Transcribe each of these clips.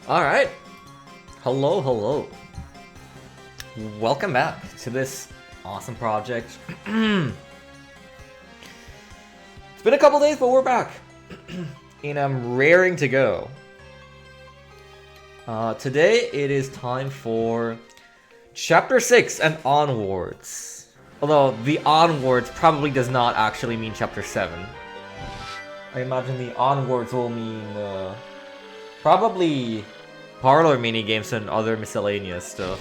Alright. Hello, hello. Welcome back to this awesome project. It's been a couple days, but we're back. And I'm raring to go. Today it is time for Chapter 6 and onwards. Although the onwards probably does not actually mean Chapter 7. I imagine the onwards will mean probably parlor minigames and other miscellaneous stuff.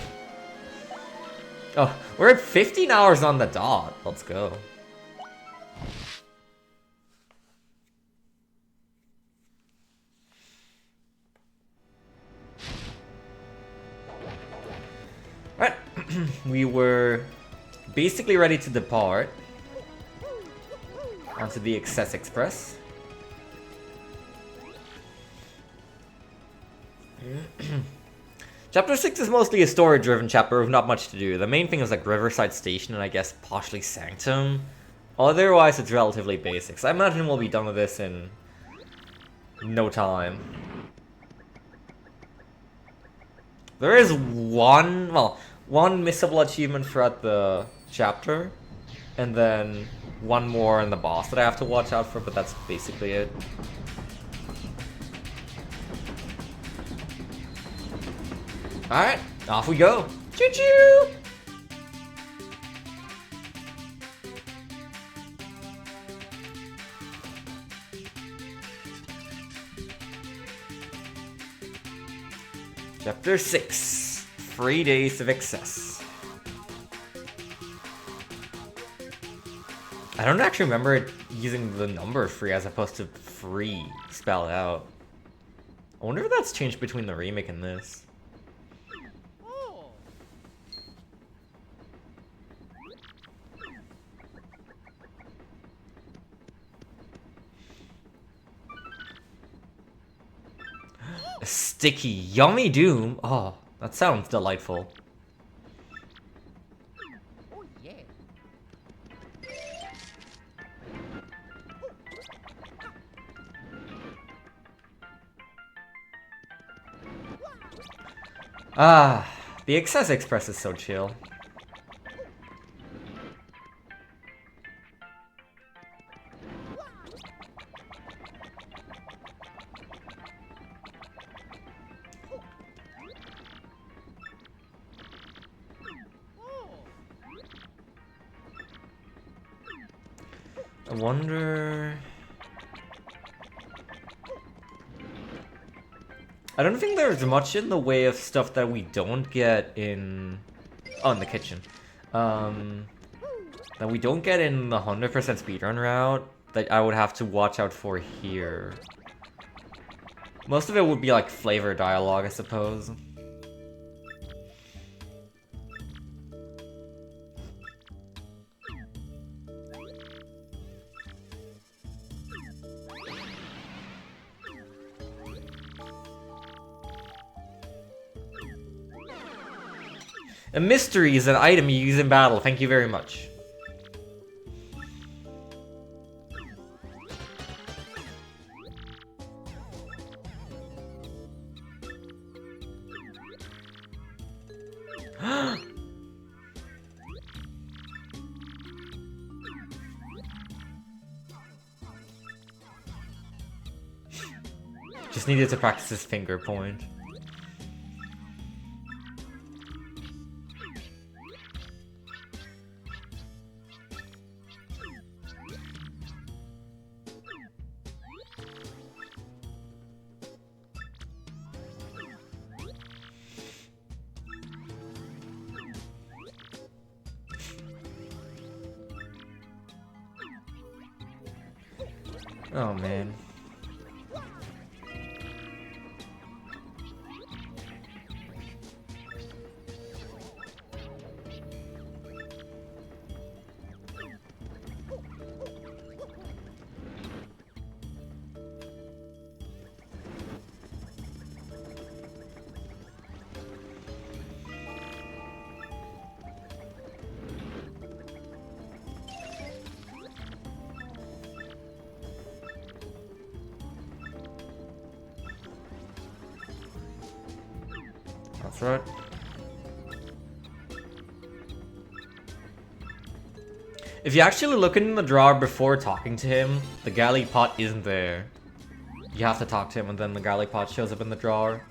Oh, we're at 15 hours on the dot. Let's go. Alright, we were basically ready to depart onto the Excess Express. Chapter 6 is mostly a story-driven chapter with not much to do. The main thing is like Riverside Station and I guess Poshley Sanctum. Otherwise, it's relatively basic. So I imagine we'll be done with this in no time. There is one missable achievement throughout the chapter, and then one more in the boss that I have to watch out for, but that's basically it. Alright, off we go! Choo-choo! Chapter 6, 3 Days of Excess. I don't actually remember it using the number 3 as opposed to free spelled out. I wonder if that's changed between the remake and this. A sticky, yummy doom. Oh, that sounds delightful. Oh, yeah. Ah, the Excess Express is so chill. I wonder... I don't think there's much in the way of stuff that we don't get in... Oh, in the kitchen. That we don't get in the 100% speedrun route that I would have to watch out for here. Most of it would be like flavor dialogue, I suppose. A mystery is an item you use in battle. Thank you very much. Just needed to practice his finger point. Oh man. That's right. If you actually look in the drawer before talking to him, the galley pot isn't there. You have to talk to him and then the galley pot shows up in the drawer.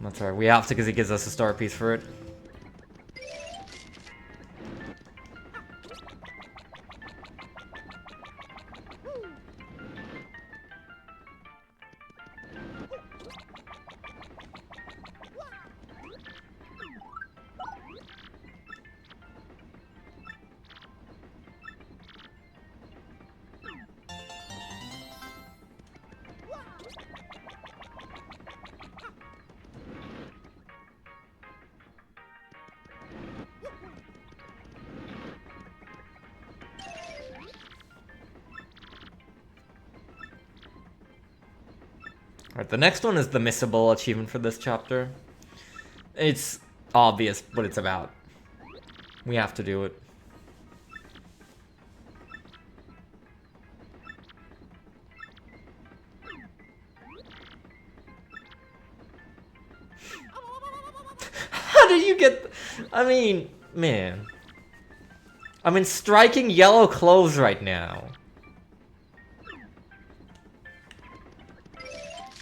That's right, we have to because he gives us a star piece for it. Alright, the next one is the missable achievement for this chapter. It's obvious what it's about. We have to do it. How did you get... I mean, man. I'm in striking yellow clothes right now.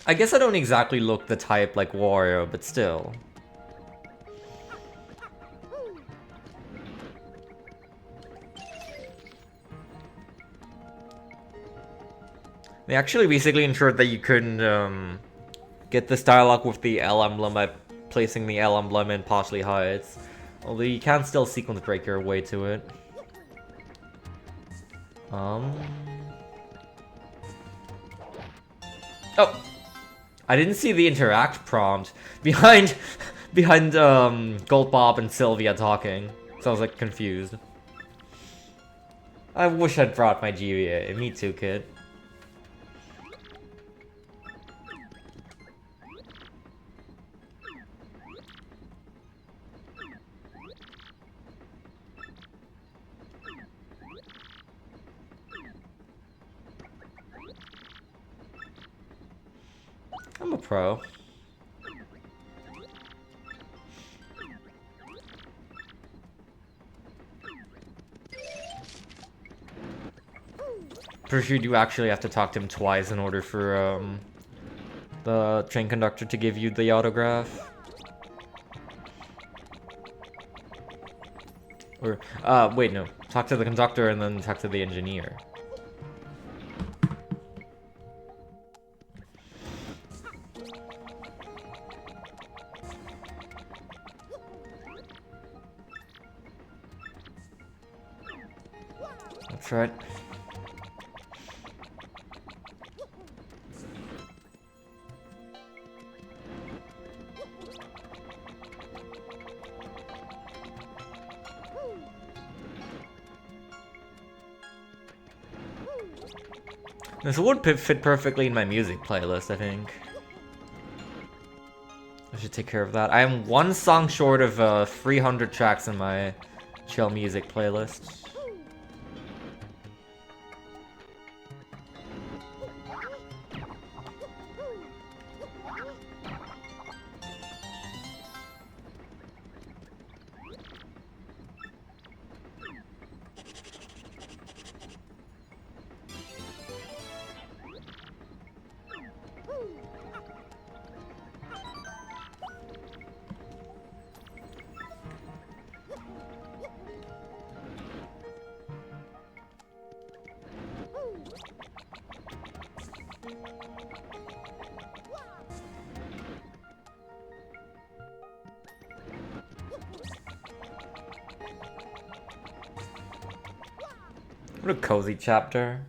I guess I don't exactly look the type like Wario, but still. They actually basically ensured that you couldn't get this dialogue with the L emblem by placing the L emblem in Poshley Heights. Although you can still sequence break your way to it. Oh! I didn't see the interact prompt behind Gold Bob and Sylvia talking, so I was like confused. I wish I'd brought my GBA. Me too, kid. I'm a pro. Pretty sure you actually have to talk to him twice in order for the train conductor to give you the autograph. Or wait, no. Talk to the conductor and then talk to the engineer. That's right. This would fit perfectly in my music playlist, I think. I should take care of that. I am one song short of 300 tracks in my chill music playlist. What a cozy chapter.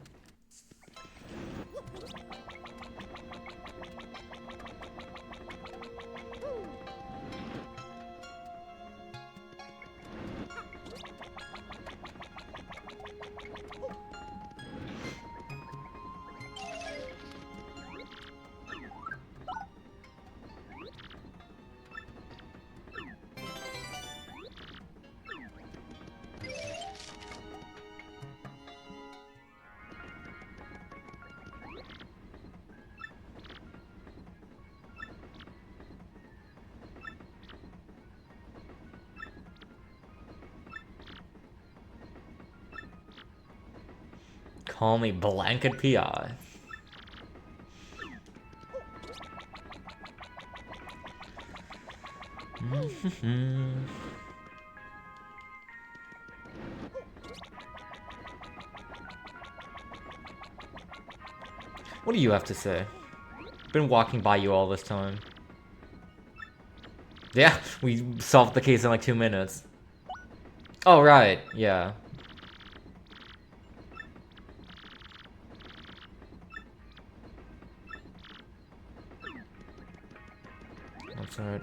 Call me Blanket PI. What do you have to say? Been walking by you all this time. Yeah, we solved the case in like 2 minutes. Oh, right, yeah. That's right.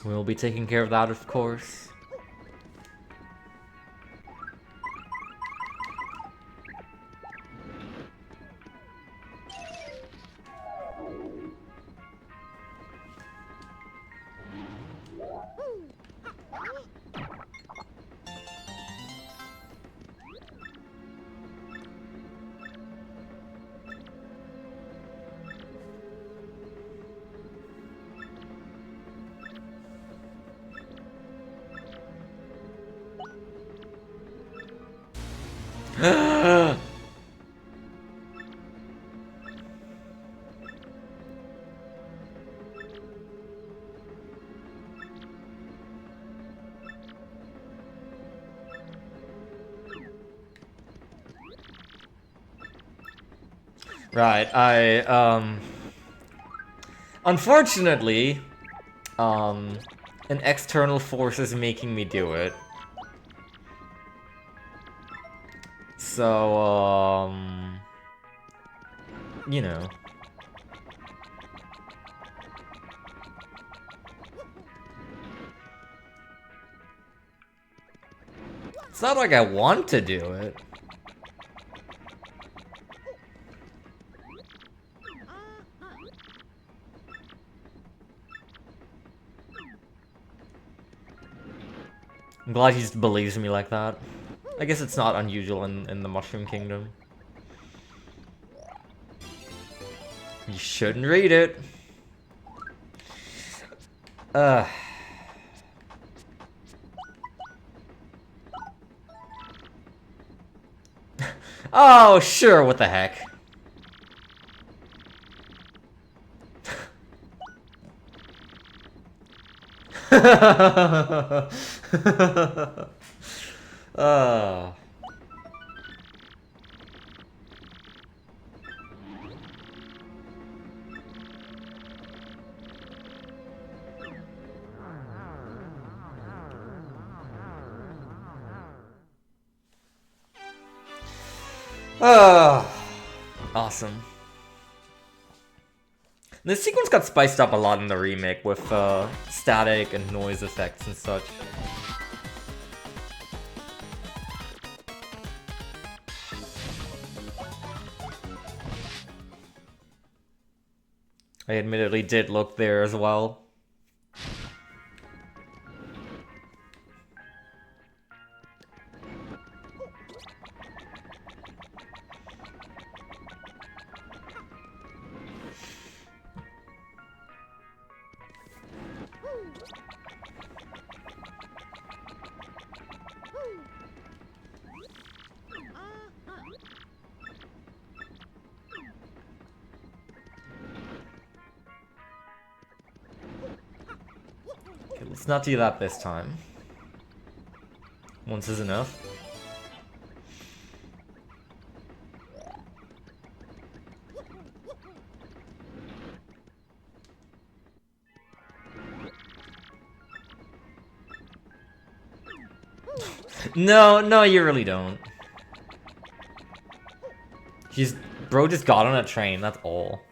We'll be taking care of that, of course. Right, unfortunately, an external force is making me do it. So, you know. It's not like I want to do it. I'm glad he just believes me like that. I guess it's not unusual in the Mushroom Kingdom. You shouldn't read it. Oh, sure, what the heck. Awesome. This sequence got spiced up a lot in the remake with static and noise effects and such. I admittedly did look there as well. Let's not do that this time. Once is enough. No, you really don't. Bro just got on a train, that's all.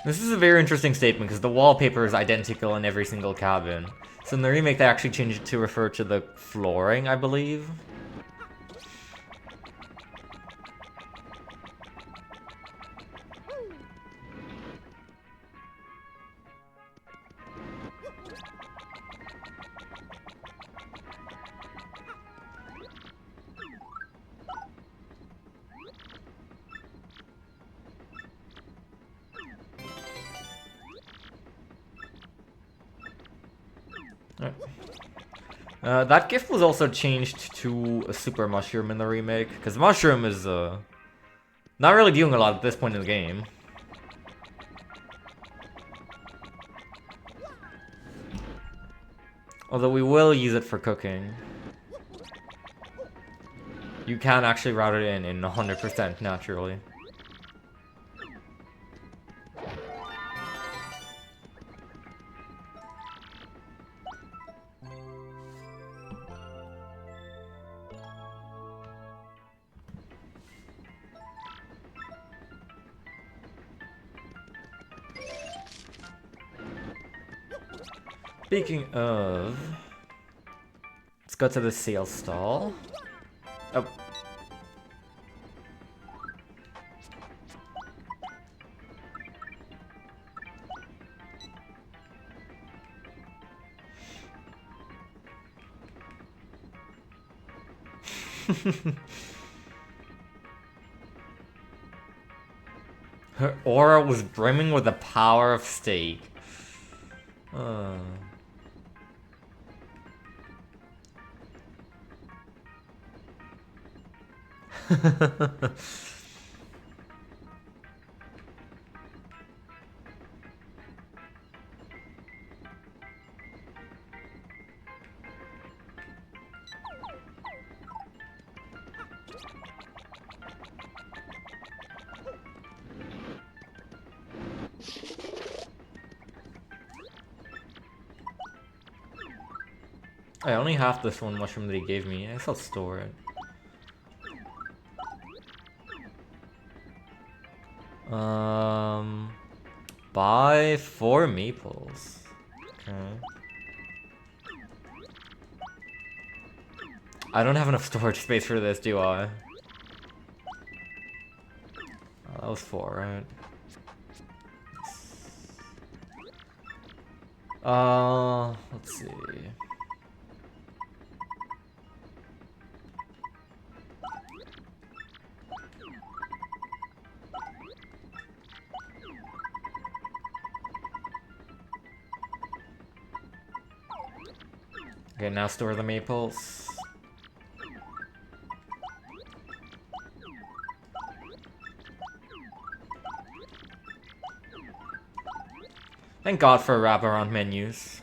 This is a very interesting statement because the wallpaper is identical in every single cabin. So in the remake, they actually changed it to refer to the flooring, I believe. That gift was also changed to a super mushroom in the remake, because mushroom is not really doing a lot at this point in the game. Although we will use it for cooking. You can actually route it in 100% naturally. Speaking of, let's go to the sales stall. Oh. Her aura was brimming with the power of steak. I only have this one mushroom that he gave me. I guess I'll store it. Buy 4 maples. Okay. I don't have enough storage space for this, do I? Oh, that was 4, right? Let's see. Okay, now store the maples. Thank God for wraparound menus.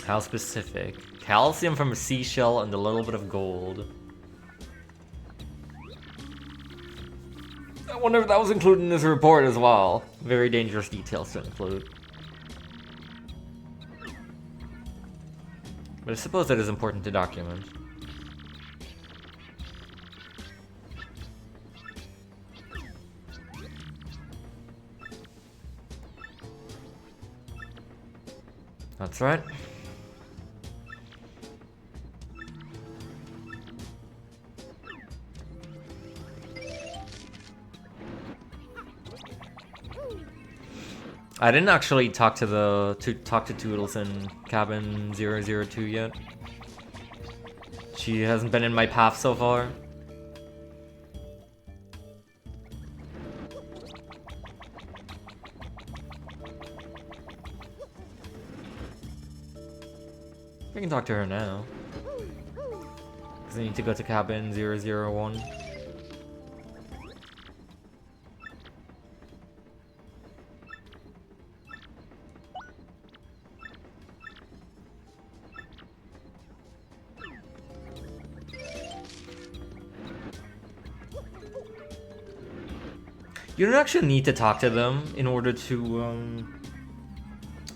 How specific? Calcium from a seashell and a little bit of gold. I wonder if that was included in this report as well. Very dangerous details to include. But I suppose that is important to document. That's right. I didn't actually talk to Toodles in cabin 002 yet. She hasn't been in my path so far. I can talk to her now. Because I need to go to cabin 001. You don't actually need to talk to them in order to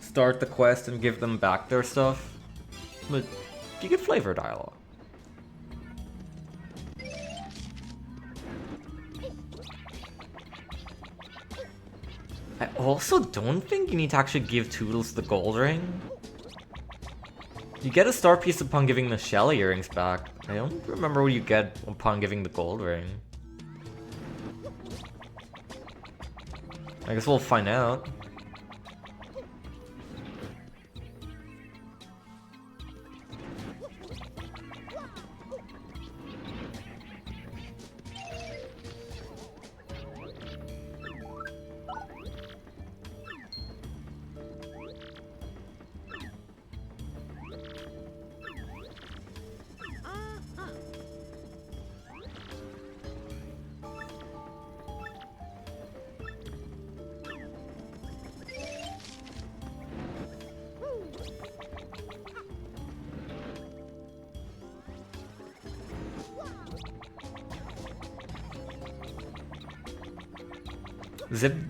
start the quest and give them back their stuff, but you get flavor dialogue. I also don't think you need to actually give Toodles the gold ring. You get a star piece upon giving the shell earrings back. I don't remember what you get upon giving the gold ring. I guess we'll find out.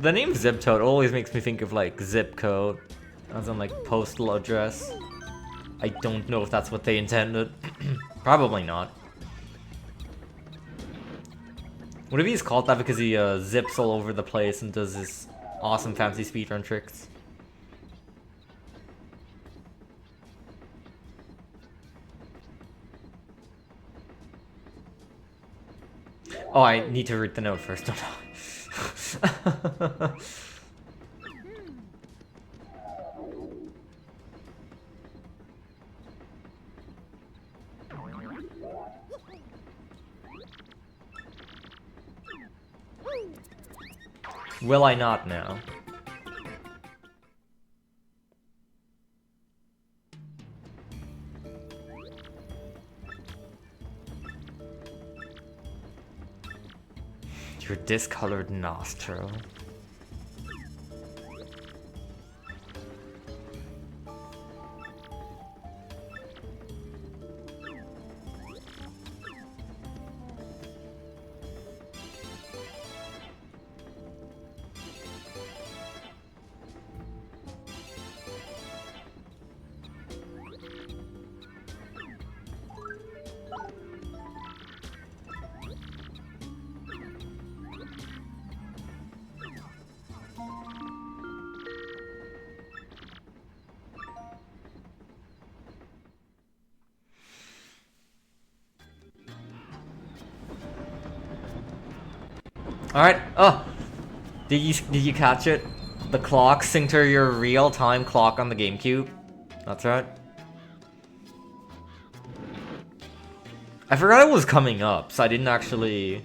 The name Zip Toad always makes me think of like zip code, as in like postal address. I don't know if that's what they intended. Probably not. What if he's called that because he zips all over the place and does his awesome fancy speedrun tricks? Oh, I need to read the note first, don't I? Will I not now? Your discolored nostril. Alright, oh! Did you catch it? The clock synced to your real-time clock on the GameCube. That's right. I forgot it was coming up, so I didn't actually...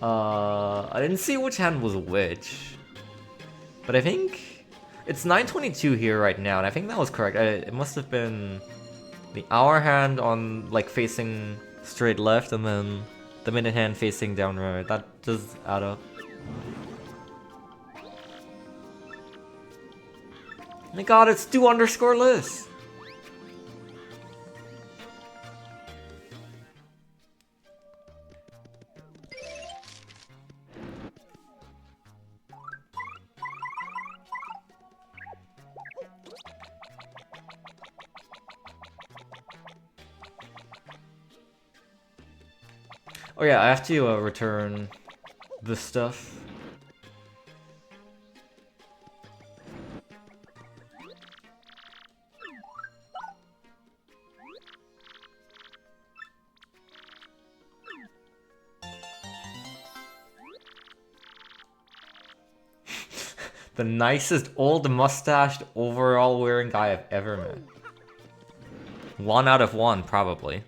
I didn't see which hand was which. But I think... It's 9:22 here right now, and I think that was correct. It must have been the hour hand on, like, facing straight left, and then the minute hand facing down right. That does add up. Oh my god, it's Stu_Liz! Oh yeah, I have to return this stuff. The nicest old mustached overall wearing guy I've ever met. 1 out of 1, probably.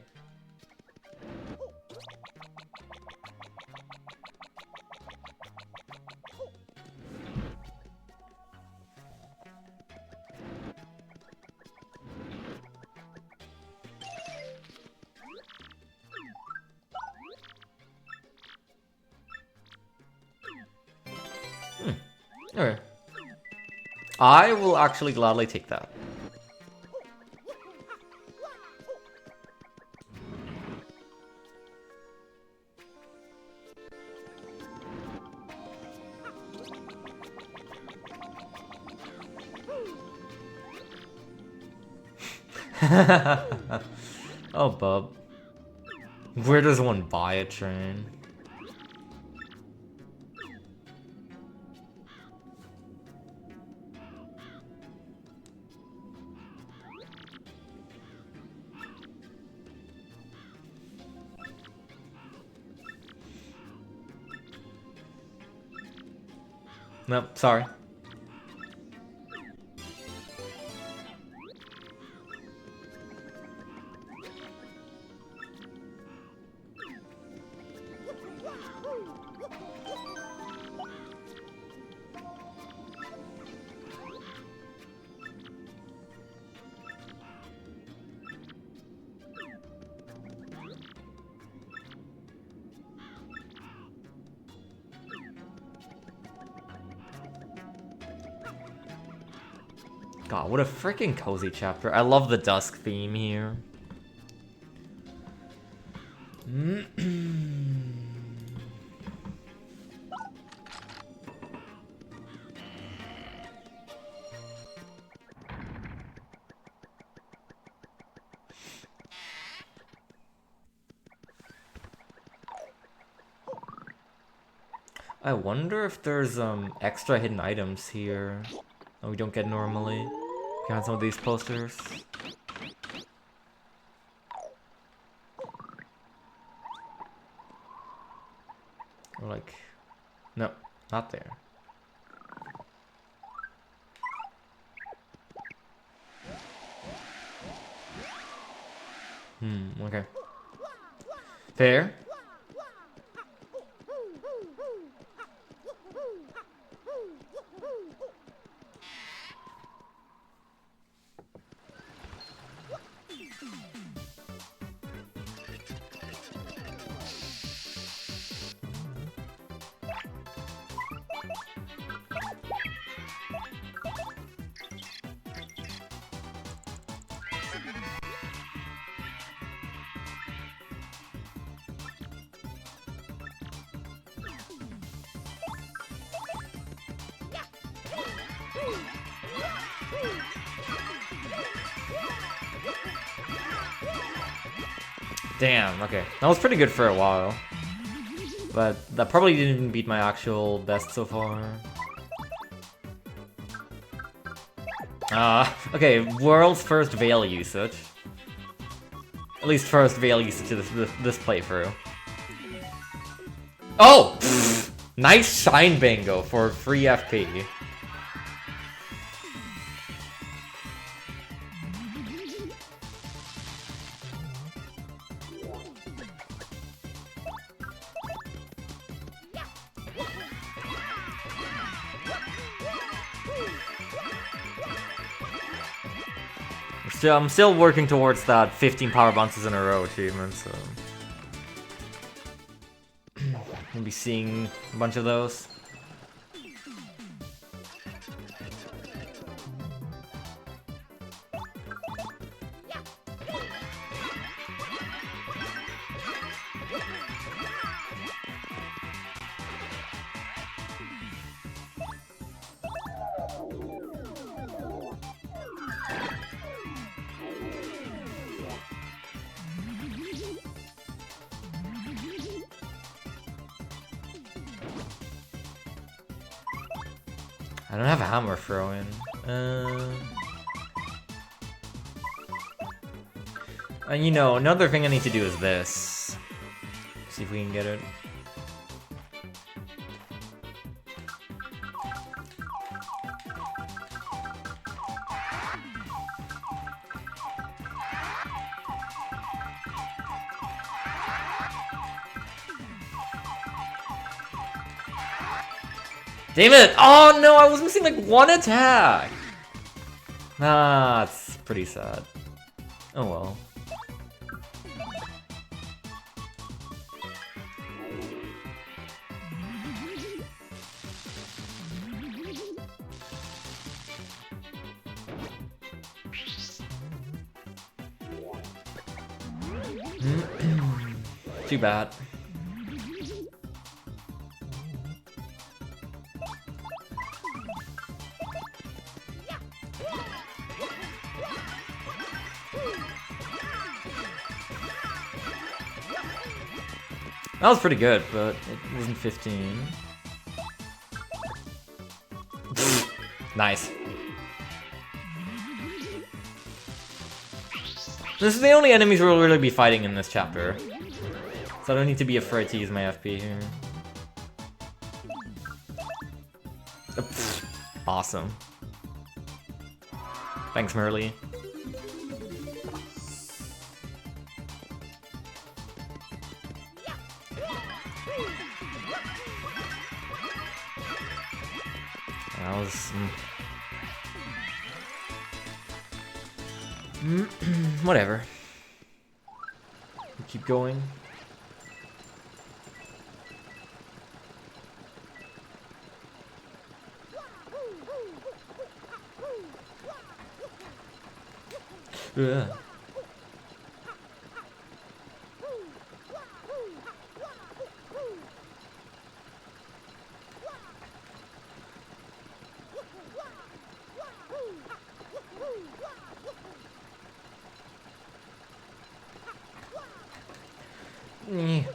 Okay. I will actually gladly take that. Oh, bub. Where does one buy a train? Nope, sorry. God, what a freaking cozy chapter. I love the Dusk theme here. I wonder if there's extra hidden items here that we don't get normally behind some of these posters. Or like, no, not there. Okay. Fair. Damn, okay. That was pretty good for a while. But that probably didn't even beat my actual best so far. Okay, world's first Veil usage. At least first Veil usage of this playthrough. Oh! Pfft. Nice Shine Bingo for free FP. I'm still working towards that 15 power bounces in a row achievement, so we'll be seeing a bunch of those. I don't have a hammer throw-in. And you know, another thing I need to do is this. See if we can get it. Damn it! Oh no, I was missing like one attack! Ah, it's pretty sad. Oh well. Too bad. That was pretty good, but it wasn't 15. Nice. This is the only enemies we'll really be fighting in this chapter. So I don't need to be afraid to use my FP here. Awesome. Thanks, Merly. That was... whatever. We keep going. Ugh.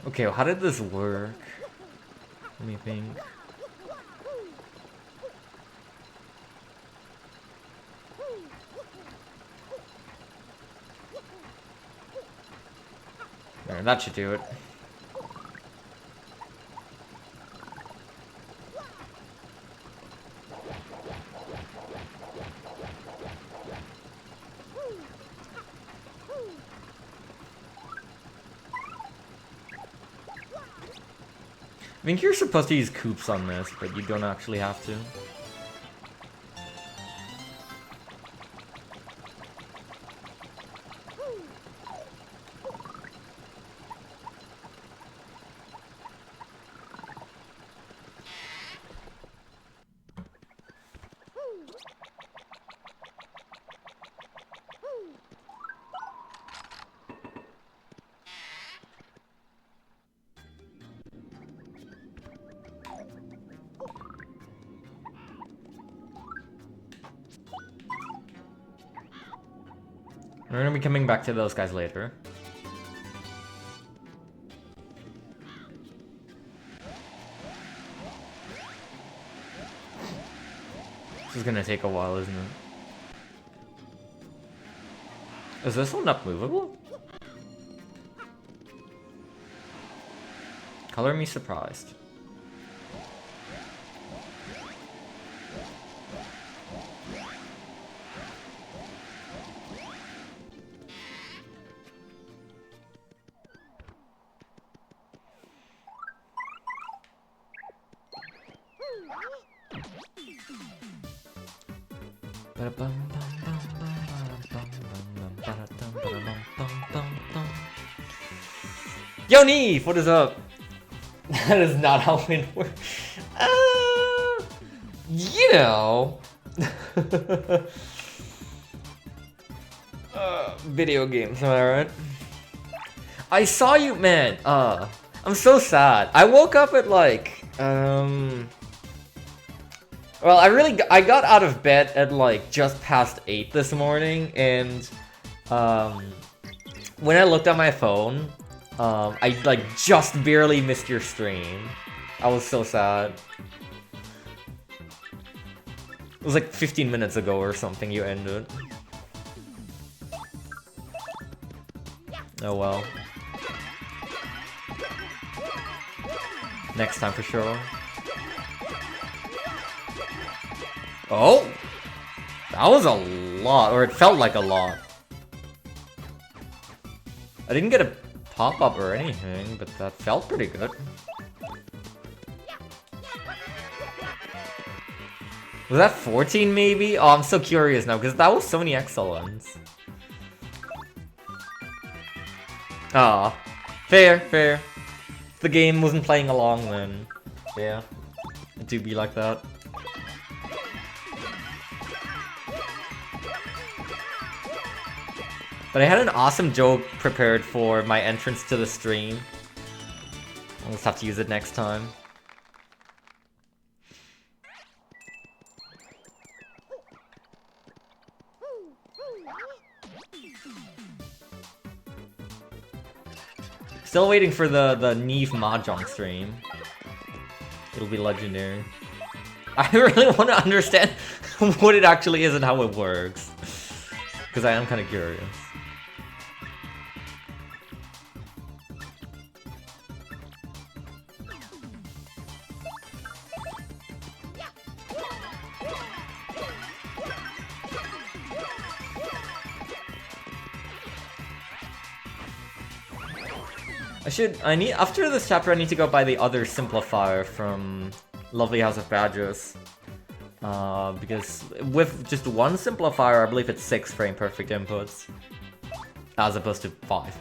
Okay, well, how did this work? Let me think. There, that should do it. I think you're supposed to use coops on this, but you don't actually have to. We're gonna be coming back to those guys later. This is gonna take a while, isn't it? Is this one not movable? Color me surprised. Yo, Neve, what is up? That is not how it works. You know. Video games, am I right? I saw you, man. I'm so sad. I woke up at like, well, I got out of bed at like just past 8 this morning, and when I looked at my phone, I like just barely missed your stream. I was so sad. It was like 15 minutes ago or something you ended. Oh well. Next time for sure. Oh! That was a lot, or it felt like a lot. I didn't get a pop-up or anything, but that felt pretty good. Was that 14 maybe? Oh, I'm so curious now, because that was so many excellents. Ah, fair, fair. If the game wasn't playing along then, yeah, it do be like that. But I had an awesome joke prepared for my entrance to the stream. I'll just have to use it next time. Still waiting for the Neve Mahjong stream. It'll be legendary. I really want to understand what it actually is and how it works. Because I am kind of curious. After this chapter, I need to go buy the other simplifier from Lovely House of Badges. Because with just one simplifier, I believe it's 6 frame perfect inputs. As opposed to 5.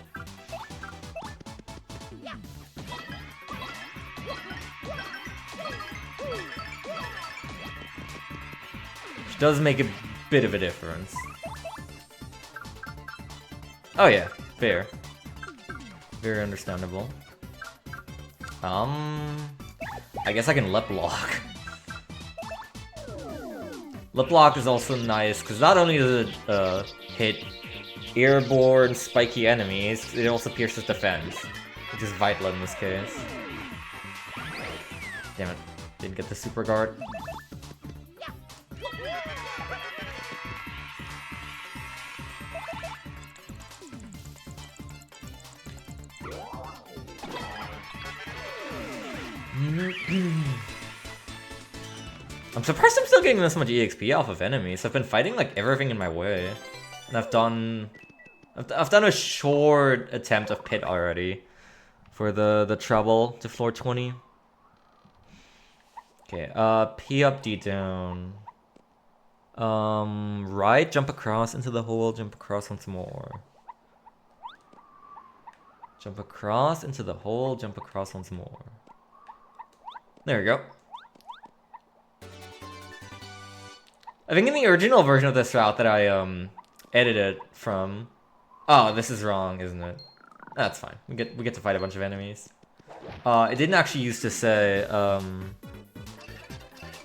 Which does make a bit of a difference. Oh yeah, fair. Very understandable. I guess I can lip lock. Lip lock is also nice because not only does it hit airborne spiky enemies, it also pierces defense, which is vital in this case. Damn it, didn't get the super guard. I'm surprised I'm still getting this much EXP off of enemies. I've been fighting like everything in my way. And I've done a short attempt of pit already for the treble to floor 20. Okay, P up, D down. Right, jump across into the hole, jump across once more. Jump across into the hole, jump across once more. There we go. I think in the original version of this route that I edited from... Oh, this is wrong, isn't it? That's fine. We get to fight a bunch of enemies. It didn't actually used to say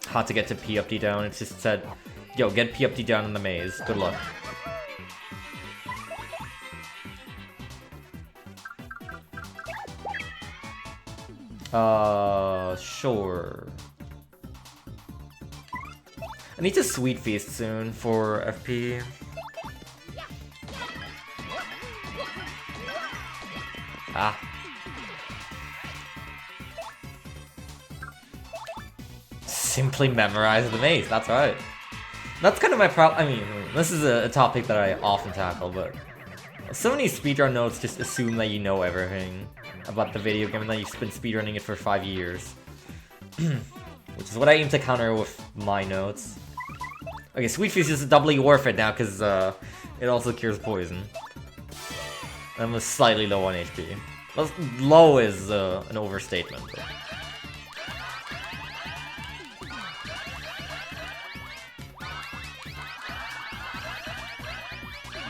how to get to P up D down. It just said, yo, get P up D down in the maze. Good luck. Sure. I need to Sweet Feast soon for FP. Ah. Simply memorize the maze, that's right. That's kind of my problem. I mean, this is a topic that I often tackle, but so many speedrun notes just assume that you know everything about the video game and that you've been speedrunning it for 5 years. Which is what I aim to counter with my notes. Okay, Sweet Feast is doubly worth it now because it also cures poison. I'm slightly low on HP. Well, low is an overstatement. But.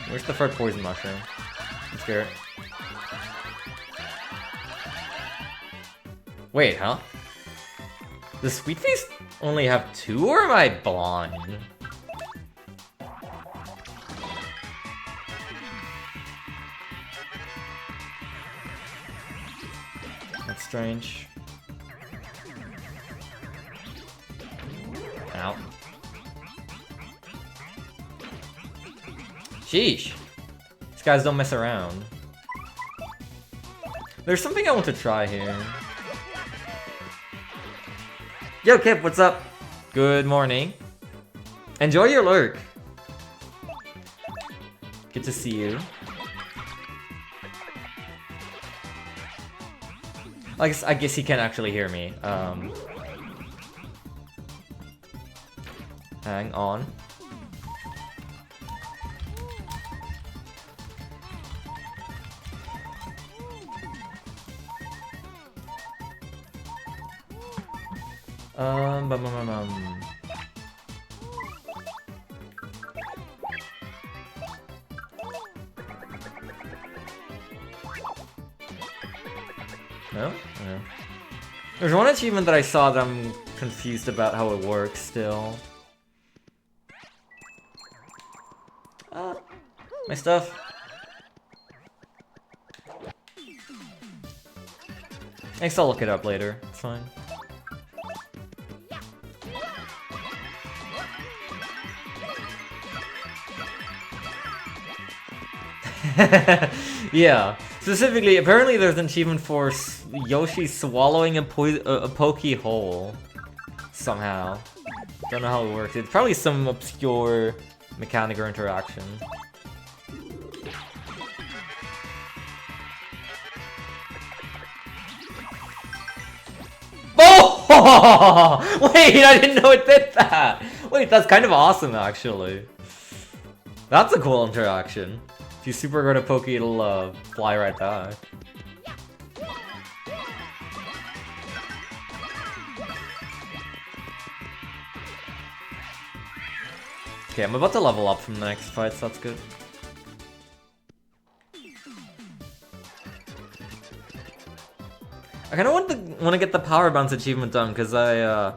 Where's the third poison mushroom? I'm scared. Wait, huh? Does Sweet Feast only have 2, or am I blind? That's strange. Ow. Sheesh. These guys don't mess around. There's something I want to try here. Yo, Kip, what's up? Good morning. Enjoy your lurk. Good to see you. I guess he can actually hear me. Hang on. No? Yeah. There's one achievement that I saw that I'm confused about how it works still. My stuff. I guess I'll look it up later. It's fine. Yeah. Specifically, apparently there's an achievement for Yoshi swallowing a pokey hole. Somehow. Don't know how it works. It's probably some obscure mechanic or interaction. Oh! Wait, I didn't know it did that! Wait, that's kind of awesome, actually. That's a cool interaction. If you super guard a Pokey, it'll fly right back. Okay, I'm about to level up from the next fight, so that's good. I kind of want to get the Power Bounce achievement done, because I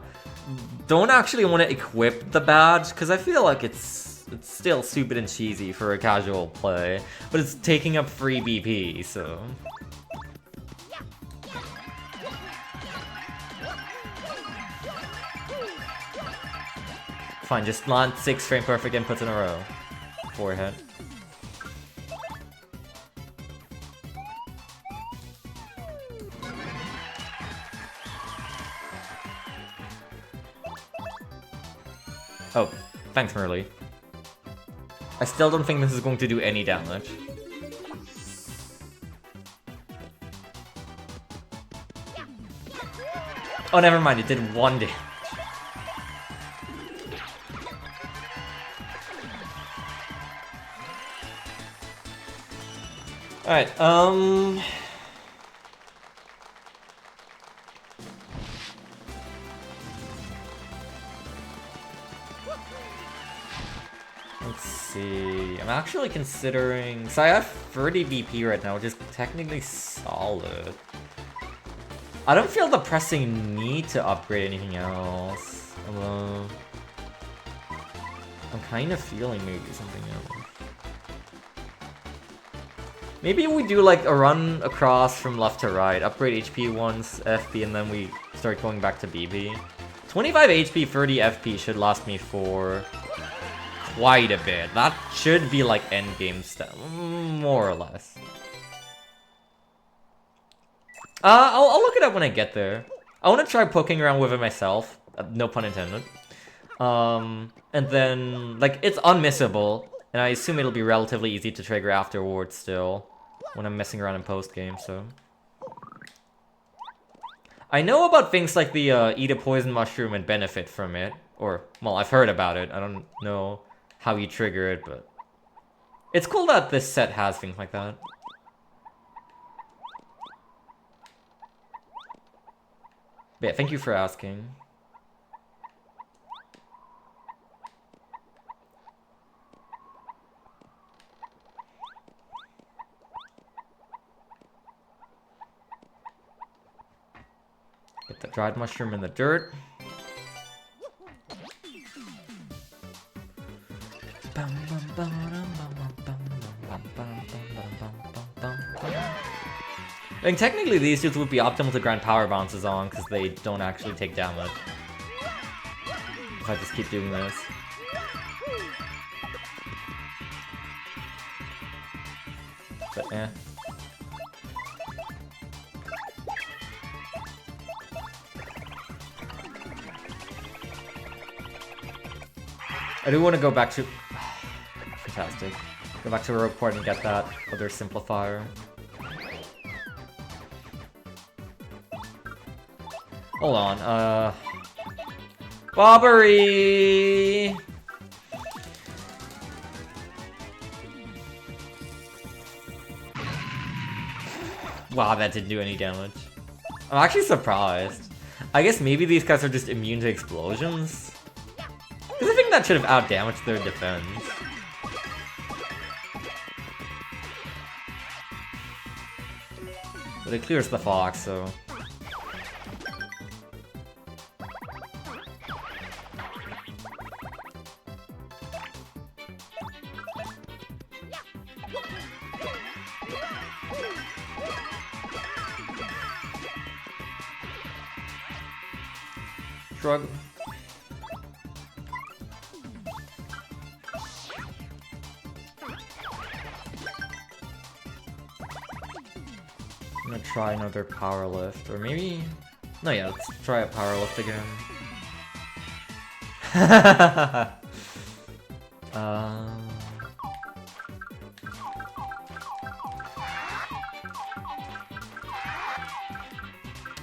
don't actually want to equip the badge, because I feel like it's still stupid and cheesy for a casual play, but it's taking up free BP, so... Fine, just land 6 frame perfect inputs in a row. Forehead. Oh, thanks, Merly. I still don't think this is going to do any damage. Oh, never mind, it did 1 damage. Alright, let's see. I'm actually considering... So I have 30 BP right now, which is technically solid. I don't feel the pressing need to upgrade anything else. Although... I'm kind of feeling maybe something else. Maybe we do like a run across from left to right, upgrade HP once, FP, and then we start going back to BB. 25 HP, 30 FP should last me for quite a bit. That should be like endgame stuff, more or less. I'll look it up when I get there. I want to try poking around with it myself, no pun intended. And then, like, it's unmissable, and I assume it'll be relatively easy to trigger afterwards still, when I'm messing around in post-game, so... I know about things like the eat a poison mushroom and benefit from it, or, well, I've heard about it. I don't know how you trigger it, but... It's cool that this set has things like that. But yeah, thank you for asking. Get the dried mushroom in the dirt. I think technically these dudes would be optimal to grind power bounces on because they don't actually take damage. If I just keep doing this. But yeah. I do want to go back to... Fantastic. Go back to Rogueport and get that other simplifier. Hold on, Bobbery! Wow, that didn't do any damage. I'm actually surprised. I guess maybe these guys are just immune to explosions? Because I think that should have out-damaged their defense. But But it clears the fox, so... Shrug. I'm gonna try another power lift, or maybe... No, yeah, let's try a power lift again.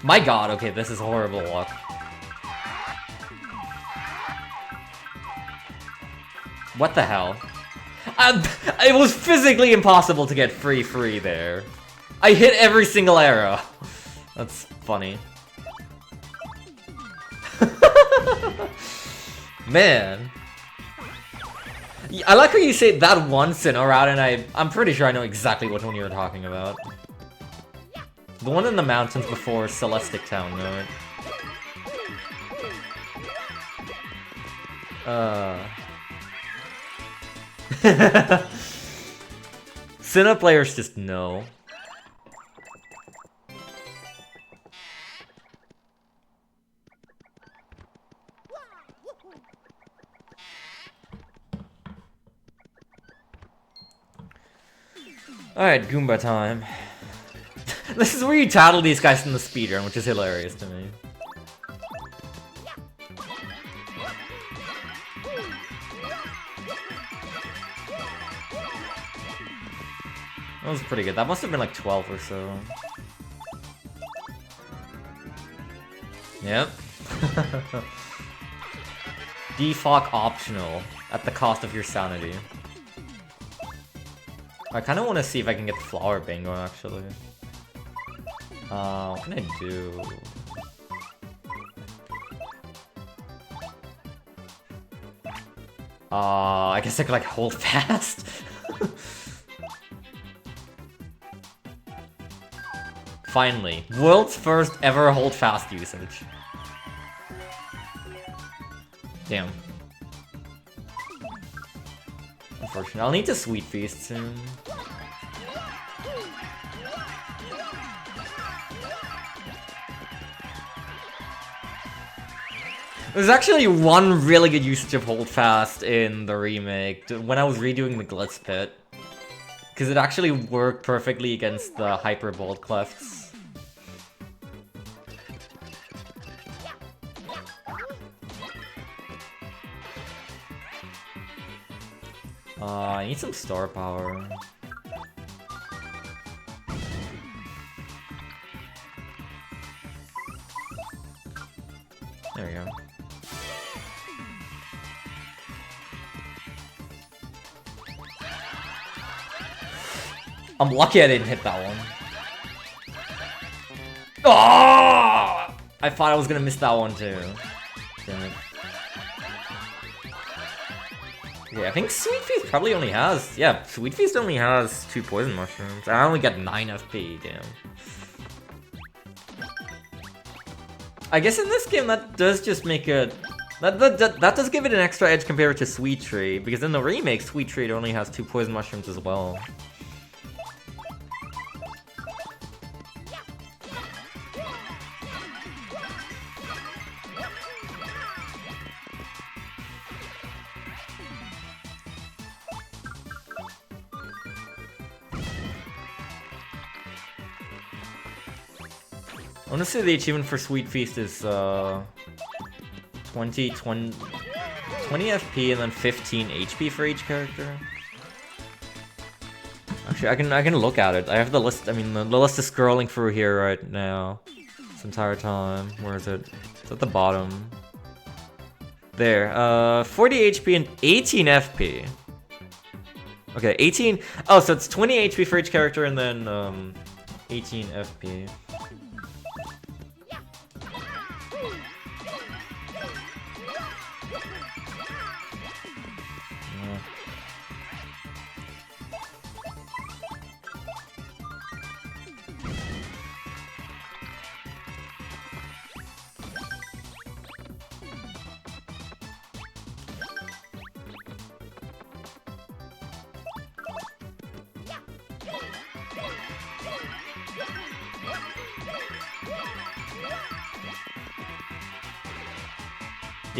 My god, okay, this is horrible luck. What the hell? It was physically impossible to get free there. I hit every single arrow. That's funny. Man. I like how you say that once in a route, and I'm pretty sure I know exactly which one you were talking about. The one in the mountains before Celestic Town, right? Sinnoh players just know. Alright, Goomba time. This is where you tattle these guys in the speedrun, which is hilarious to me. That was pretty good. That must have been like 12 or so. Yep. Defog optional at the cost of your sanity. I kind of want to see if I can get the flower bingo actually. What can I do? I guess I could like hold fast. Finally, world's first ever hold fast usage. Damn. Unfortunate. I'll need to sweet feast soon. There's actually one really good usage of hold fast in the remake when I was redoing the Glitz Pit. Because it actually worked perfectly against the hyper bolt clefts. I need some star power. There we go. I'm lucky I didn't hit that one. Oh! I thought I was gonna miss that one too. Damn it. Okay, I think Sweet Feast probably only has... Yeah, Sweet Feast only has 2 poison mushrooms. I only got 9 FP, damn. I guess in this game that does just make it... That does give it an extra edge compared to Sweet Tree, because in the remake, Sweet Tree only has 2 poison mushrooms as well. I want to say the achievement for Sweet Feast is 20 FP and then 15 HP for each character. Actually, I can look at it. I have the list. I mean, the list is scrolling through here right now this entire time. Where is it? It's at the bottom. There. 40 HP and 18 FP. Okay, 18. Oh, so it's 20 HP for each character and then 18 FP.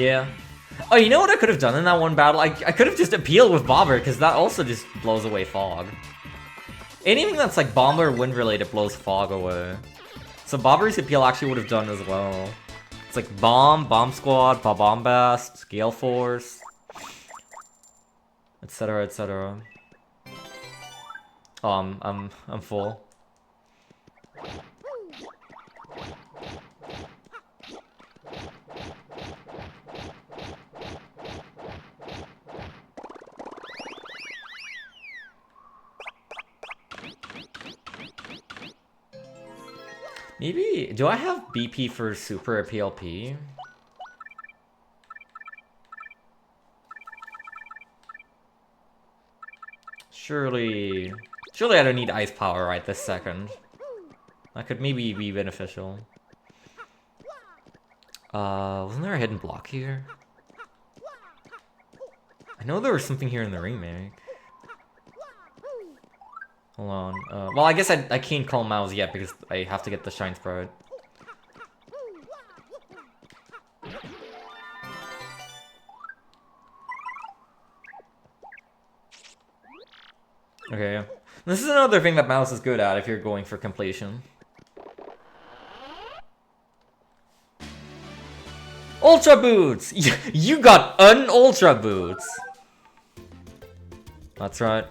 Yeah. Oh, you know what I could have done in that one battle? I could have just appealed with Bobber, because that also just blows away fog. Anything that's like bomb or wind related blows fog away. So Bobber's appeal actually would have done as well. It's like Bomb, Bomb Squad, Bombast, Gale Force, etc, etc. Oh, I'm full. Maybe, do I have BP for Super PLP? Surely I don't need ice power right this second. That could maybe be beneficial. Wasn't there a hidden block here? I know there was something here in the remake. Hold on. Well, I guess I can't call Mouse yet because I have to get the Shine Sprite. Okay. This is another thing that Mouse is good at if you're going for completion. Ultra Boots! You got an Ultra Boots! That's right.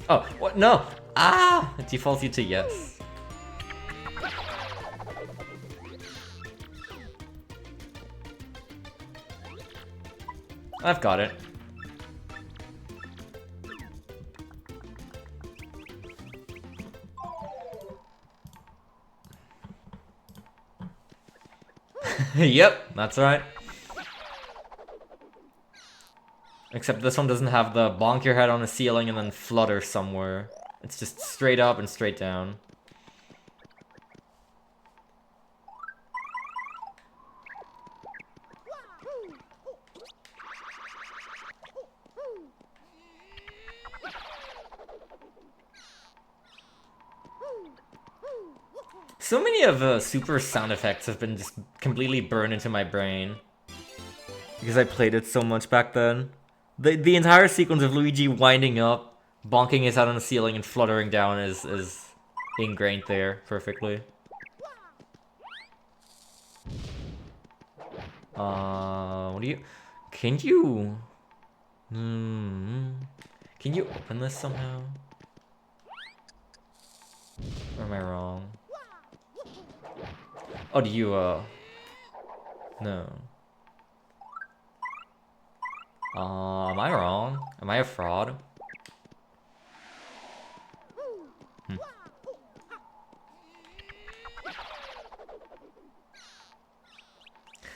Oh, what? No! Ah! It defaults you to yes. I've got it. Yep, that's right. Except this one doesn't have the bonk your head on a ceiling and then flutter somewhere. It's just straight up and straight down. So many of the super sound effects have been just completely burned into my brain. Because I played it so much back then. The entire sequence of Luigi winding up, bonking his head on the ceiling, and fluttering down is ingrained there perfectly. What do you... Can you... Can you open this somehow? Or am I wrong? Oh, do you, No. Am I wrong? Am I a fraud?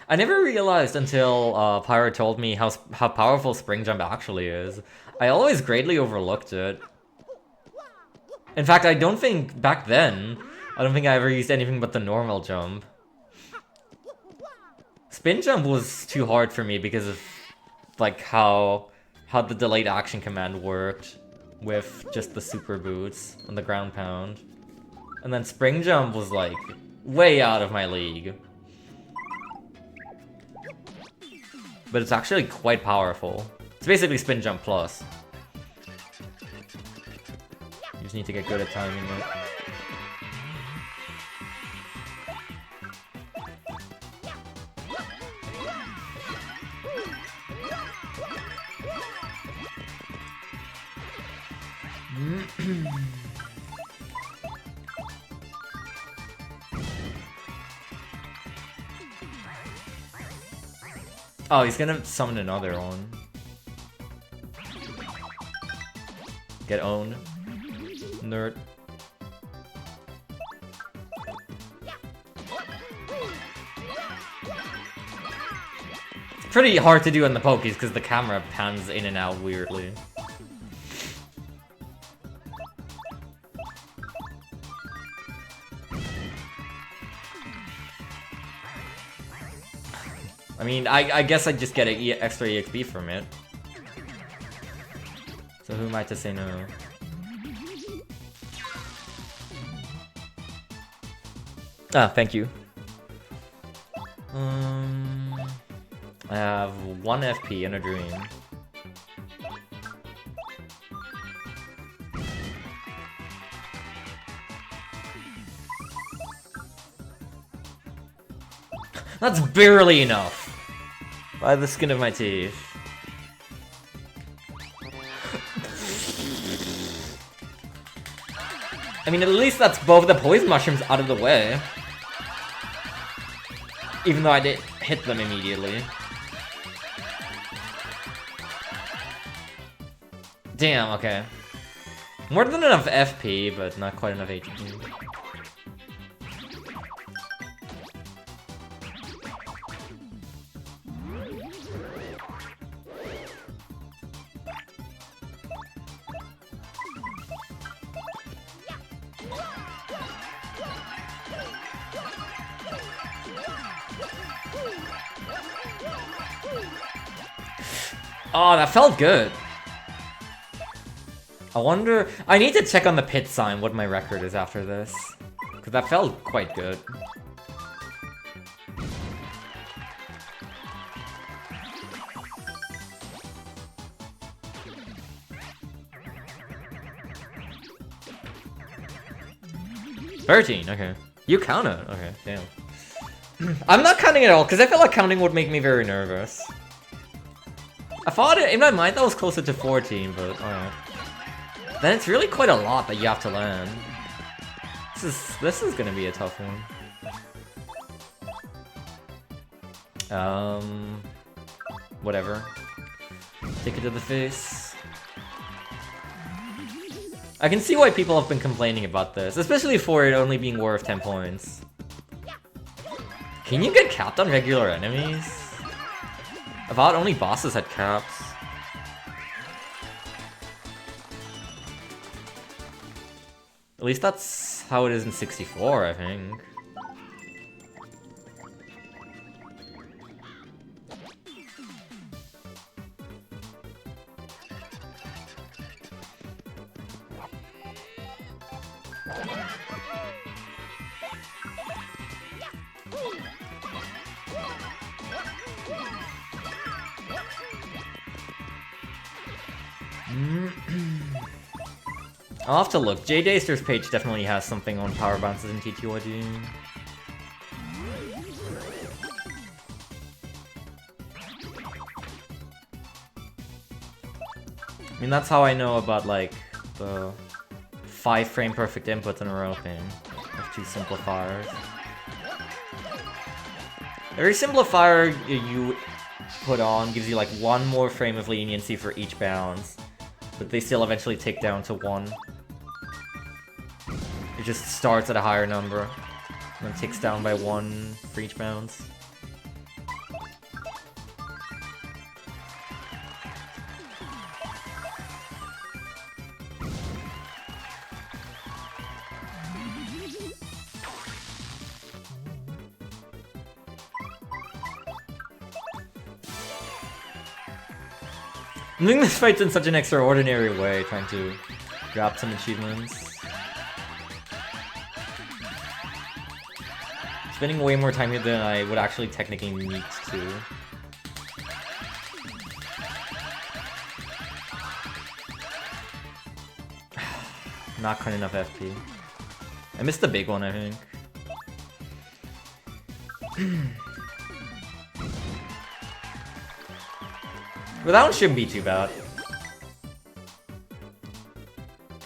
I never realized until Pyro told me how powerful Spring Jump actually is. I always greatly overlooked it. In fact, I don't think back then, I don't think I ever used anything but the normal jump. Spin Jump was too hard for me because of like how the delayed action command worked with just the super boots and the ground pound. And then Spring Jump was like way out of my league. But it's actually quite powerful. It's basically Spin Jump plus. You just need to get good at timing it. Oh, he's gonna summon another one. Get owned. Nerd. It's pretty hard to do in the Pokies because the camera pans in and out weirdly. I mean, I guess I'd just get an extra EXP from it. So who am I to say no? Ah, thank you. I have 1 FP and a dream. That's barely enough. By the skin of my teeth. I mean, at least that's both the poison mushrooms out of the way. Even though I didn't hit them immediately. Damn, okay. More than enough FP, but not quite enough HP. Oh, that felt good. I wonder... I need to check on the pit sign what my record is after this. Because that felt quite good. $13, okay. You count it? Okay, damn. I'm not counting at all, because I feel like counting would make me very nervous. I thought in my mind that was closer to 14, but alright. Then it's really quite a lot that you have to land. This is gonna be a tough one. Whatever. Take it to the face. I can see why people have been complaining about this, especially for it only being worth 10 points. Can you get capped on regular enemies? I thought only bosses had caps. At least that's how it is in 64, I think. I'll have to look. Jay Daster's page definitely has something on power bounces in TTYD. I mean, that's how I know about, like, the 5 frame perfect inputs in a row thing. With 2 simplifiers. Every simplifier you put on gives you, like, 1 more frame of leniency for each bounce. But they still eventually take down to 1. It just starts at a higher number, and then ticks down by 1 for each bounce. I'm doing this fight in such an extraordinary way, trying to grab some achievements. Spending way more time here than I would actually technically need to. Not quite enough FP. I missed the big one, I think. But that one shouldn't be too bad.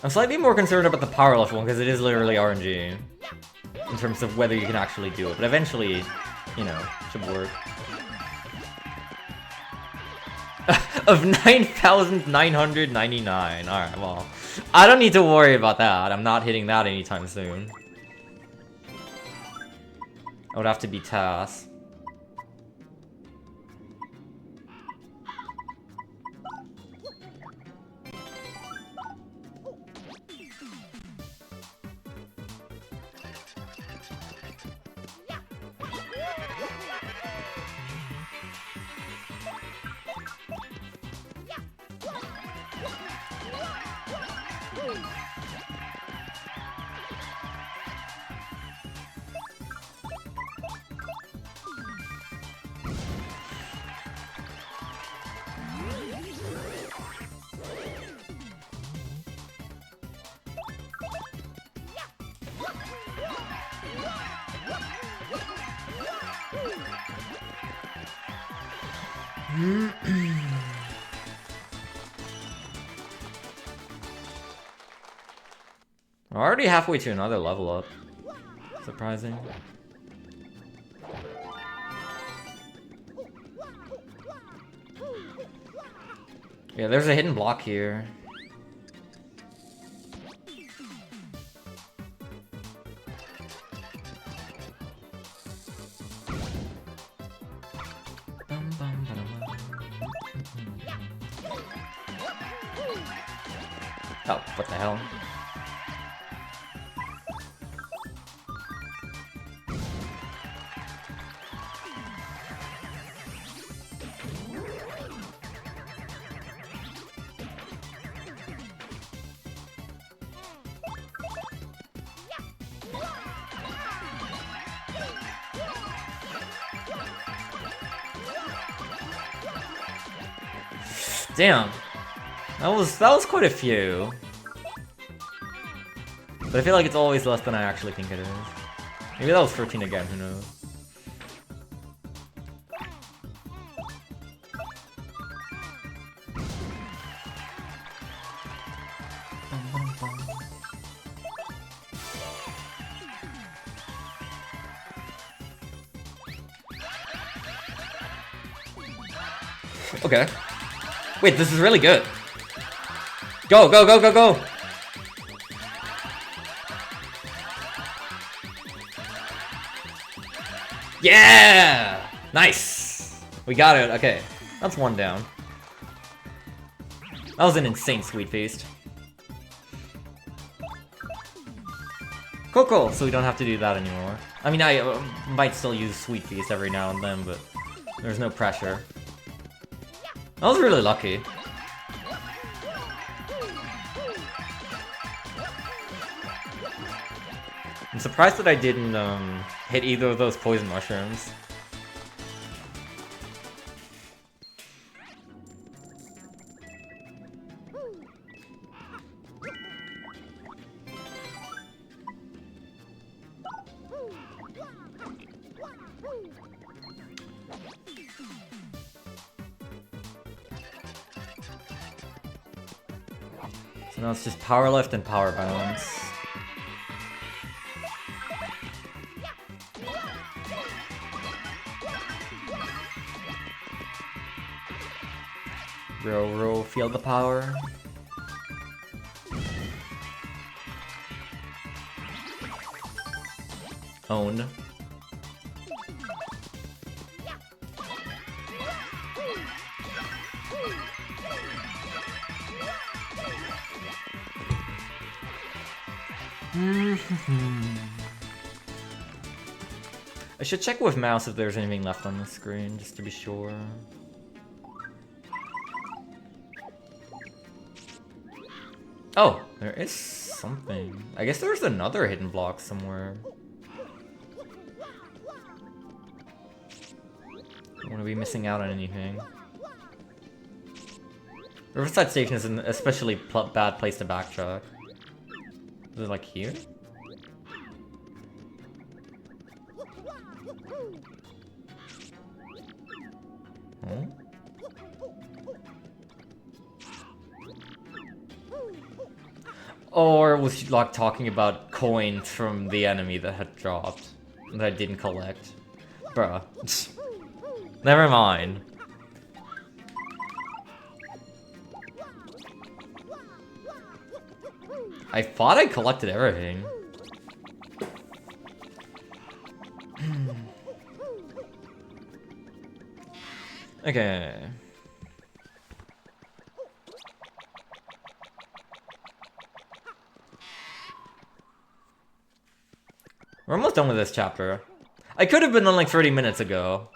I'm slightly more concerned about the power level one because it is literally RNG. In terms of whether you can actually do it, but eventually, you know, should work. Of 9,999. Alright, well, I don't need to worry about that. I'm not hitting that anytime soon. I would have to be TAS. We're already halfway to another level up. Surprising. Yeah, there's a hidden block here. Oh, what the hell? Damn. That was quite a few. But I feel like it's always less than I actually think it is. Maybe that was 13 again, who knows. Okay. Wait, this is really good. Go, go, go, go, go! Yeah! Nice! We got it, okay. That's one down. That was an insane sweet feast. Cool, so we don't have to do that anymore. I mean, I might still use sweet feast every now and then, but there's no pressure. I was really lucky. I'm surprised that I didn't hit either of those poison mushrooms. So now it's just power lift and power balance. Row, feel the power. Owned. I should check with mouse if there's anything left on the screen, just to be sure. Oh, there is something. I guess there's another hidden block somewhere. Don't want to be missing out on anything. Riverside Station is an especially bad place to backtrack. Is it like here? Huh? Or was she like talking about coins from the enemy that had dropped that I didn't collect? Bruh. Never mind. I thought I collected everything. Okay. We're almost done with this chapter. I could have been done like 30 minutes ago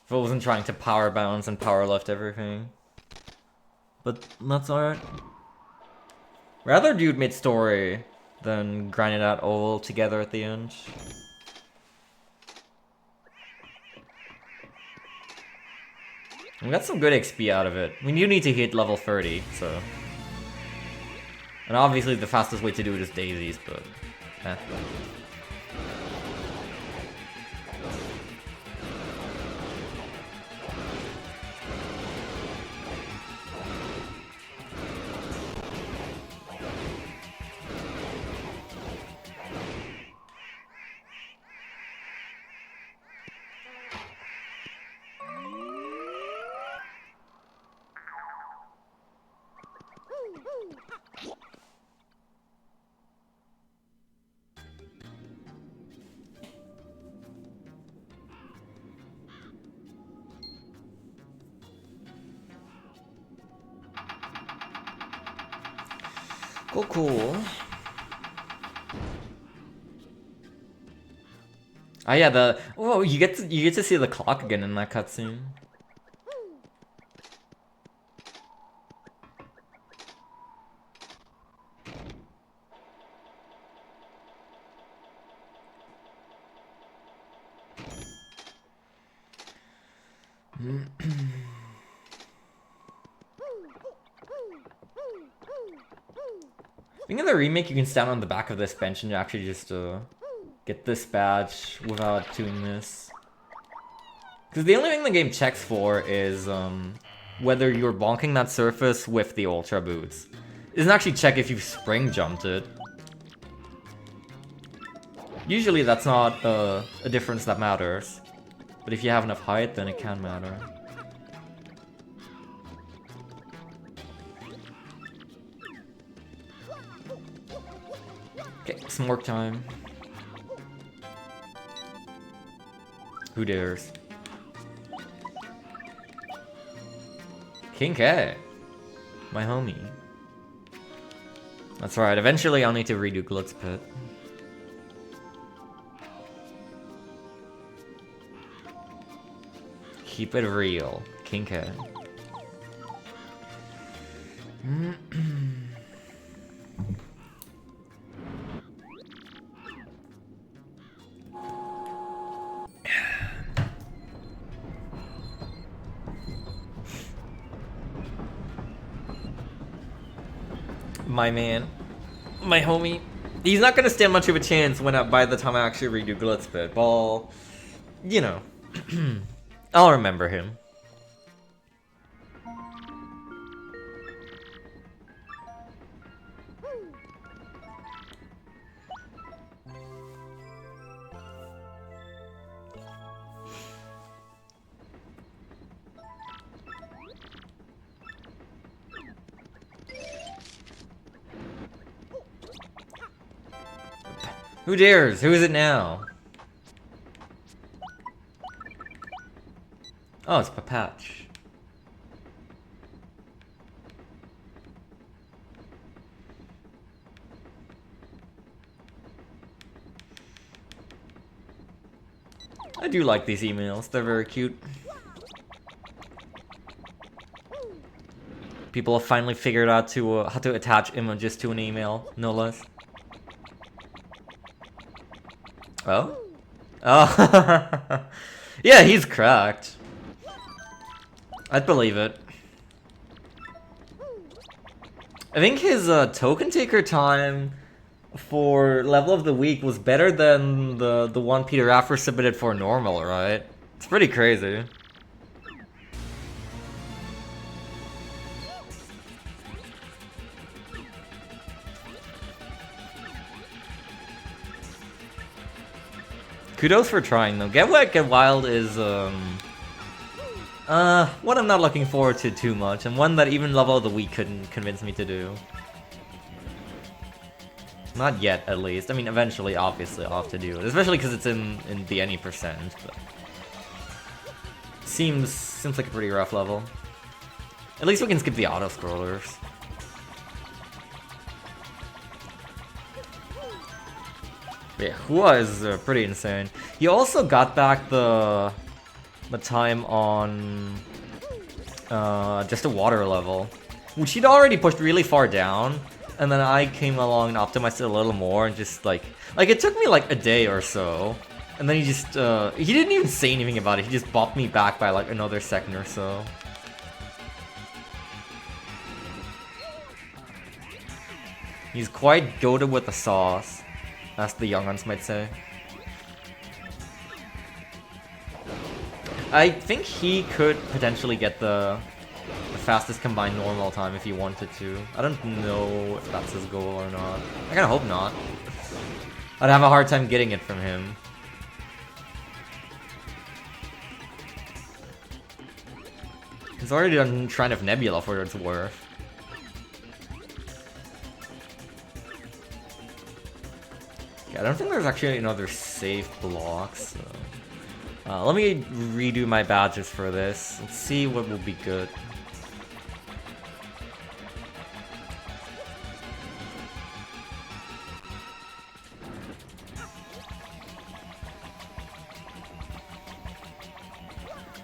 if I wasn't trying to power balance and power lift everything. But that's alright. Rather do it mid-story than grind it out all together at the end. We got some good XP out of it. We do need to hit level 30, so... And obviously the fastest way to do it is daisies, but... Cool, cool. Oh yeah, whoa, you get to see the clock again in that cutscene. I think in the remake you can stand on the back of this bench and actually just get this badge without doing this. Because the only thing the game checks for is whether you're bonking that surface with the Ultra Boots. It doesn't actually check if you've spring jumped it. Usually that's not a difference that matters. But if you have enough height, then it can matter. Okay, some work time. Who dares? King K, my homie. That's right, eventually I'll need to redo Glitz Pit. Keep it real, King K. My man, my homie, he's not gonna stand much of a chance by the time I actually redo Glitz Pit. Well, you know, I'll remember him. Who dares? Who is it now? Oh, it's Papatch. I do like these emails. They're very cute. People have finally figured out how to attach images to an email, no less. Oh? Oh. Yeah, he's cracked. I'd believe it. I think his token taker time for level of the week was better than the one Peter Raffer submitted for normal, right? It's pretty crazy. Kudos for trying though. Get Wet, Get Wild is one I'm not looking forward to too much, and one that even level of the week couldn't convince me to do. Not yet, at least. I mean, eventually, obviously, I'll have to do it, especially because it's in the any percent. But seems like a pretty rough level. At least we can skip the auto scrollers. Yeah, Hua is pretty insane. He also got back the time on just a water level, which he'd already pushed really far down, and then I came along and optimized it a little more, and just like it took me like a day or so, and then he just he didn't even say anything about it. He just bopped me back by like another second or so. He's quite goated with the sauce, as the young ones might say. I think he could potentially get the fastest combined normal time if he wanted to. I don't know if that's his goal or not. I kinda hope not. I'd have a hard time getting it from him. He's already done Shrine of Nebula for what it's worth. Yeah, I don't think there's actually another safe block, so... let me redo my badges for this. Let's see what will be good.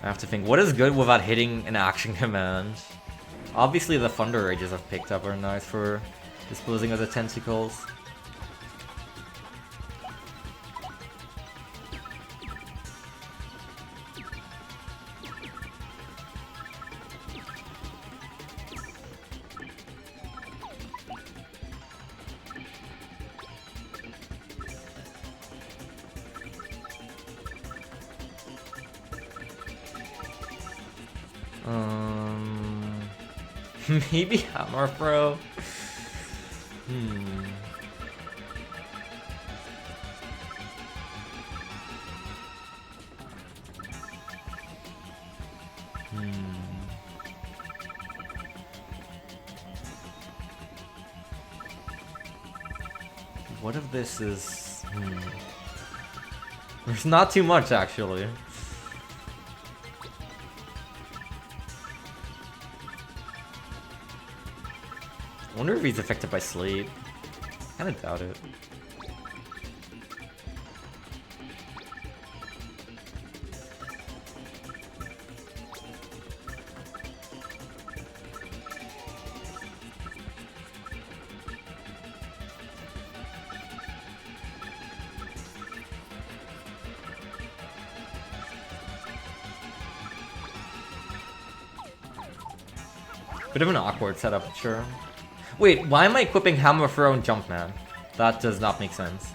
I have to think, what is good without hitting an action command? Obviously the Thunder Rages I've picked up are nice for disposing of the tentacles. Maybe Hammer Throw? What if this is... There's not too much, actually. I wonder if he's affected by sleep. Kinda doubt it. Bit of an awkward setup, sure. Wait, why am I equipping Hammer Throw and Jumpman? That does not make sense.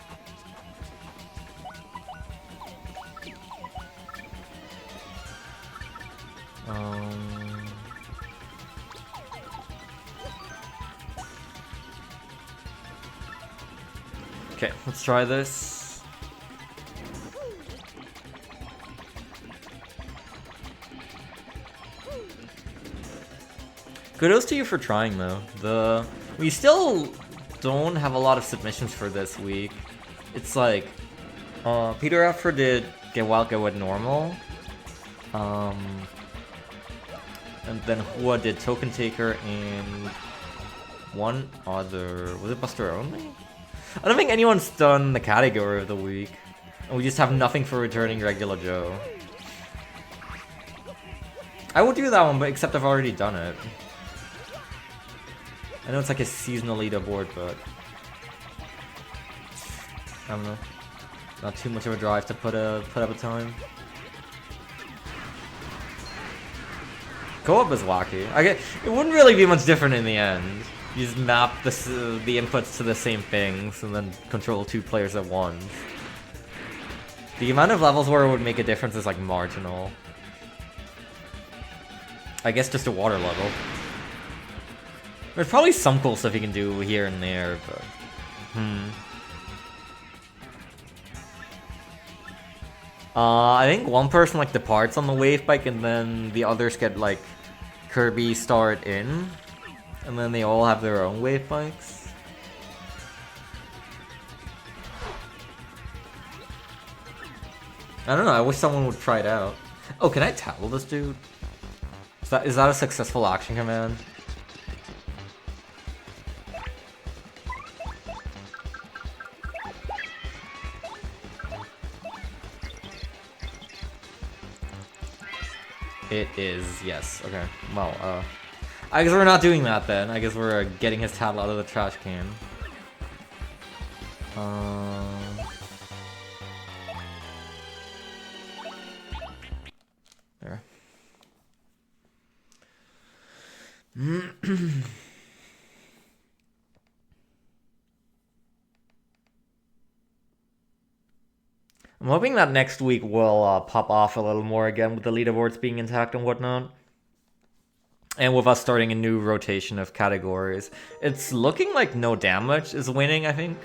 Okay, let's try this. Kudos to you for trying, though. We still don't have a lot of submissions for this week. It's like, Peter After did Get Wild, Get Wet Normal. And then Hua did Token Taker and one other... Was it Buster Only? I don't think anyone's done the category of the week. And we just have nothing for returning Regular Joe. I will do that one, but except I've already done it. I know it's like a seasonal leaderboard, but I don't know. Not too much of a drive to put up a time. Co-op is wacky. It wouldn't really be much different in the end. You just map the inputs to the same things and then control 2 players at once. The amount of levels where it would make a difference is like marginal. I guess just a water level. There's probably some cool stuff you can do here and there, but... I think one person like departs on the wave bike and then the others get like Kirby starred in. And then they all have their own wave bikes. I don't know, I wish someone would try it out. Oh, can I tattle this dude? Is that a successful action command? It is, yes. Okay. Well, I guess we're not doing that then. I guess we're getting his tattle out of the trash can. There. I'm hoping that next week will pop off a little more again with the leaderboards being intact and whatnot. And with us starting a new rotation of categories. It's looking like No Damage is winning, I think.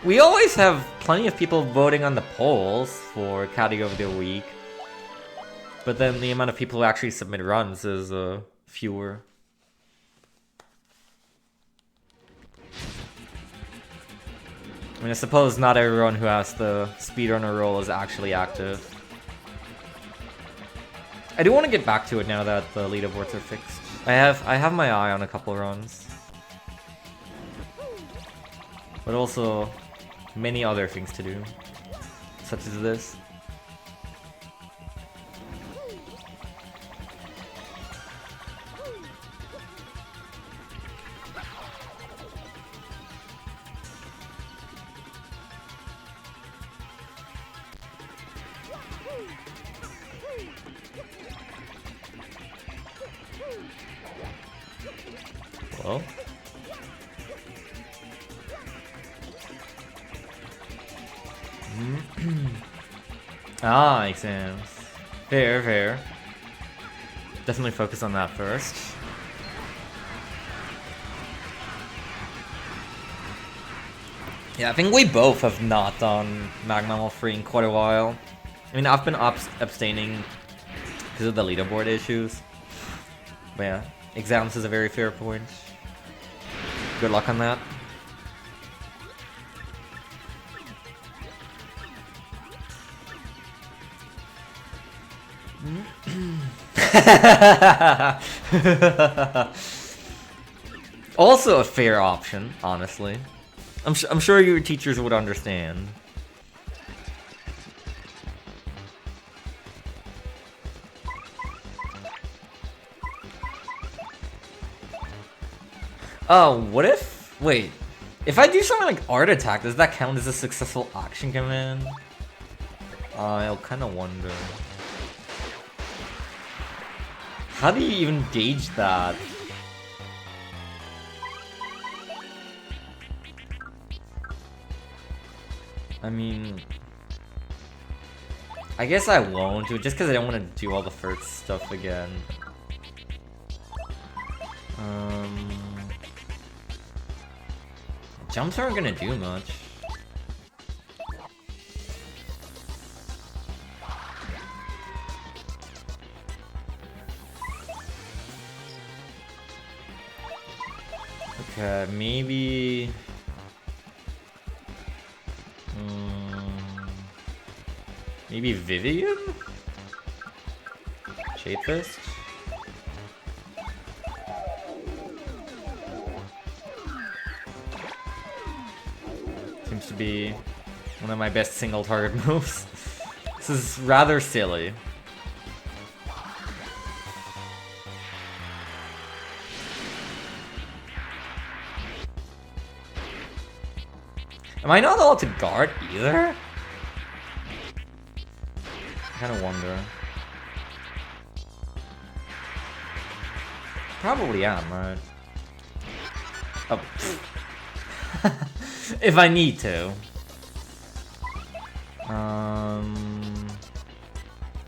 We always have plenty of people voting on the polls for category of the week. But then the amount of people who actually submit runs is fewer. I mean, I suppose not everyone who has the speedrunner role is actually active. I do want to get back to it now that the leaderboards are fixed. I have my eye on a couple runs. But also many other things to do. Such as this. Well. Ah, exams. Fair, fair. Definitely focus on that first. Yeah, I think we both have not done Magmammal Free in quite a while. I mean, I've been abstaining because of the leaderboard issues. But yeah, exams is a very fair point. Good luck on that. Also a fair option, honestly. I'm sure your teachers would understand. Oh, what if? Wait. If I do something like Art Attack, does that count as a successful action command? I'll kind of wonder. How do you even gauge that? I mean, I guess I won't do it just because I don't want to do all the first stuff again. Jumps aren't gonna do much. Okay, maybe... maybe Vivian? Shade Fist? Seems to be one of my best single target moves. This is rather silly. Am I not allowed to guard either? I kind of wonder. Probably am, right? Oh. If I need to. I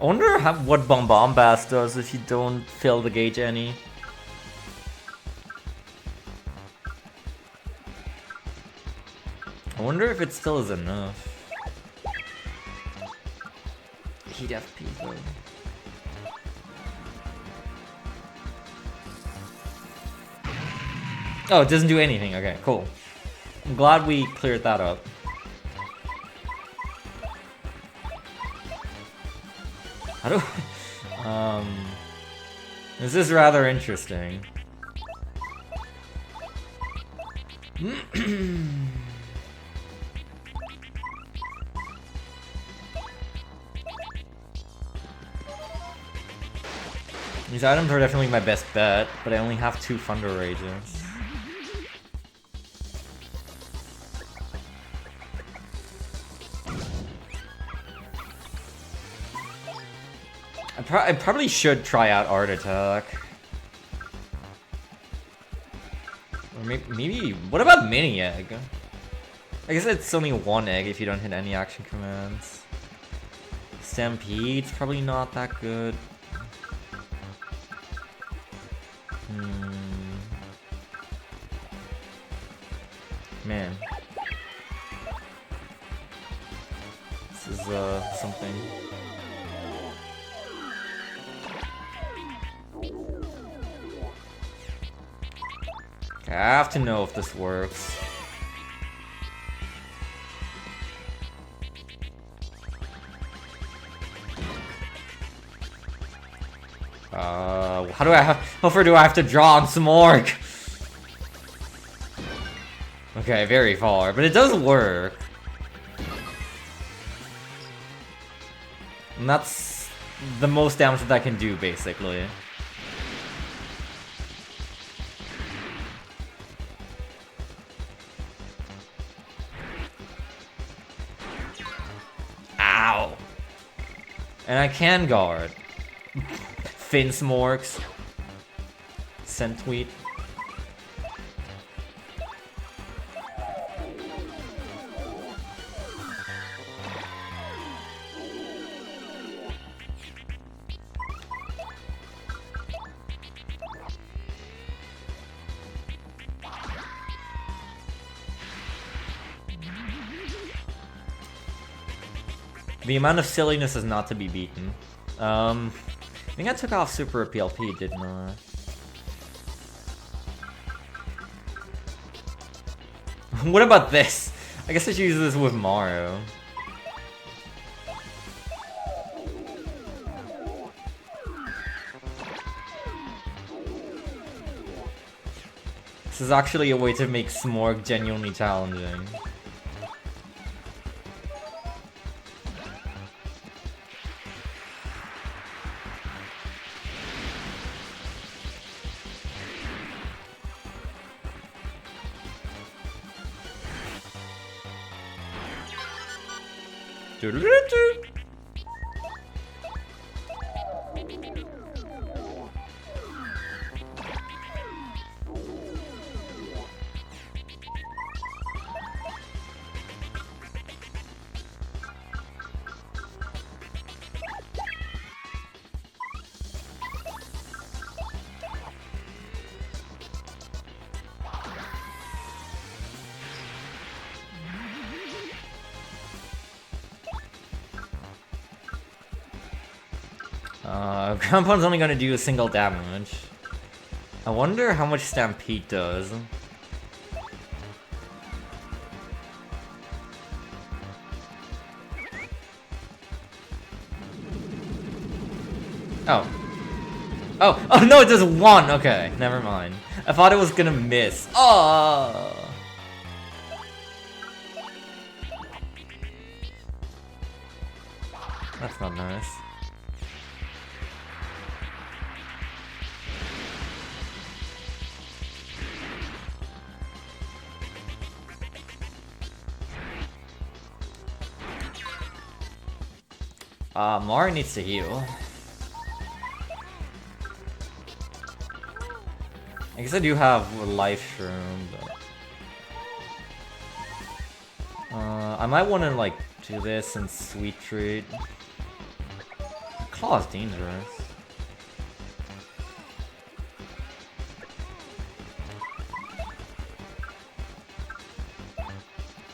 wonder what Bombast does if you don't fill the gauge any. I wonder if it still is enough. Heat FP though. Oh, it doesn't do anything. Okay, cool. I'm glad we cleared that up. How do this is rather interesting. These items are definitely my best bet, but I only have 2 Thunder Rages. I probably should try out Art Attack. Or maybe... What about Mini Egg? I guess it's only 1 egg if you don't hit any action commands. Stampede's probably not that good. Man. This is, something. I have to know if this works. How far do I have to draw on some orc? Okay, very far, but it does work. And that's the most damage that I can do, basically. Ow. And I can guard. Finsmorks. Centweet. The amount of silliness is not to be beaten. I think I took off Super PLP, didn't I? What about this? I guess I should use this with Mario. This is actually a way to make Smorg genuinely challenging. Grandpa's only gonna do a single damage. I wonder how much Stampede does. Oh. Oh no, it does 1! Okay, never mind. I thought it was gonna miss. Oh! That's not nice. Mario needs to heal. I guess I do have a life shroom, but... I might want to, like, do this and Sweet Treat. Claw is dangerous.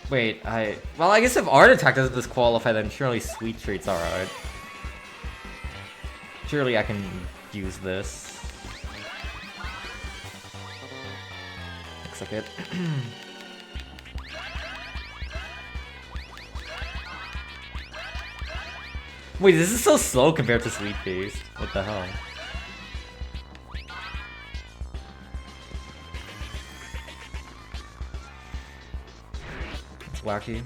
Wait, well, I guess if Art Attack doesn't disqualify, then surely Sweet Treat's alright. Surely I can use this. Looks like it. Wait, this is so slow compared to Sweet Feast. What the hell? It's wacky.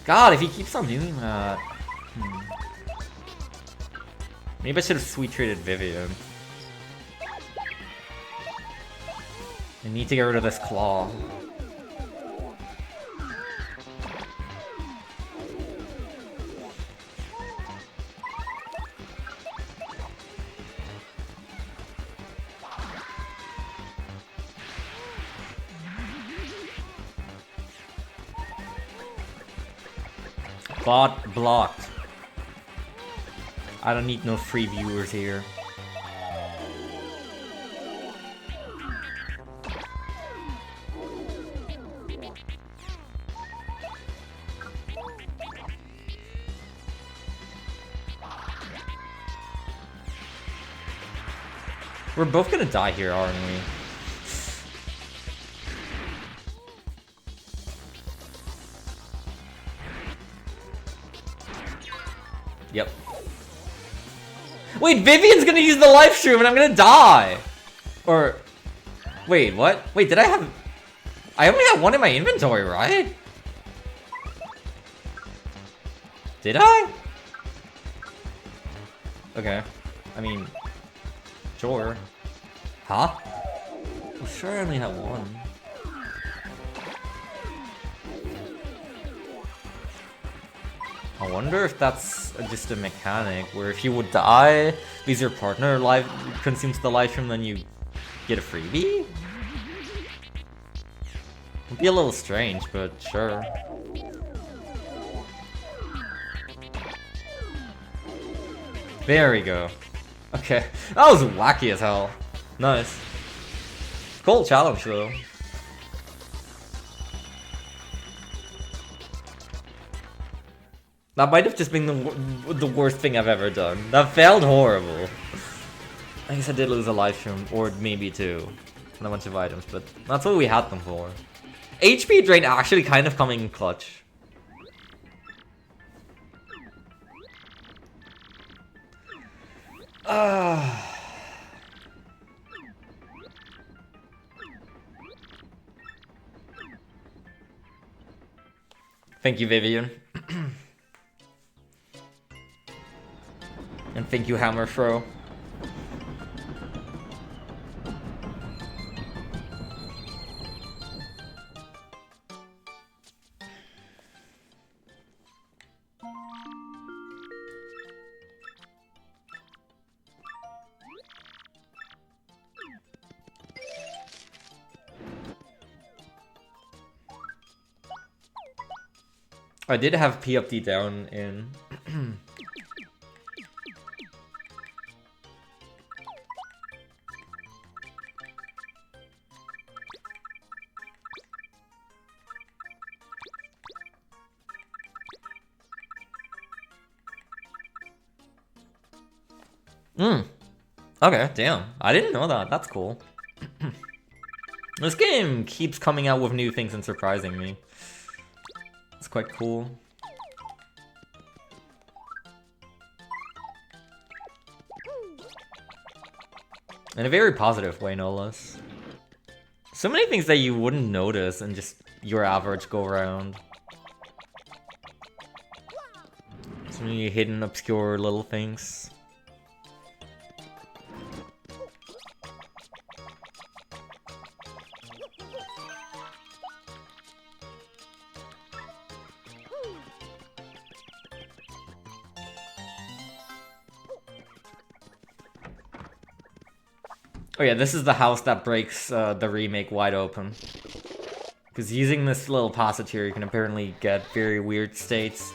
God, if he keeps on doing that... Maybe I should have Sweet Treated Vivian. I need to get rid of this claw. Bot blocked. I don't need no free viewers here. We're both gonna die here, aren't we? Yep. Wait, Vivian's gonna use the life stream and I'm gonna die! Or... Wait, what? Wait, did I have... I only have one in my inventory, right? Did I? Okay. I mean... Sure. Huh? I'm sure I only have one. I wonder if that's just a mechanic where if you would die because your partner consumes the life stream, then you get a freebie? It'd be a little strange, but sure. There we go. Okay, that was wacky as hell. Nice. Cool challenge though. That might have just been the worst thing I've ever done. That felt horrible. I guess I did lose a life stream, or maybe two, and a bunch of items, but that's what we had them for. HP drain actually kind of coming in clutch. Thank you, Vivian. And thank you, Hammerfro. I did have P up D down in. Okay, damn. I didn't know that. That's cool. This game keeps coming out with new things and surprising me. It's quite cool. In a very positive way, no less. So many things that you wouldn't notice in just your average go-around. So many hidden, obscure little things. Oh yeah, this is the house that breaks the remake wide open. Because using this little passagear, you can apparently get very weird states.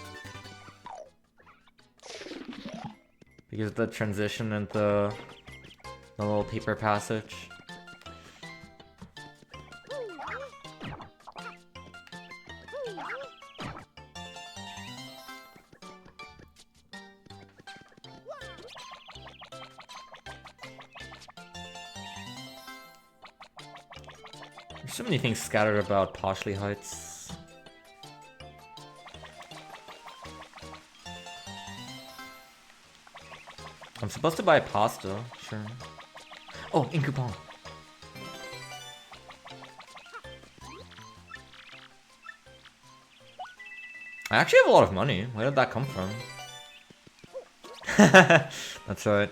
Because of the transition and the little paper passage. There's so many things scattered about Poshley Heights. I'm supposed to buy pasta, sure. Oh, in coupon. I actually have a lot of money. Where did that come from? That's right.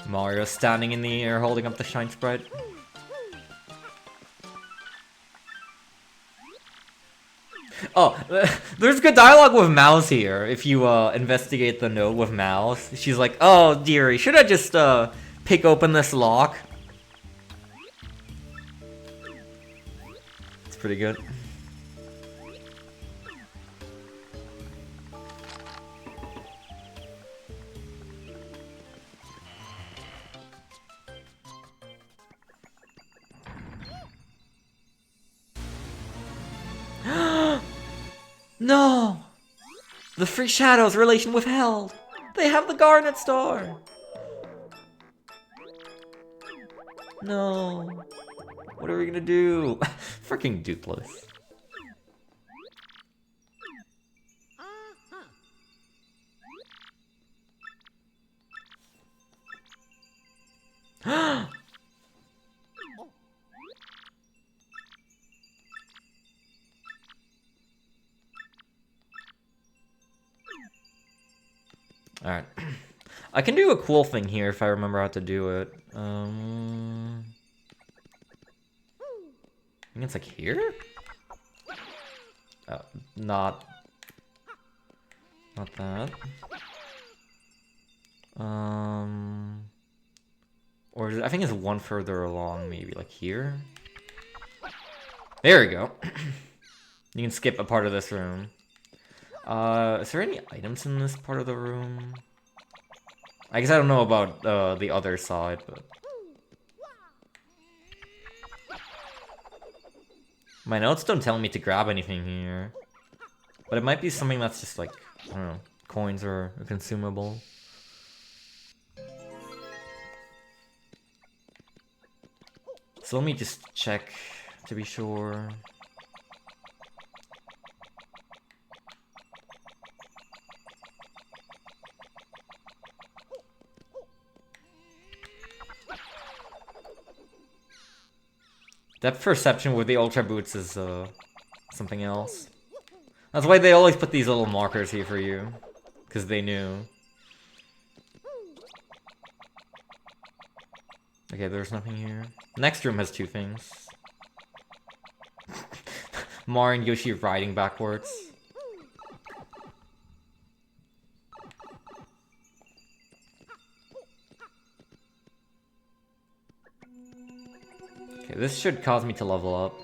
Mario standing in the air holding up the Shine Sprite. Oh, there's good dialogue with Mouse here. If you investigate the note with Mouse, she's like, "Oh, dearie, should I just pick open this lock?" It's pretty good. No! The Free Shadows relation withheld! They have the Garnet Star! No. What are we gonna do? Freaking Dupless. Alright. I can do a cool thing here if I remember how to do it. I think it's like here? Oh, not that. Or I think it's one further along, maybe like here. There we go. You can skip a part of this room. Is there any items in this part of the room? I guess I don't know about the other side, but... My notes don't tell me to grab anything here. But it might be something that's just like, I don't know, coins or a consumable. So let me just check to be sure. Depth perception with the Ultra Boots is something else. That's why they always put these little markers here for you. Because they knew. Okay, there's nothing here. Next room has two things. Mario and Yoshi riding backwards. Okay, this should cause me to level up.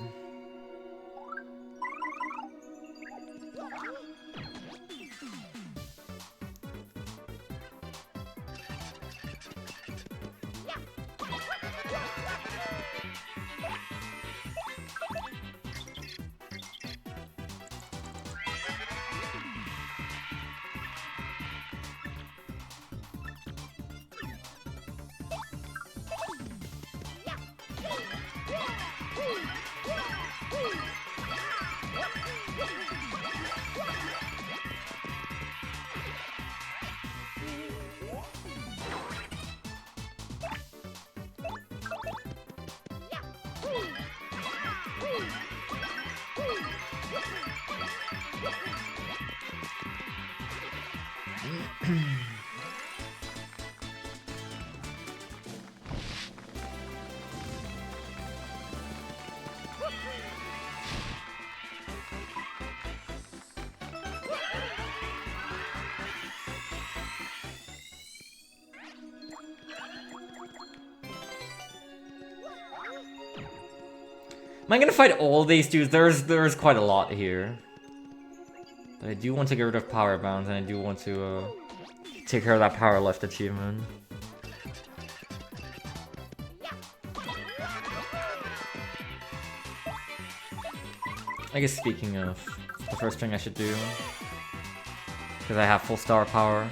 Am I gonna fight all these dudes? There's quite a lot here. But I do want to get rid of Power Bounds, and I do want to take care of that Power Left achievement. I guess speaking of, the first thing I should do, because I have full star power.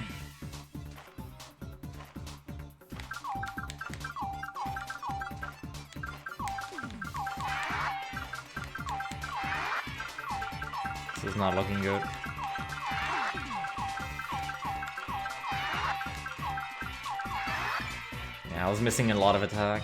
This is not looking good. Yeah, I was missing a lot of attack.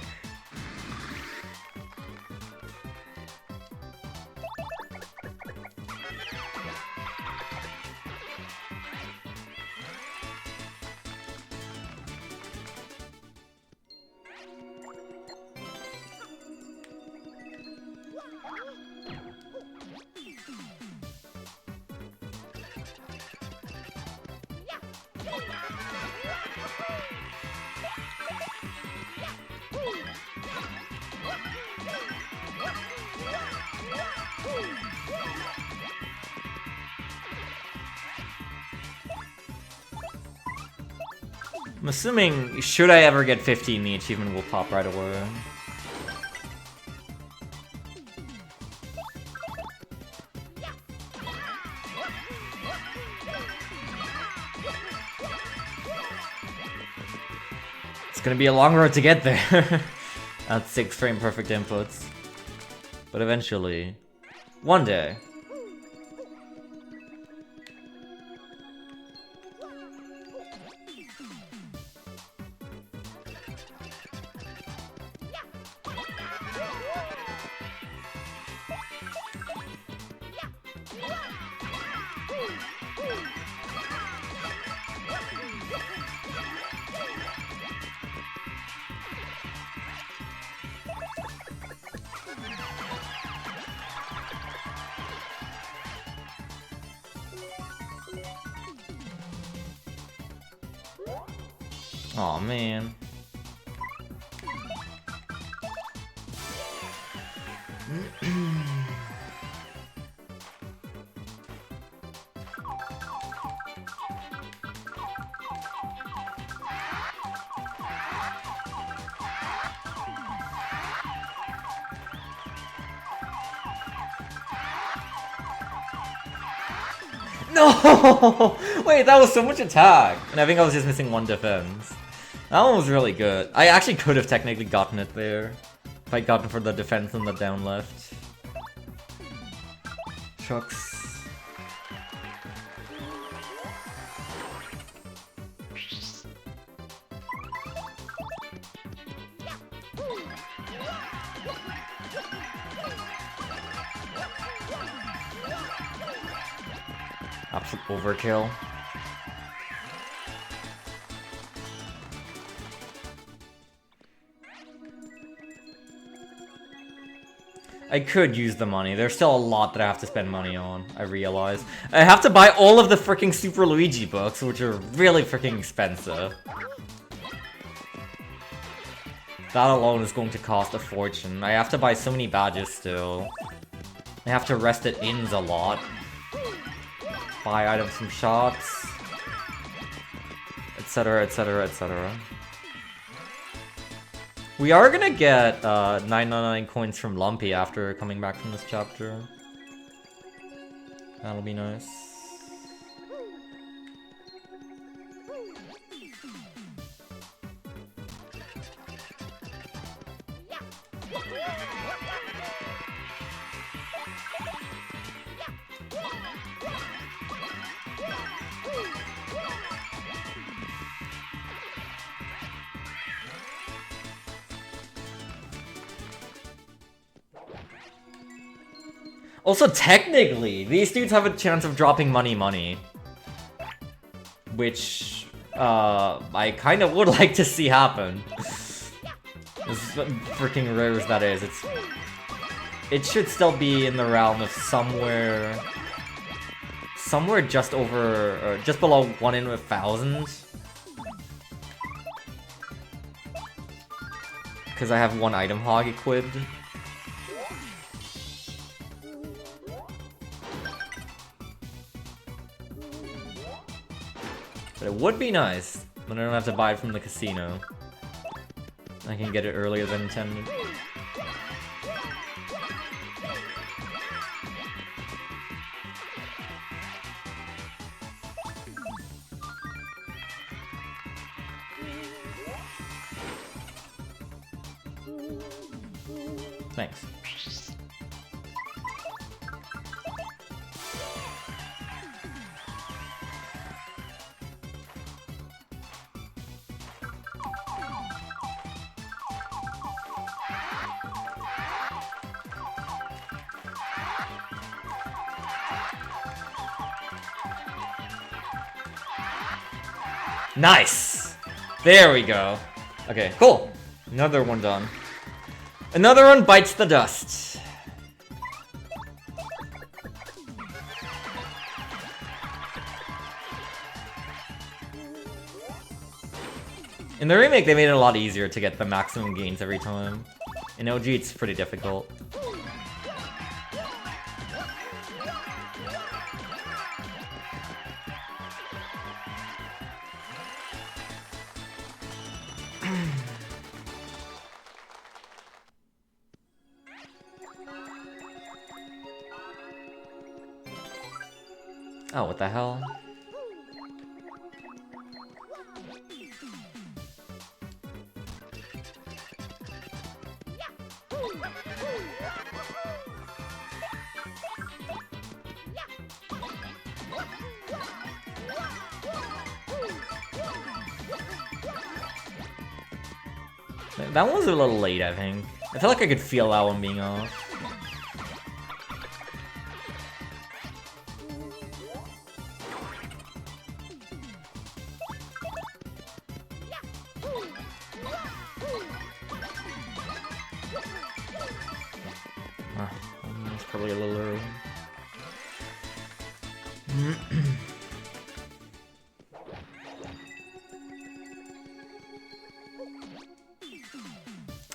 I'm assuming, should I ever get 15, the achievement will pop right away. It's gonna be a long road to get there. At 6 frame perfect inputs. But eventually, one day. Aw, man. No! Wait, that was so much attack! And I think I was just missing one defense. That one was really good. I actually could have technically gotten it there. If I'd gotten for the defense on the down left. Shucks. Absolute overkill. I could use the money. There's still a lot that I have to spend money on, I realize. I have to buy all of the freaking Super Luigi books, which are really freaking expensive. That alone is going to cost a fortune. I have to buy so many badges still. I have to rest at inns a lot. Buy items from shops. Etc, etc, etc. We are gonna get 999 coins from Lumpy after coming back from this chapter. That'll be nice. Also, technically, these dudes have a chance of dropping money. Which, I kind of would like to see happen. As freaking rare as that is, it should still be in the realm of somewhere just over, or just below 1 in 1,000. Because I have one item hog equipped. But it would be nice, but I don't have to buy it from the casino. I can get it earlier than intended. Thanks. Nice! There we go. Okay, cool. Another one done. Another one bites the dust. In the remake, they made it a lot easier to get the maximum gains every time. In OG, it's pretty difficult. Oh, what the hell? That one was a little late, I think. I feel like I could feel that one being off. It's probably a little early.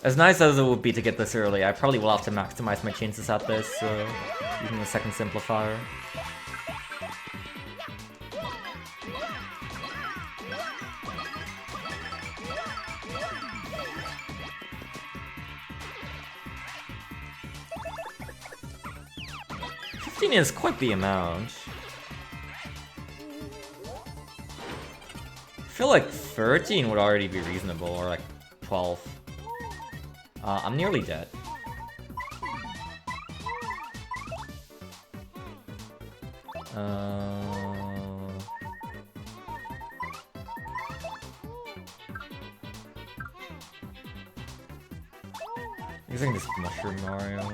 As nice as it would be to get this early, I probably will have to maximize my chances at this, using the second simplifier. Is quite the amount. I feel like 13 would already be reasonable, or like 12. I'm nearly dead. Using this Mushroom Mario.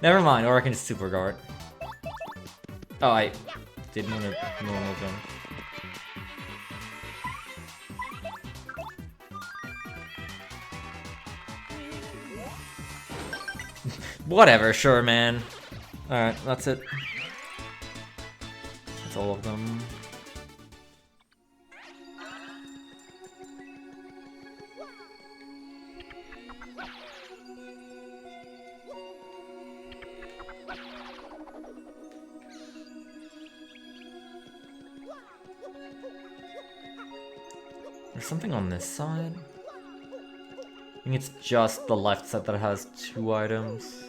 Never mind, or I can just super guard. Oh, I didn't want to normal jump. Whatever, sure, man. Alright, that's it. That's all of them. There's something on this side. I think it's just the left side that has 2 items.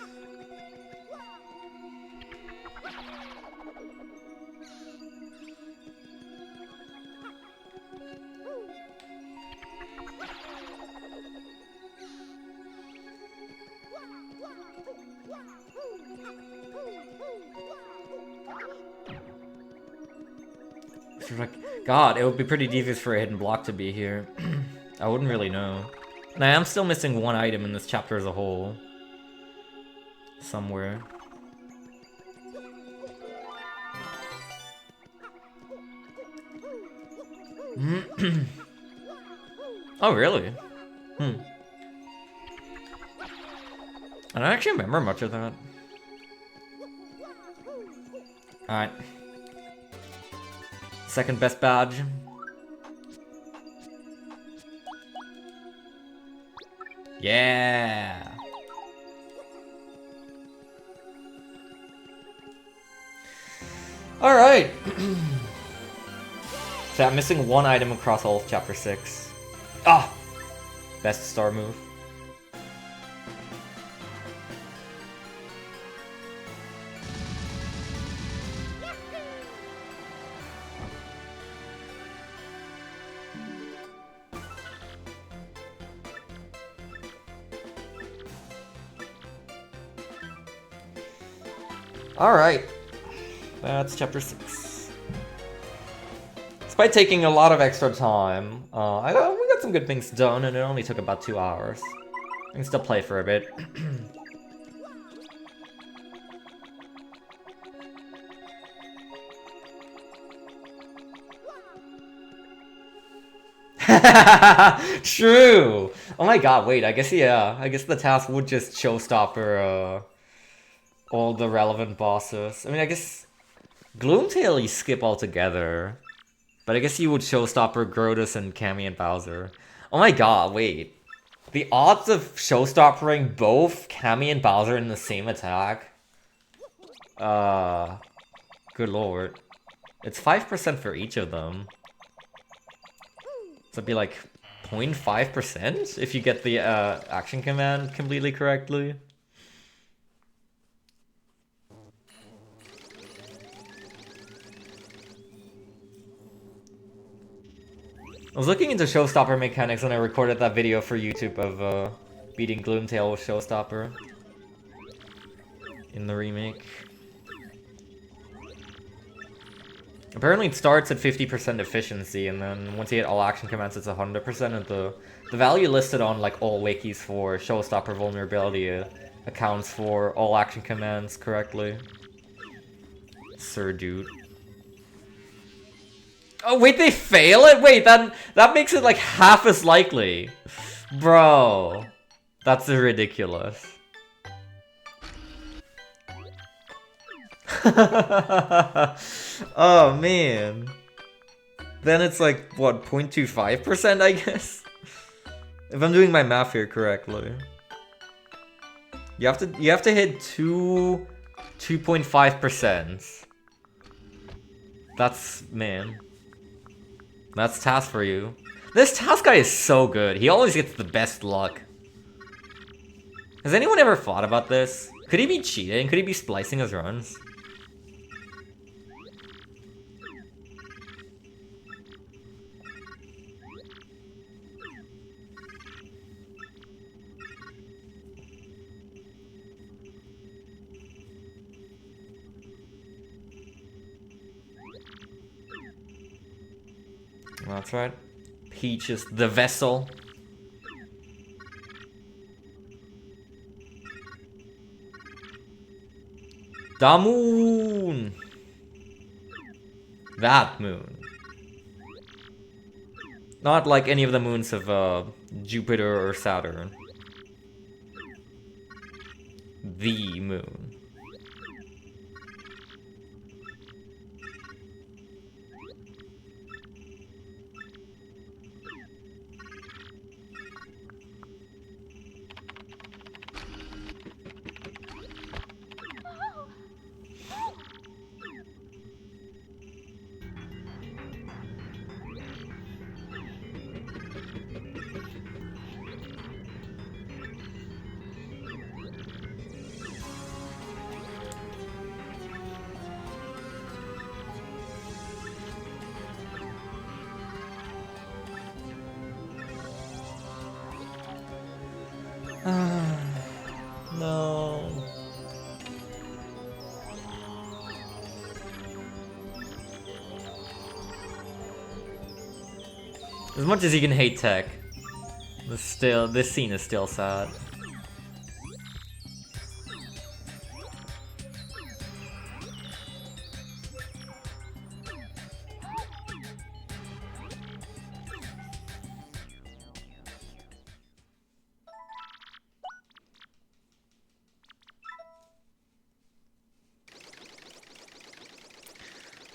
God, it would be pretty devious for a hidden block to be here. I wouldn't really know. And I am still missing 1 item in this chapter as a whole. Somewhere. Oh, really? I don't actually remember much of that. Alright. Second best badge. Yeah. All right. So I'm missing 1 item across all of chapter 6. Ah, best star move. Alright, that's chapter 6. Despite taking a lot of extra time, we got some good things done, and it only took about 2 hours. I can still play for a bit. True! Oh my god, wait, I guess, yeah. I guess the task would just showstopper, all the relevant bosses. I mean, I guess Gloomtail you skip altogether. But I guess you would showstopper Grodus and Cammy and Bowser. Oh my god, wait. The odds of showstoppering both Cammy and Bowser in the same attack? Good lord. It's 5% for each of them. So it'd be like 0.5% if you get the action command completely correctly. I was looking into Showstopper mechanics when I recorded that video for YouTube of beating Gloomtail with Showstopper in the remake. Apparently it starts at 50% efficiency, and then once you hit all action commands it's 100%, and the value listed on like all wikis for Showstopper vulnerability accounts for all action commands correctly. Sir dude. Oh wait, they fail it? Wait, that makes it like half as likely. Bro. That's ridiculous. Oh man. Then it's like what, 0.25%, I guess? If I'm doing my math here correctly. You have to hit 2.5%. That's, man. That's task for you. This task guy is so good. He always gets the best luck. Has anyone ever thought about this? Could he be cheating? Could he be splicing his runs? That's right. Peach is the vessel. The moon! That moon. Not like any of the moons of Jupiter or Saturn. The moon. No. As much as you can hate tech, this scene is still sad.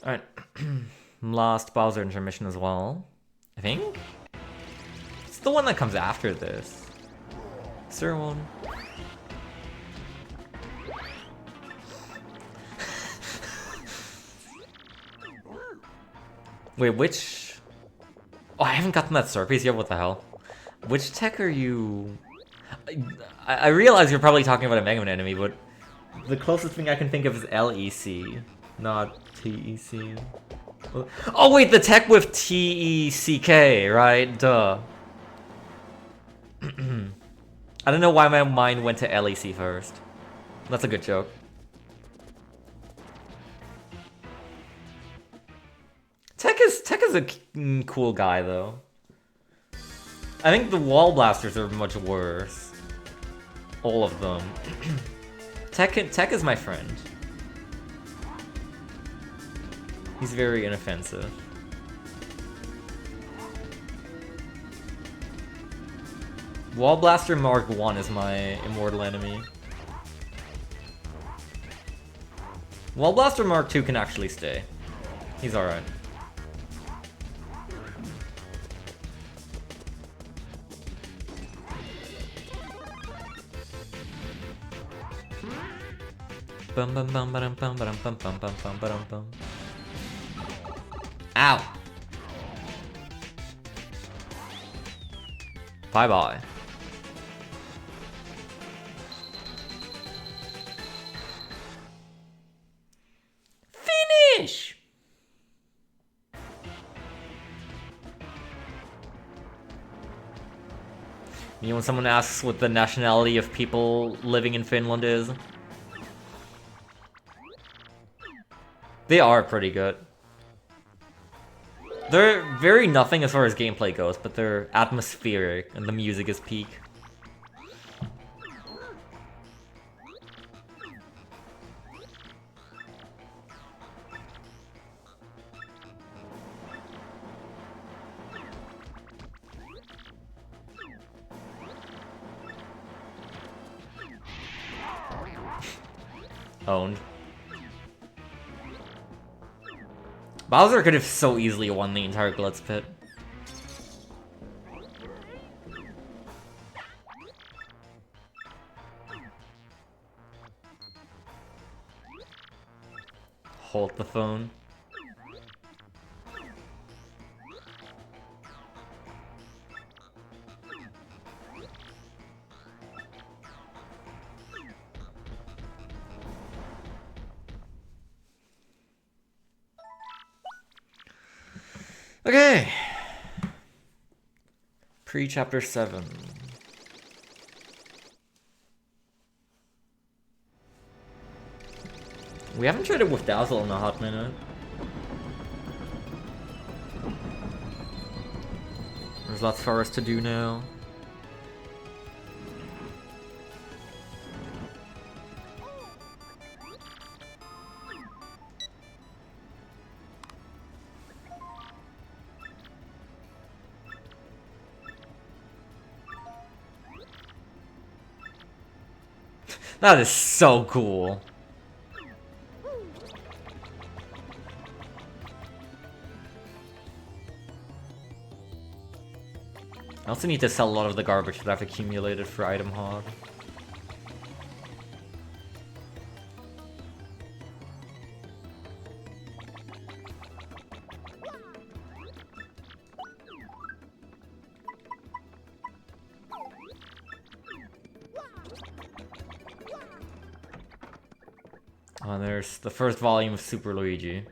Alright. Last Bowser intermission as well. I think? It's the one that comes after this. Is there one? Wait, which... Oh, I haven't gotten that surface yet, what the hell? Which tech are you... I realize you're probably talking about a Mega Man enemy, but... The closest thing I can think of is LEC, not TEC. Oh wait, the tech with TECK, right? Duh. I don't know why my mind went to LEC first. That's a good joke. Tech is a cool guy though. I think the wall blasters are much worse. All of them. Tech is my friend. He's very inoffensive. Wall Blaster Mark 1 is my immortal enemy. Wall Blaster Mark 2 can actually stay. He's alright. Bum bum bum bum bum bum bum bum bum bum bum bum. Ow! Bye bye. Finish! You know when someone asks what the nationality of people living in Finland is? They are pretty good. They're very nothing as far as gameplay goes, but they're atmospheric and the music is peak. Owned. Bowser could have so easily won the entire Glitz Pit. Hold the phone. Okay. Pre-chapter 7. We haven't tried it with Dazzle in a hot minute. There's lots for us to do now. That is so cool. I also need to sell a lot of the garbage that I've accumulated for item hog. Oh, there's the first volume of Super Luigi.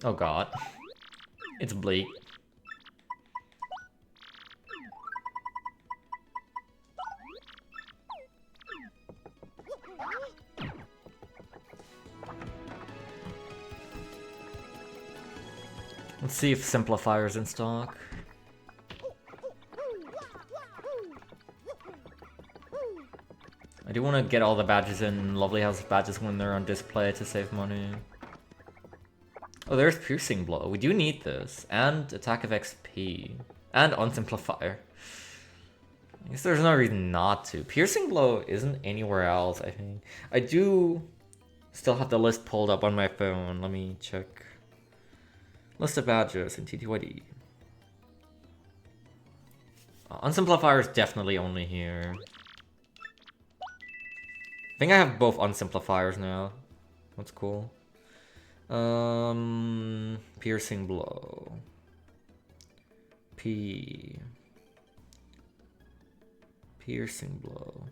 Oh god. It's bleak. Let's see if Simplifier's in stock. I do want to get all the badges in Lovely House of Badges when they're on display to save money. Oh, there's Piercing Blow. We do need this. And Attack of XP. And Unsimplifier. I guess there's no reason not to. Piercing Blow isn't anywhere else, I think. I do still have the list pulled up on my phone. Let me check. List of badges in TTYD. Unsimplifier is definitely only here. I think I have both Unsimplifiers now. That's cool. Piercing Blow. Piercing Blow.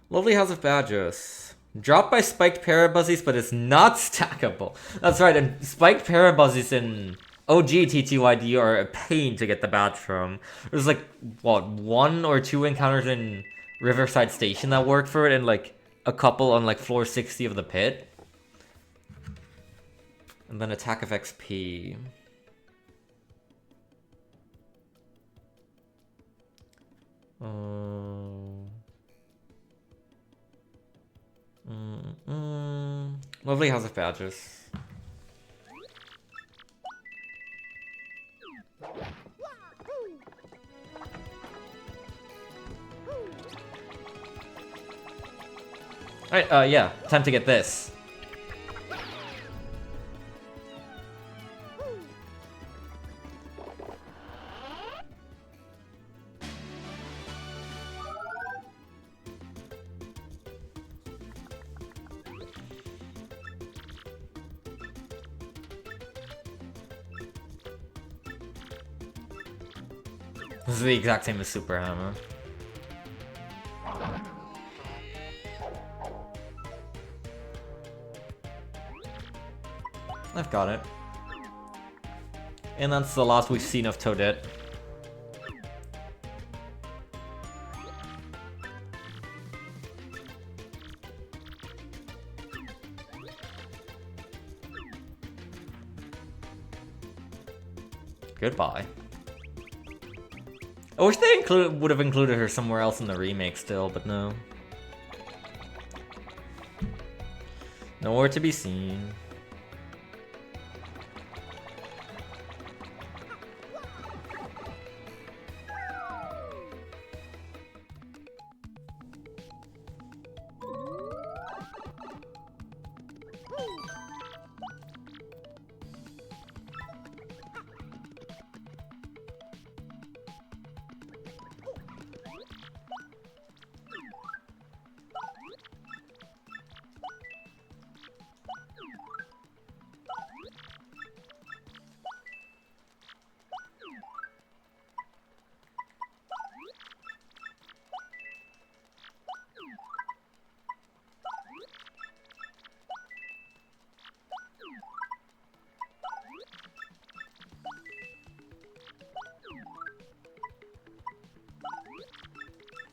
Lovely House of Badges. Dropped by Spiked Parabuzzies, but it's not stackable. That's right, and Spiked Parabuzzies in OG TTYD are a pain to get the badge from. There's like, what, 1 or 2 encounters in Riverside Station that work for it, and like a couple on like floor 60 of the pit. And then Attack of XP. Lovely House of Badges. Alright, yeah, time to get this. This is the exact same as Super Hammer. I've got it. And that's the last we've seen of Toadette. Goodbye. I wish they would have included her somewhere else in the remake still, but no. Nowhere to be seen.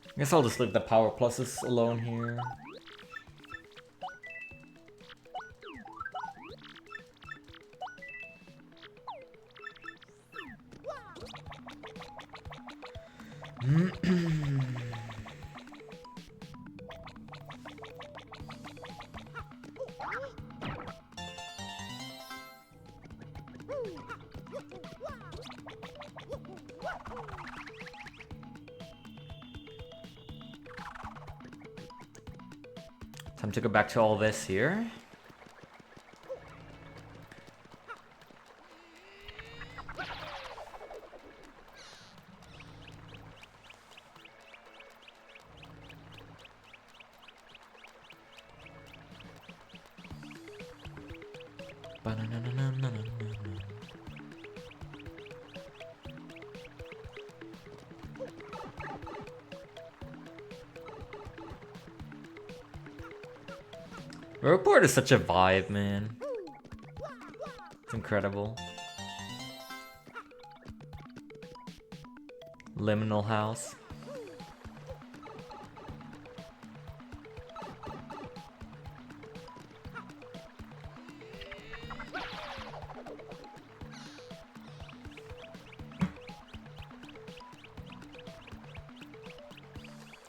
I guess I'll just leave the power pluses alone here. Time to go back to all this here. Rogueport is such a vibe, man. It's incredible. Liminal house.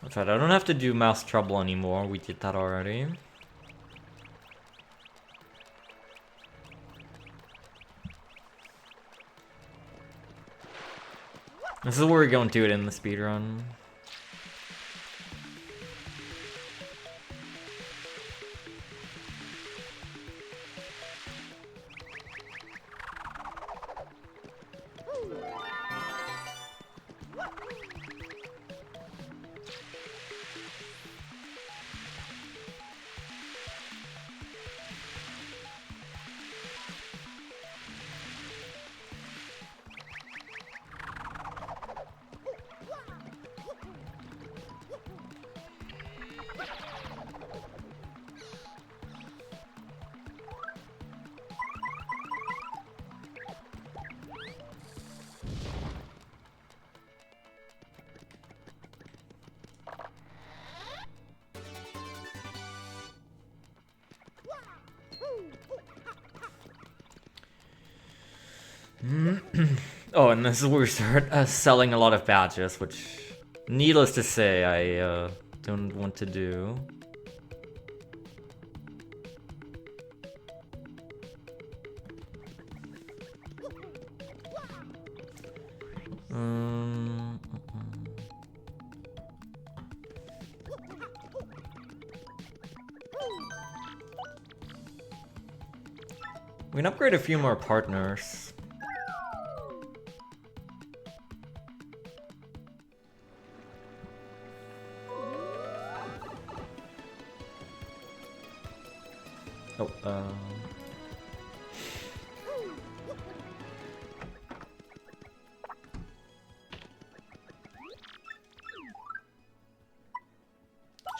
That's right, I don't have to do mouse trouble anymore. We did that already. This is where we're going to do it in the speedrun. Oh, and this is where we start selling a lot of badges, which, needless to say, I don't want to do. We can upgrade a few more partners.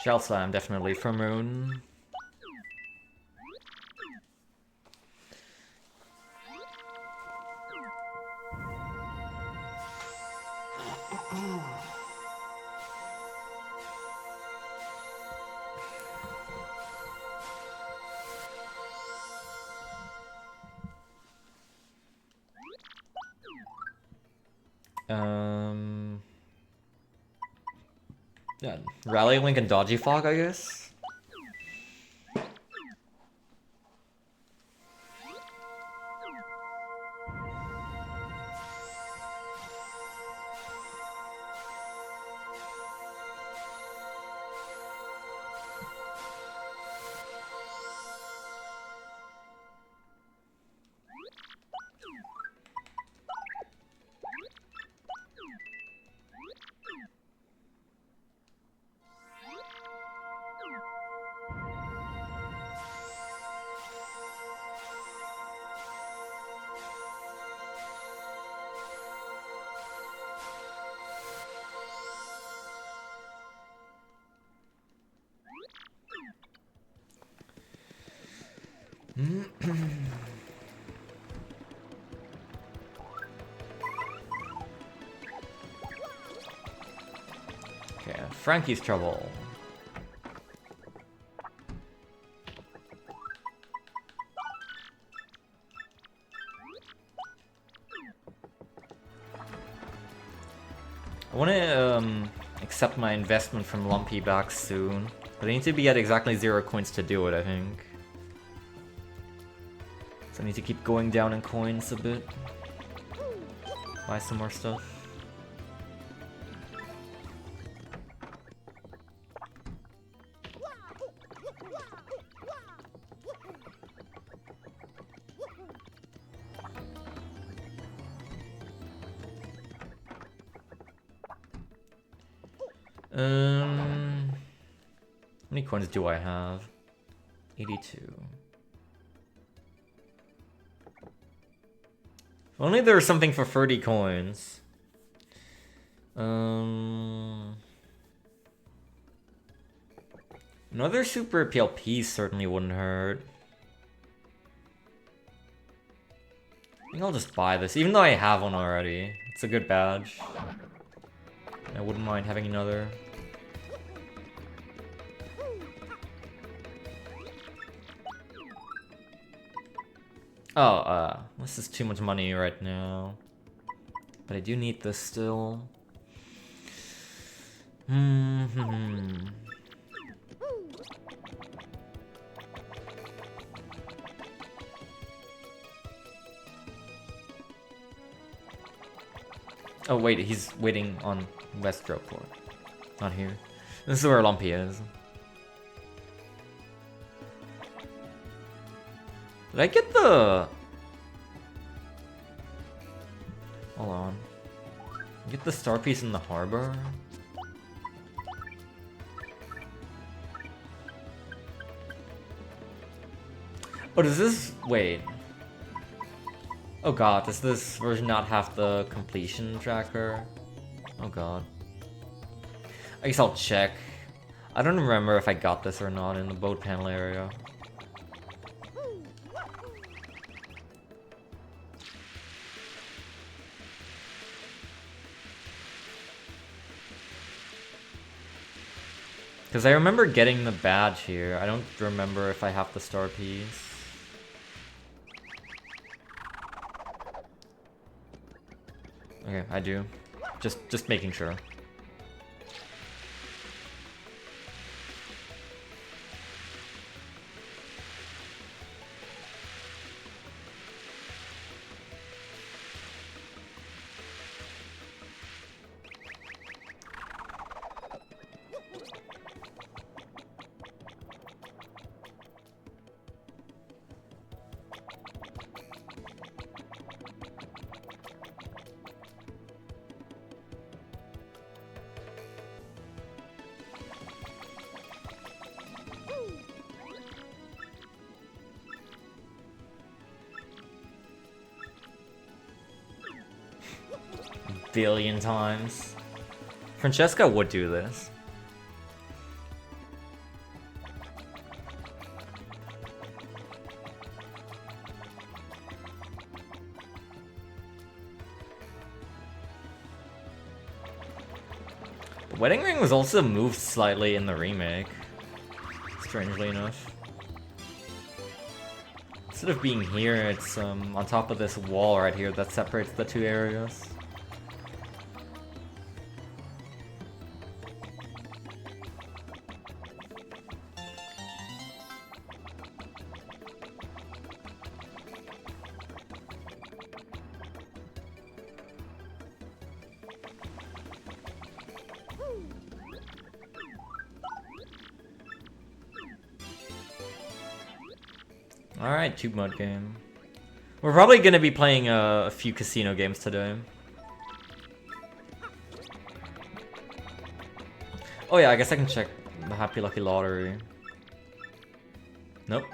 Shell Slam, definitely for Moon. Yeah, Rally Link and Dodgy Fog, I guess. Okay, Frankie's Trouble. I want to accept my investment from Lumpy back soon, but I need to be at exactly 0 coins to do it, I think. So I need to keep going down in coins a bit. Buy some more stuff. How many coins do I have? 82. If only there was something for 30 coins. Another super PLP certainly wouldn't hurt. I think I'll just buy this, even though I have one already. It's a good badge. I wouldn't mind having another. Oh, this is too much money right now. But I do need this still. Oh wait, he's waiting on West Rogueport. Not here. This is where Lumpy is. Did I get the... Hold on. Get the star piece in the harbor? Oh, does this... Wait. Oh god, does this version not have the completion tracker? Oh god. I guess I'll check. I don't remember if I got this or not in the boat panel area. Because I remember getting the badge here. I don't remember if I have the star piece. Okay, I do. Just making sure. Billion times. Francesca would do this. The wedding ring was also moved slightly in the remake, strangely enough. Instead of being here, it's on top of this wall right here that separates the two areas. Alright, tube mode game. We're probably gonna be playing a few casino games today. Oh yeah, I guess I can check the Happy Lucky Lottery. Nope.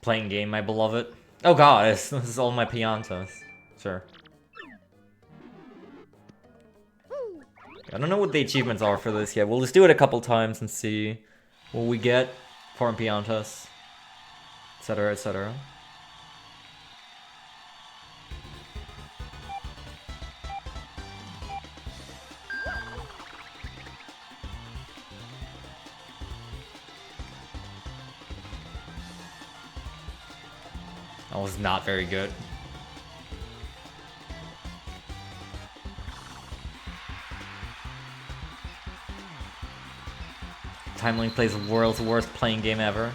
Playing game, my beloved. Oh god, this is all my Piantas. Sure. I don't know what the achievements are for this yet. We'll just do it a couple times and see what we get. Farm Piantas, etc, etc. That was not very good. Timeline plays the world's worst playing game ever.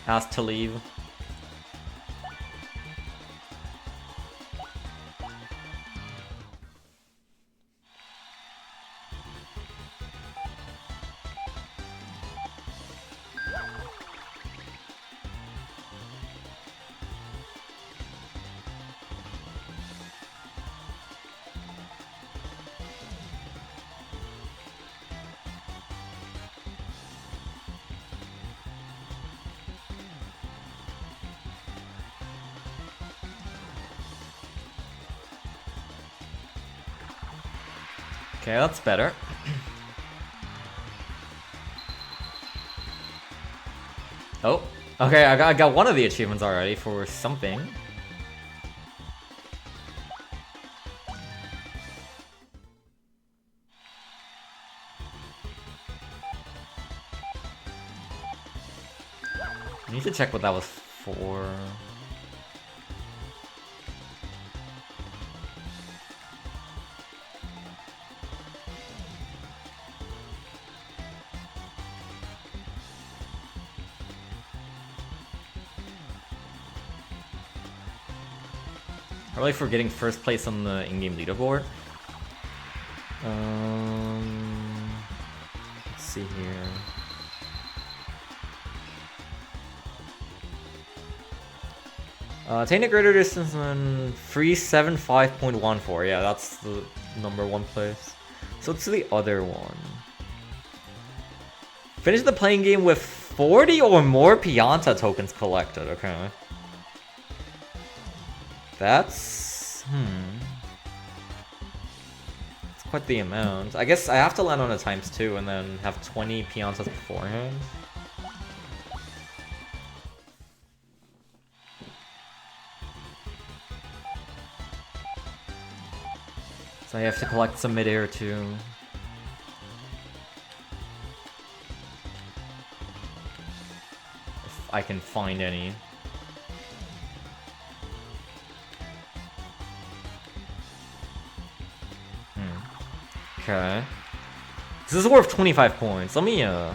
Asked to leave. Okay, that's better. Oh, okay, I got one of the achievements already for something. I need to check what that was for. Probably for getting first place on the in-game leaderboard. Let's see here. Attain a greater distance than 375.14. Yeah, that's the #1 place. So what's the other one? Finish the playing game with 40 or more Pianta tokens collected. Okay. That's... It's quite the amount. I guess I have to land on a ×2 and then have 20 Piantas beforehand. So I have to collect some mid-air too. If I can find any. Okay. This is worth 25 points. Let me, I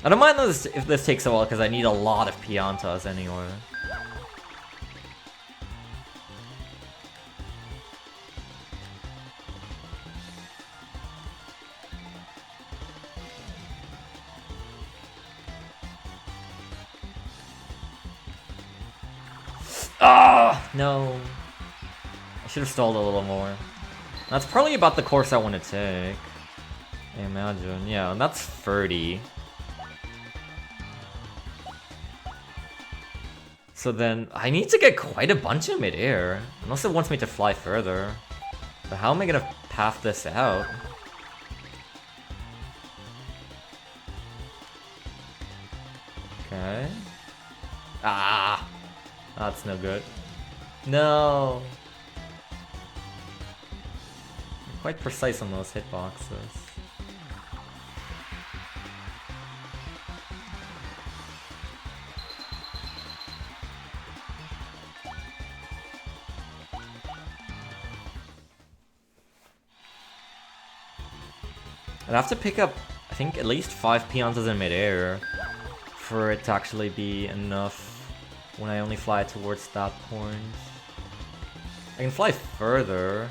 don't mind this if this takes a while because I need a lot of Piantas anyway. Ah, no. I should have stalled a little more. That's probably about the course I want to take. I imagine. Yeah, and that's 30. So then, I need to get quite a bunch of mid-air. Unless it wants me to fly further. But how am I gonna path this out? Okay. Ah! That's no good. No! You're quite precise on those hitboxes. I'd have to pick up, I think, at least 5 Piantas in midair for it to actually be enough when I only fly towards that point. I can fly further.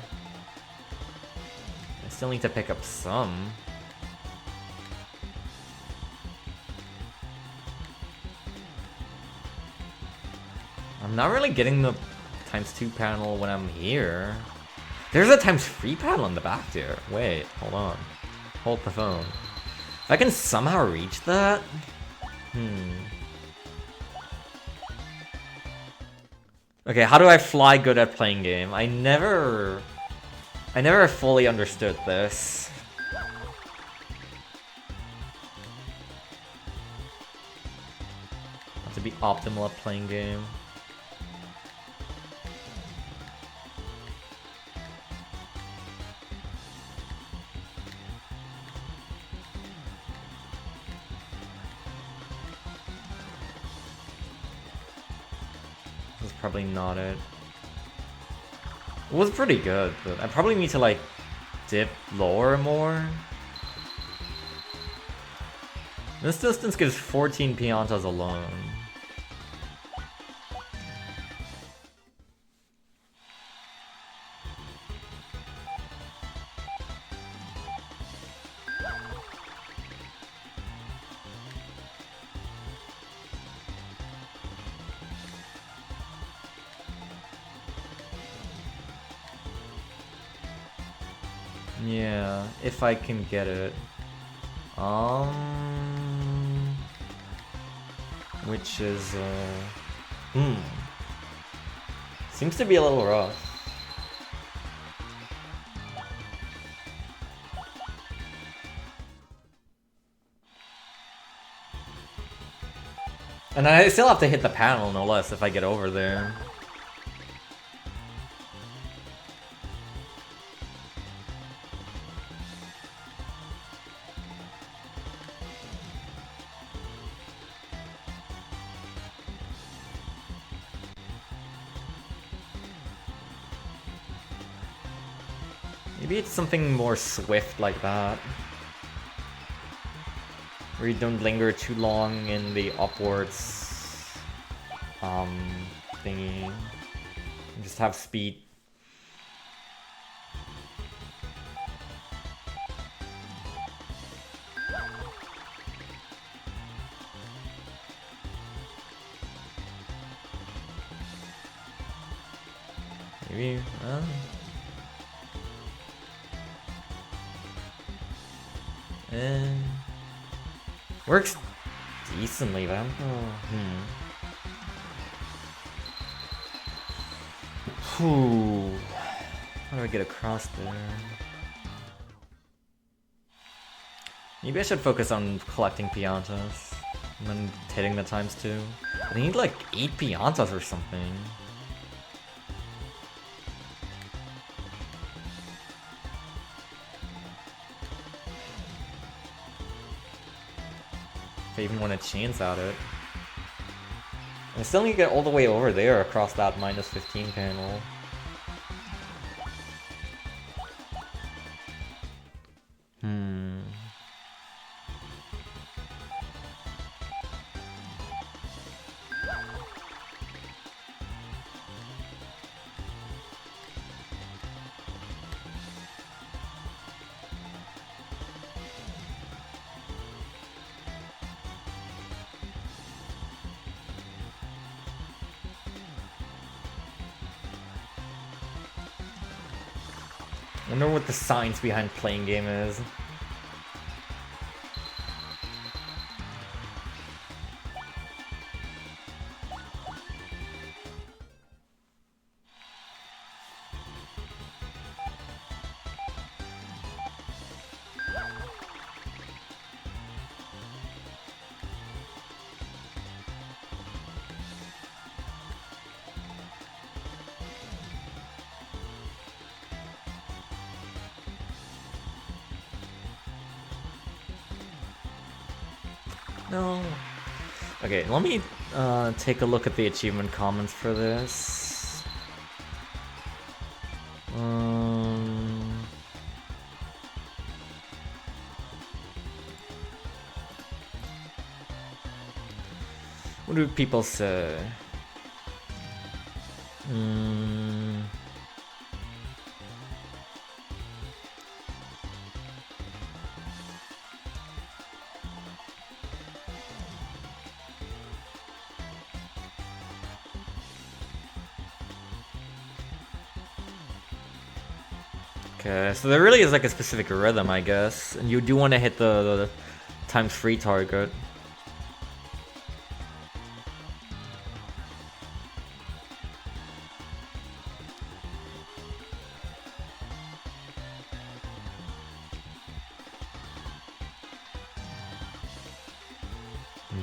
I still need to pick up some. I'm not really getting the ×2 panel when I'm here. There's a ×3 panel in the back there. Wait, hold on. Hold the phone. If I can somehow reach that? Okay, how do I fly good at playing game? I never fully understood this. Have to be optimal at playing game. Probably not it. It was pretty good, but I probably need to like dip lower more. This distance gives 14 Piantas alone. Yeah, if I can get it. Which is, seems to be a little rough. And I still have to hit the panel, no less, if I get over there. Maybe it's something more swift like that. Where you don't linger too long in the upwards thingy. You just have speed. Maybe, works decently, but I don't know. How do I get across there? Maybe I should focus on collecting Piantas and then hitting the ×2. I need like 8 Piantas or something. I even want to chance at it. I still need to get all the way over there across that -15 panel. I wonder what the science behind playing game is. No. Okay, let me take a look at the achievement comments for this. What do people say? Okay, so there really is like a specific rhythm, I guess, and you do want to hit the times 3 target.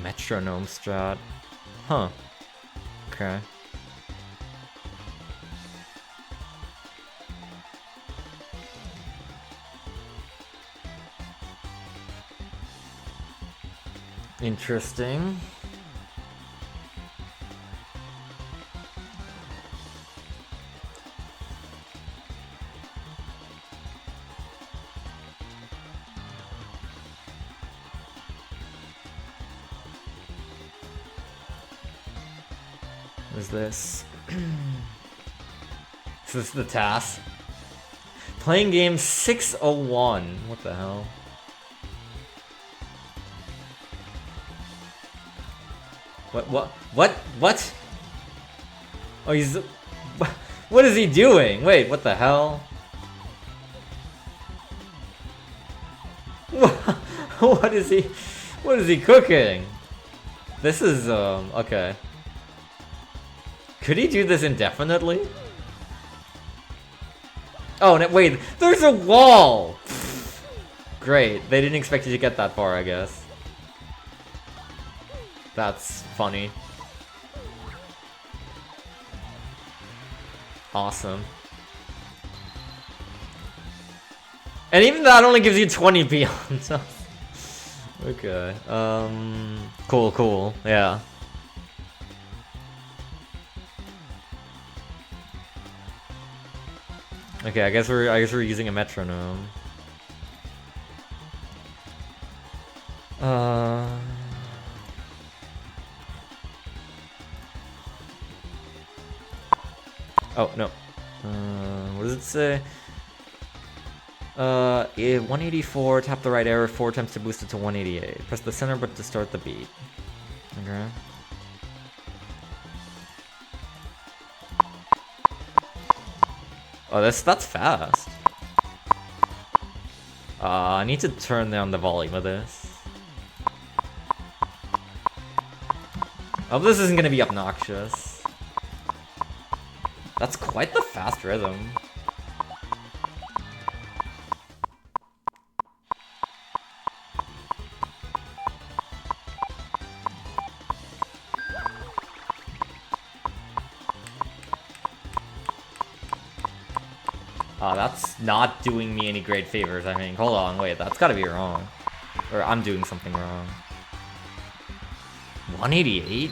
Metronome strat. Huh. Okay. Interesting. What is this? Is this the task? Playing game 601. What the hell? What? Oh, he's... What is he doing? Wait, what the hell? What is he cooking? This is, okay. Could he do this indefinitely? Oh, no, wait, there's a wall! Great, they didn't expect you to get that far, I guess. That's funny. Awesome. And even that only gives you 20 beyond. Okay. Cool, yeah. Okay, I guess we're using a metronome. Oh, no. What does it say? 184, tap the right arrow 4 times to boost it to 188. Press the center button to start the beat. Okay. Oh, that's fast. I need to turn down the volume of this. Oh, this isn't gonna be obnoxious. That's quite the fast rhythm. That's not doing me any great favors, I think. Hold on, wait, that's gotta be wrong. Or I'm doing something wrong. 188?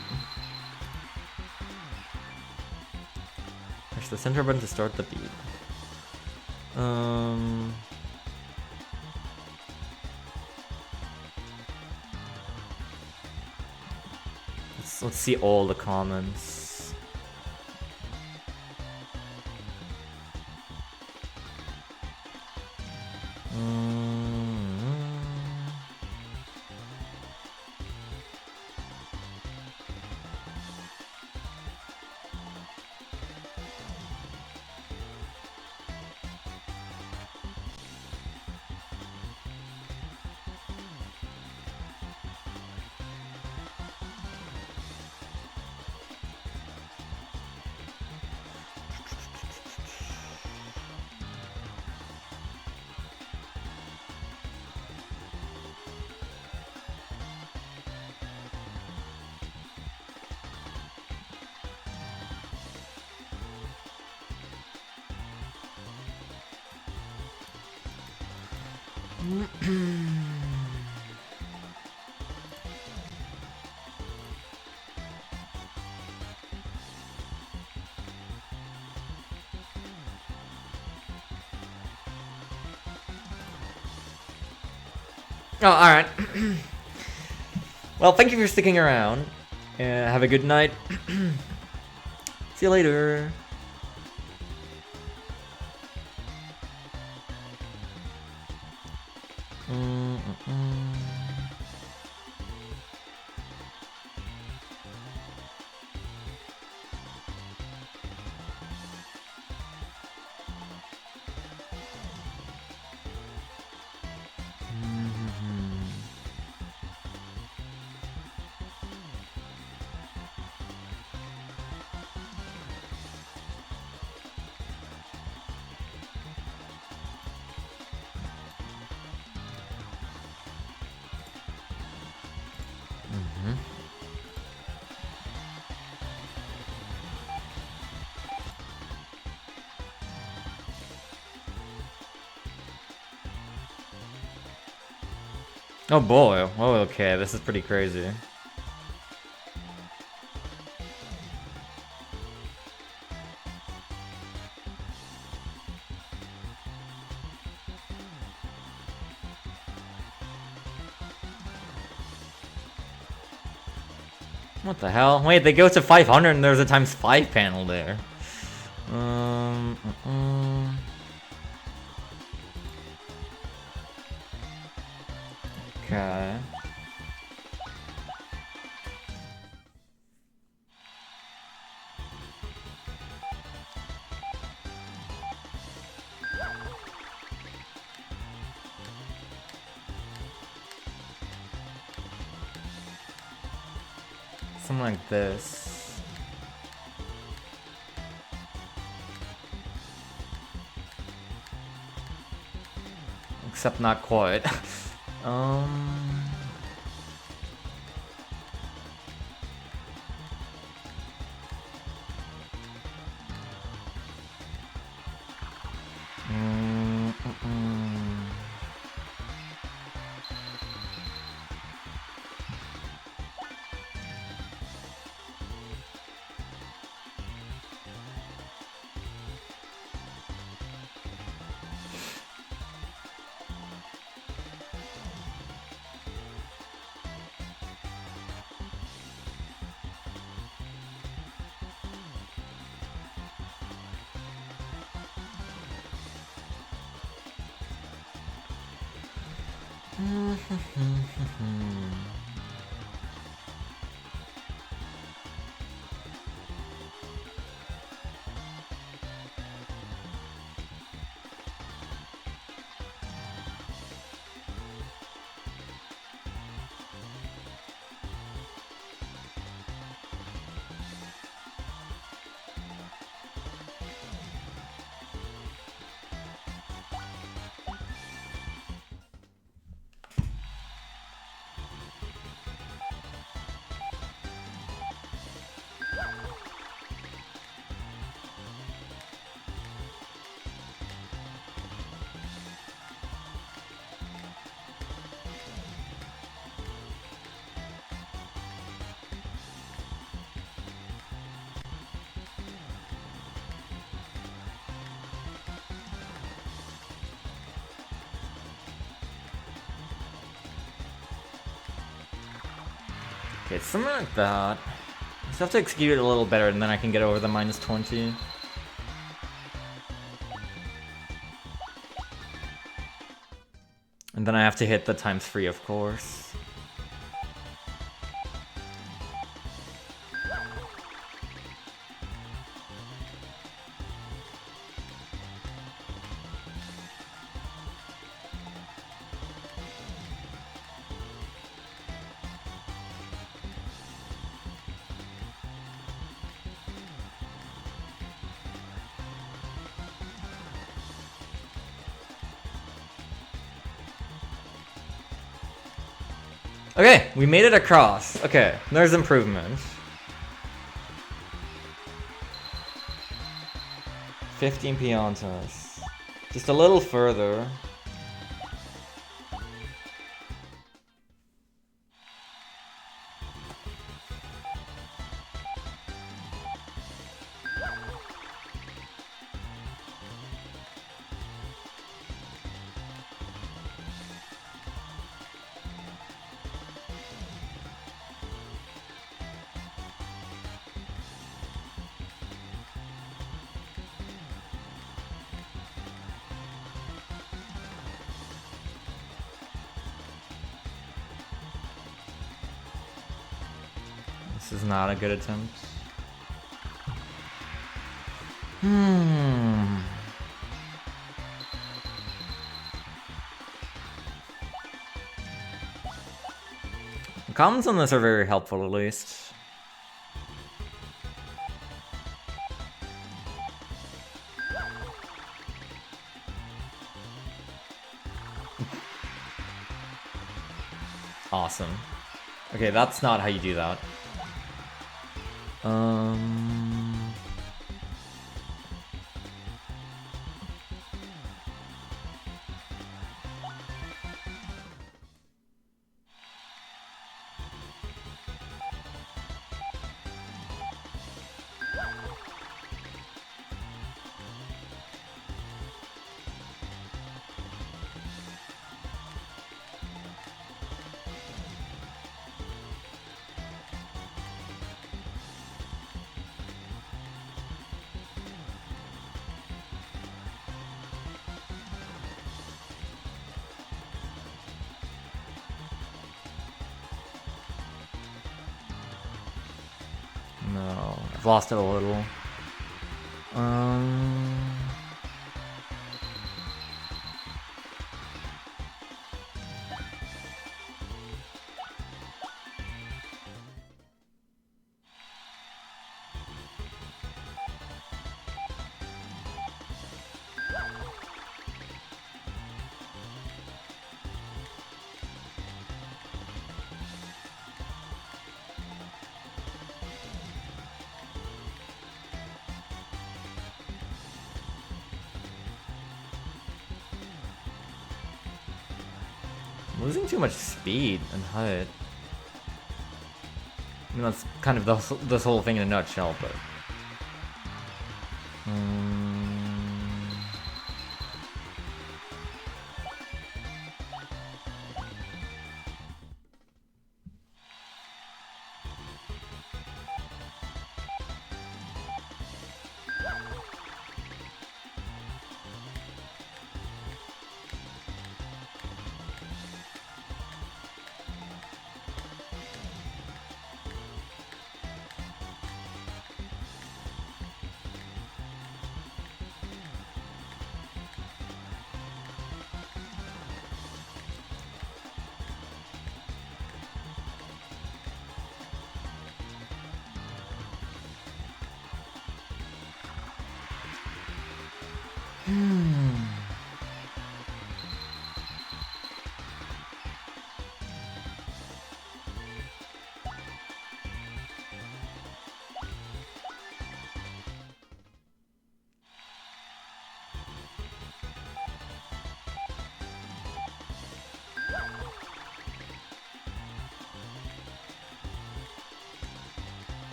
Press the center button to start the beat. Let's see all the comments. Oh, alright. Well, thank you for sticking around. Have a good night. See you later. Oh boy, oh okay, this is pretty crazy. What the hell? Wait, they go to 500 and there's a ×5 panel there. Okay. Something like this. Except not quite. Okay, something like that. Just have to execute it a little better and then I can get over the -20. And then I have to hit the ×3, of course. Okay, we made it across. Okay, there's improvement. 15 Piantas. Just a little further. This is not a good attempt. The comments on this are very helpful, at least. Awesome. Okay, that's not how you do that. No, I've lost it a little. Losing too much speed and height. I mean, that's kind of this whole thing in a nutshell, but...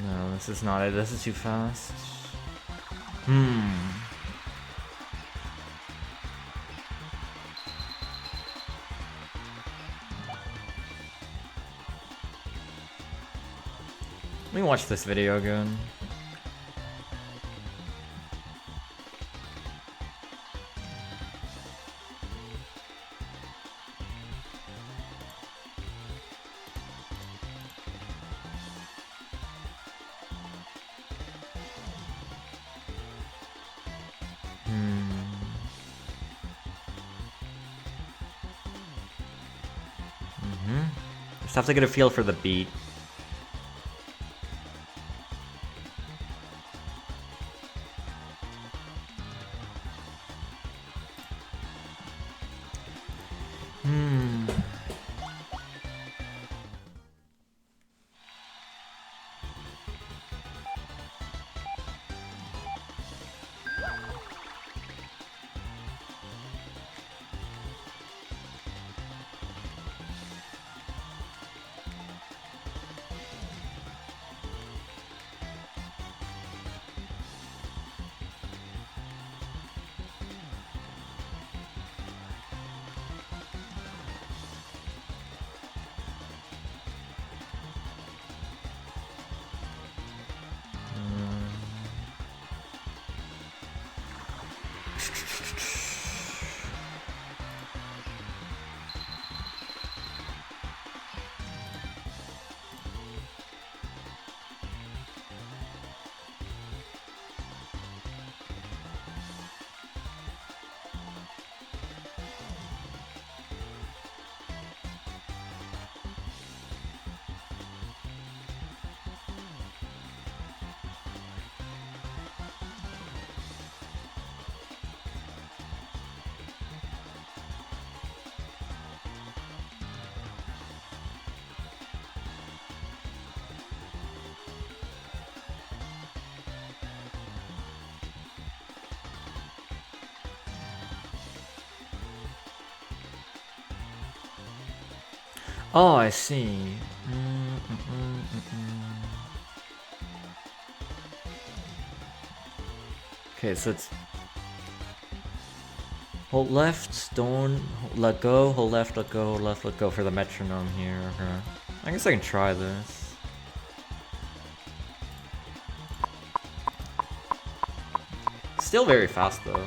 No, this is not it. This is too fast. Let me watch this video again. Just have to get a feel for the beat. Oh, I see. Okay, so it's hold left, don't let go, hold left, let go, hold left, let go for the metronome here. Okay. I guess I can try this. Still very fast though.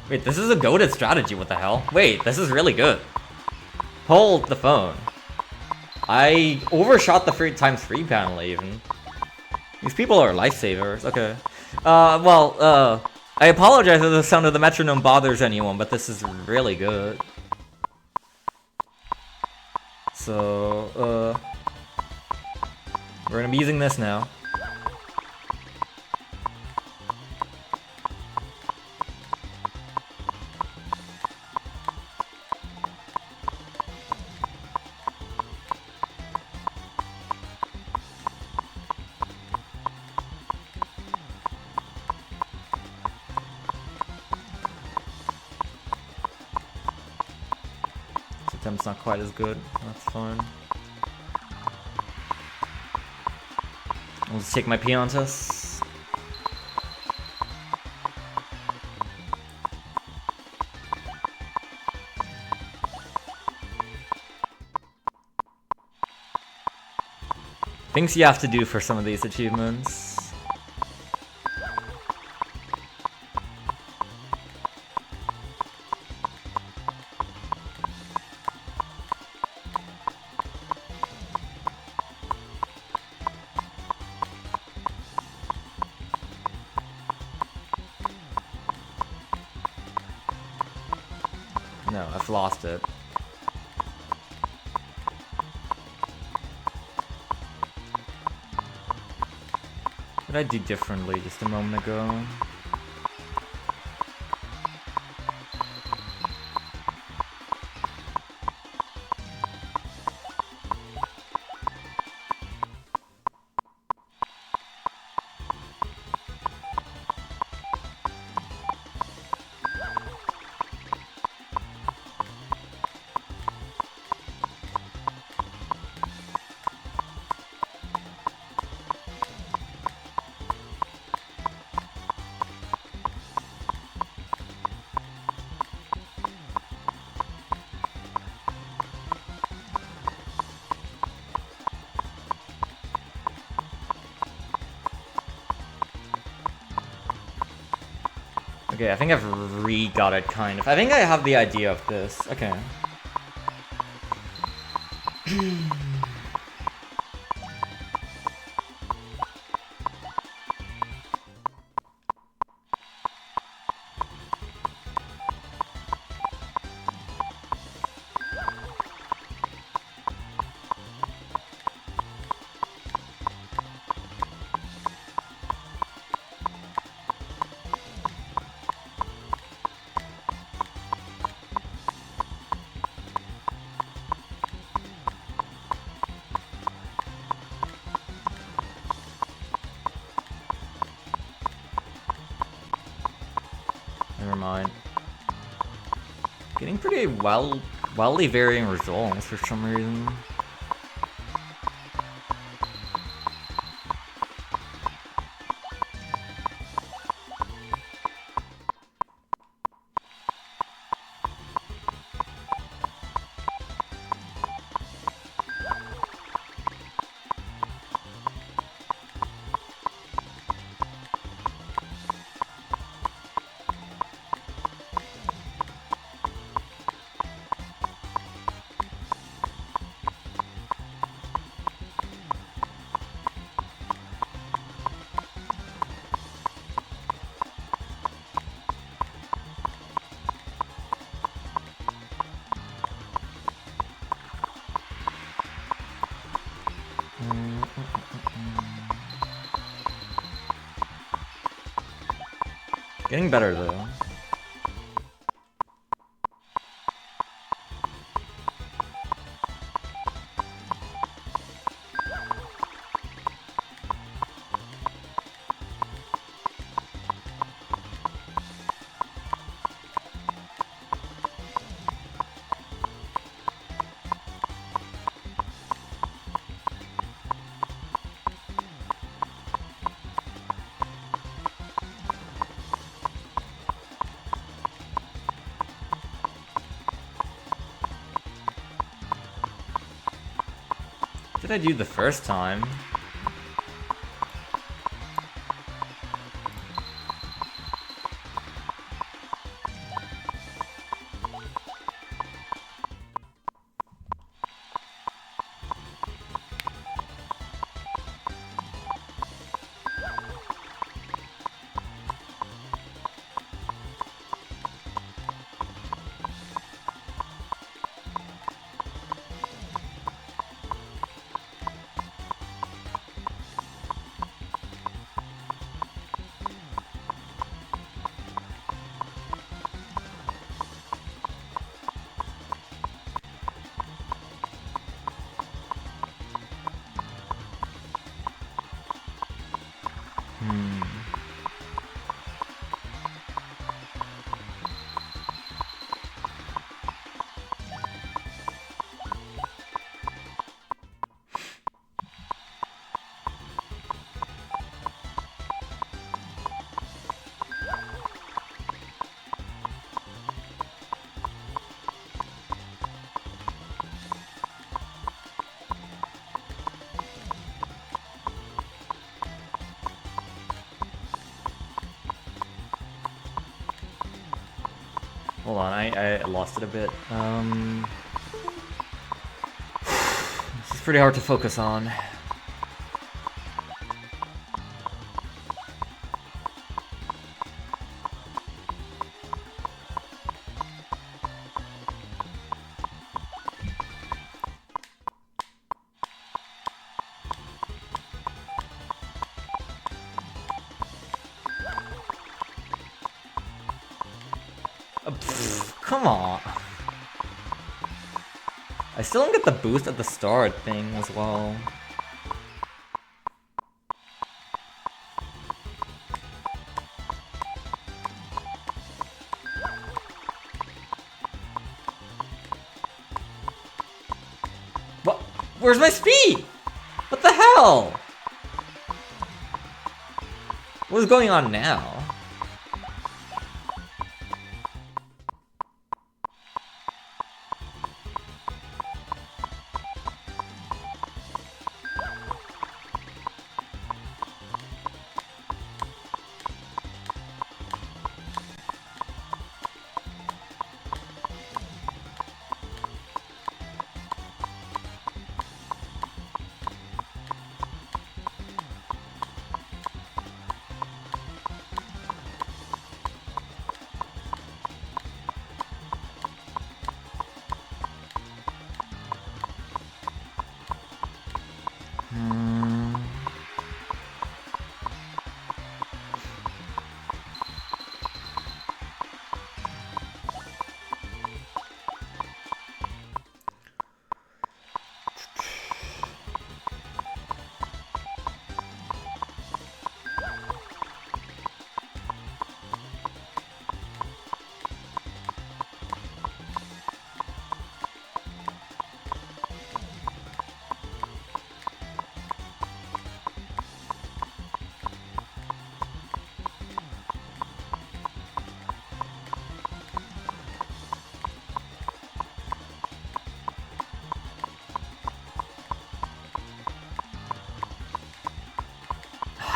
Wait, this is a goated strategy, what the hell? Wait, this is really good. Hold the phone. I overshot the times free panel even. These people are lifesavers, okay. I apologize if the sound of the metronome bothers anyone, but this is really good. So, we're gonna be using this now. It's not quite as good. That's fine. I'll just take my Piantas. Things you have to do for some of these achievements. No, I've lost it. What did I do differently just a moment ago? Okay, I think I've re-got it, kind of. I think I have the idea of this. Okay. Never mind. Getting pretty wildly varying results for some reason. Getting better though. What did I do the first time? Hold on, I lost it a bit. This is pretty hard to focus on. Come on. I still don't get the boost at the start thing as well. What? Where's my speed? What the hell? What is going on now?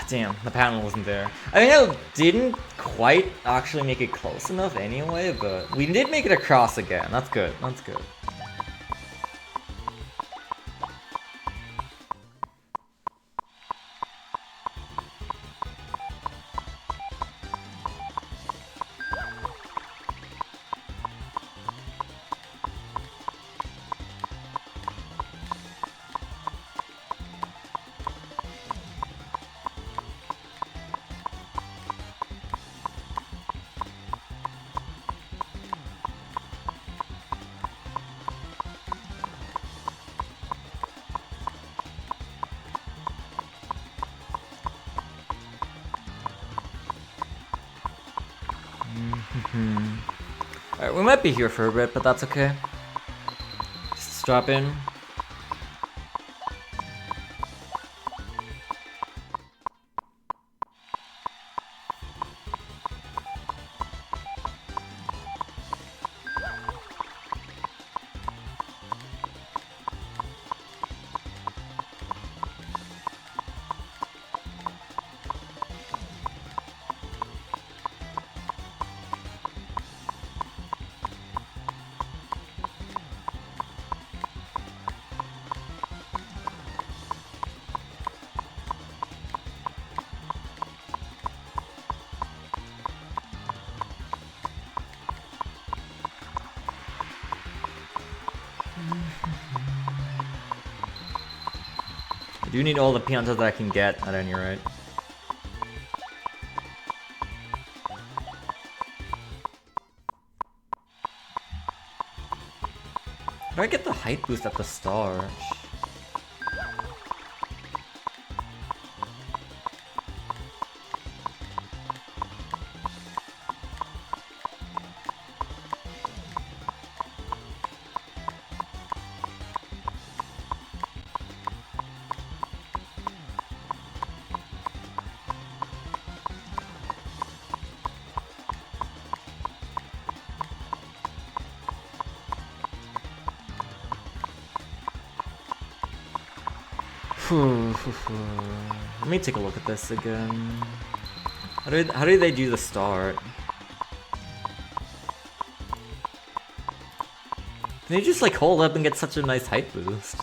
Damn, the panel wasn't there. I think I didn't quite actually make it close enough anyway, but we did make it across again. That's good. That's good. Alright, we might be here for a bit, but that's okay. Just strap in. I do need all the Piantas that I can get at any rate. How do I get the height boost at the start? Let me take a look at this again. How do they do the start? Can they just like hold up and get such a nice height boost?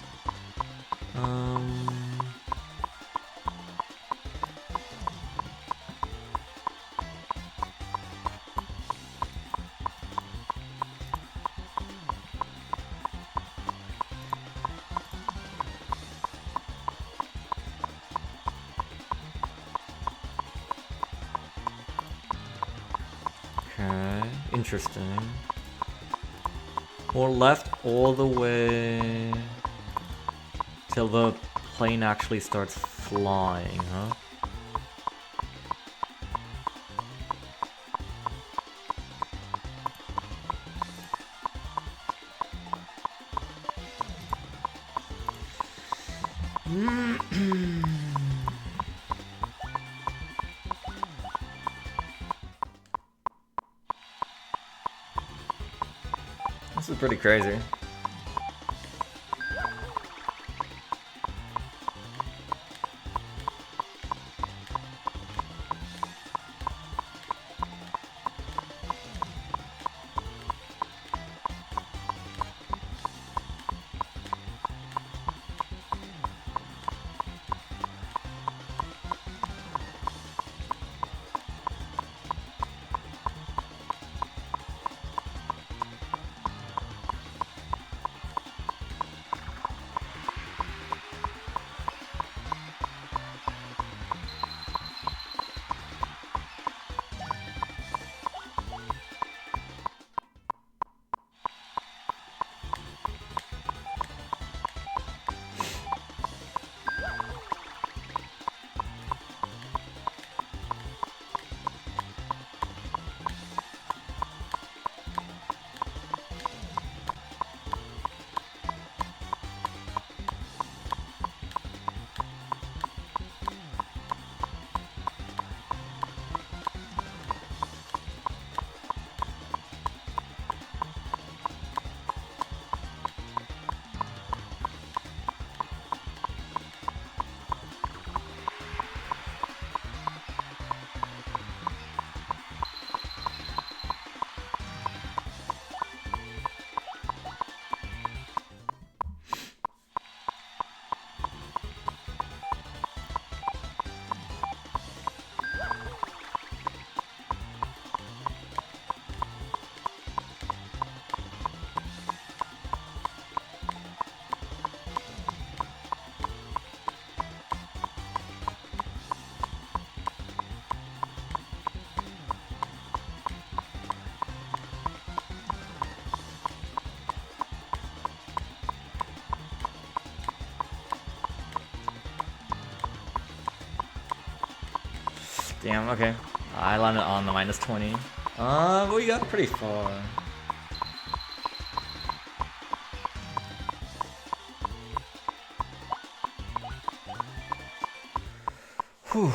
Interesting. Or left all the way till the plane actually starts flying, huh? This is pretty crazy. Damn, okay. I landed on the -20. But we got pretty far. Whew.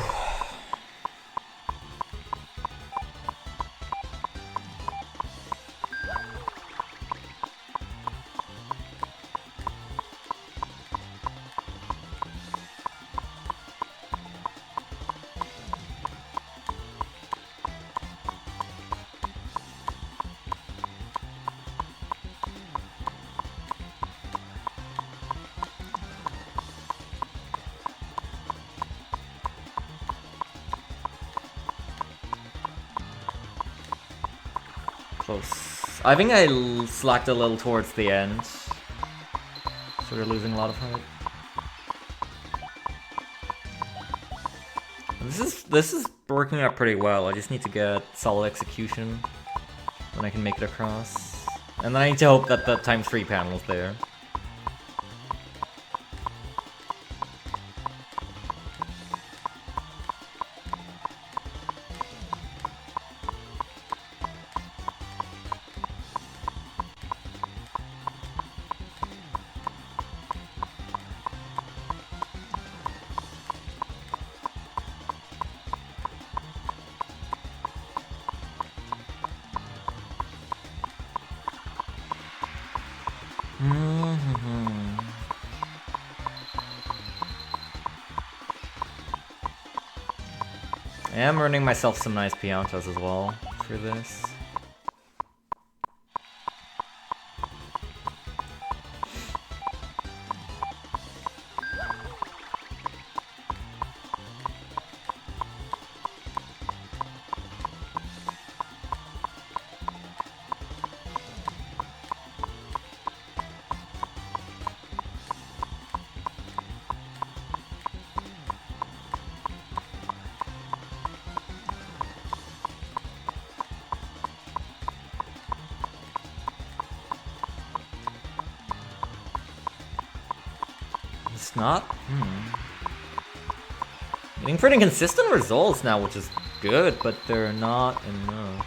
Close. I think I slacked a little towards the end. Sort of losing a lot of height. This is working out pretty well. I just need to get solid execution. Then I can make it across. And then I need to hope that the ×3 panel's there. I am earning myself some nice Piantas as well for this. It's not? Getting pretty consistent results now, which is good, but they're not enough.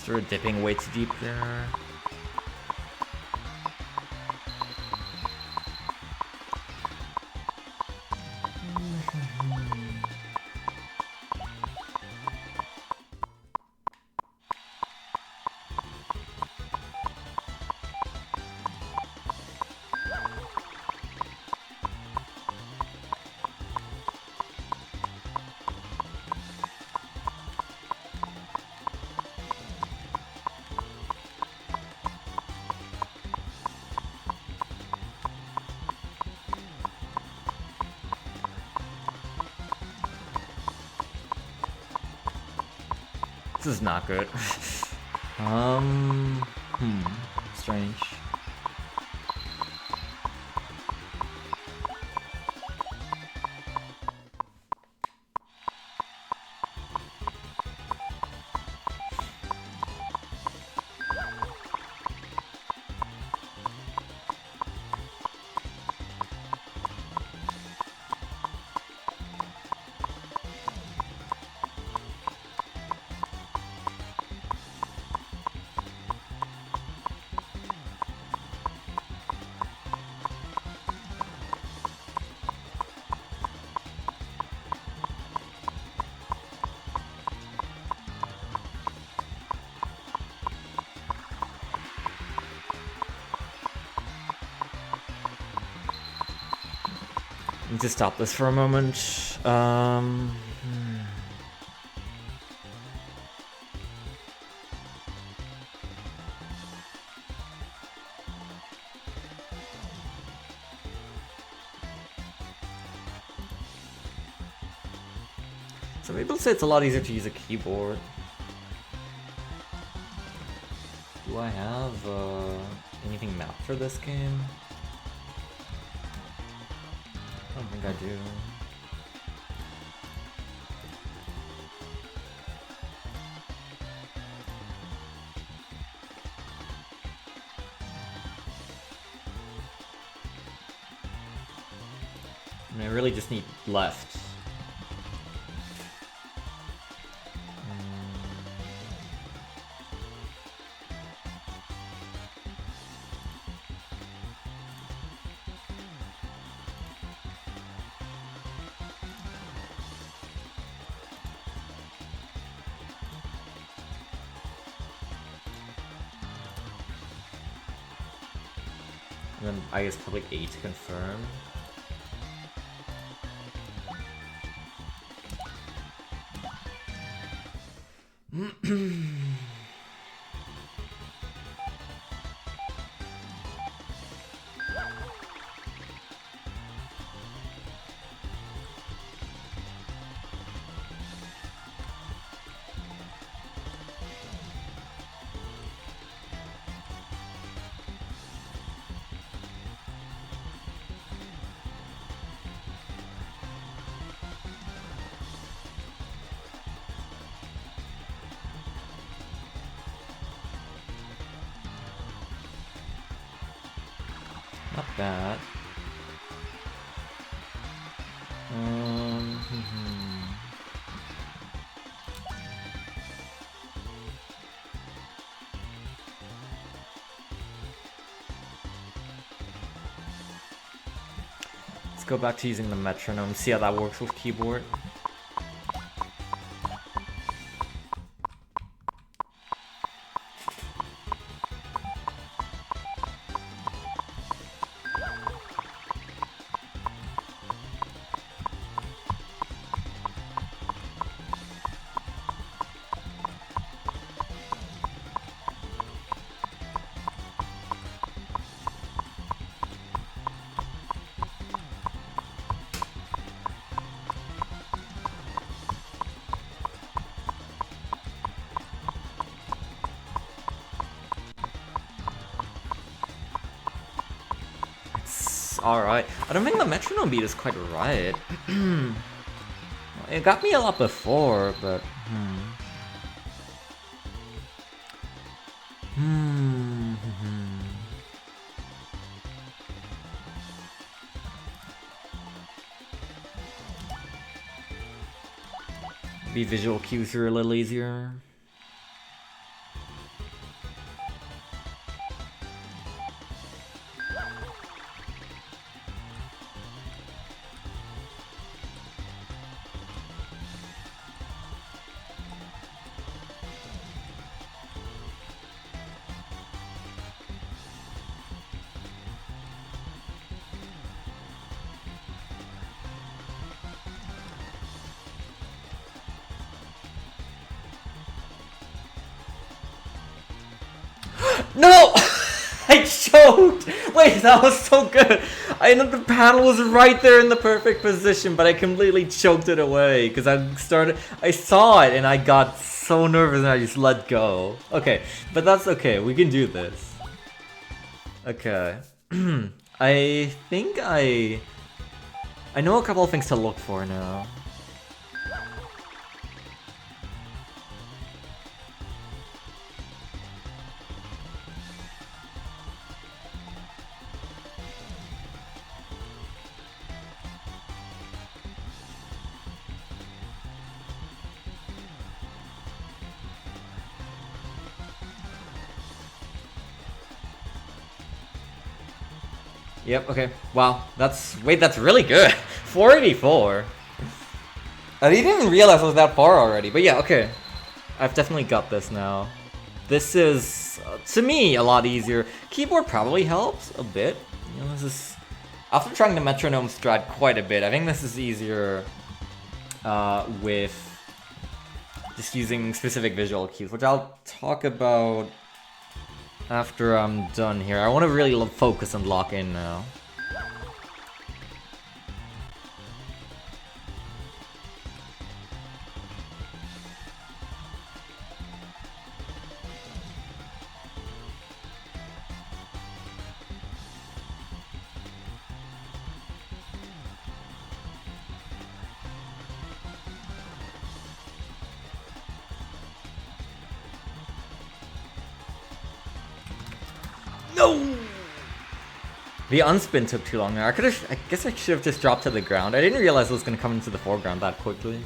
Sort of dipping way too deep there. This is not good. Strange. Need to stop this for a moment. Some people say it's a lot easier to use a keyboard. Do I have anything mapped for this game? I don't think I do. I mean, I really just need left. And then I guess probably A to confirm. Not bad. Let's go back to using the metronome, see how that works with keyboard. Alright. I don't think the metronome beat is quite right. It got me a lot before, but... Maybe visual cues are a little easier. No! I choked! Wait, that was so good! I know the panel was right there in the perfect position, but I completely choked it away because I saw it and I got so nervous and I just let go. Okay, but that's okay, we can do this. Okay. I think I know a couple of things to look for now. Yep, okay. Wow, that's really good. 484. I didn't even realize I was that far already, but yeah, okay. I've definitely got this now. This is, to me, a lot easier. Keyboard probably helps a bit. You know, this is, after trying the metronome strat quite a bit, I think this is easier with just using specific visual cues, which I'll talk about after I'm done here. I want to really focus and lock in now. No! The unspin took too long there. I guess I should have just dropped to the ground. I didn't realize it was gonna come into the foreground that quickly.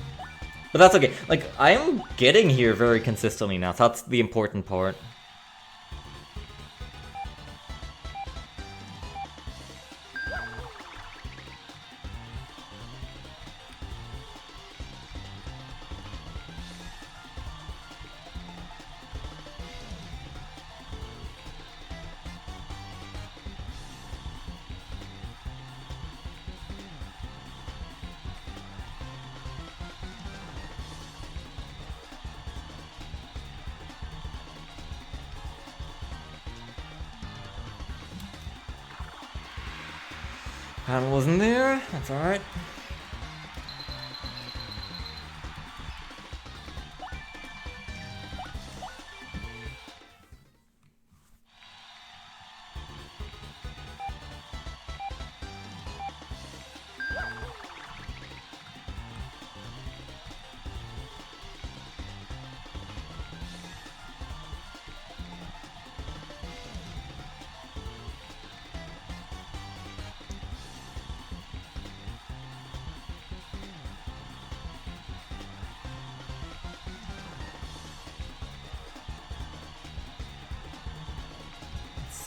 But that's okay. Like, I am getting here very consistently now. So that's the important part. Panel wasn't there, that's alright.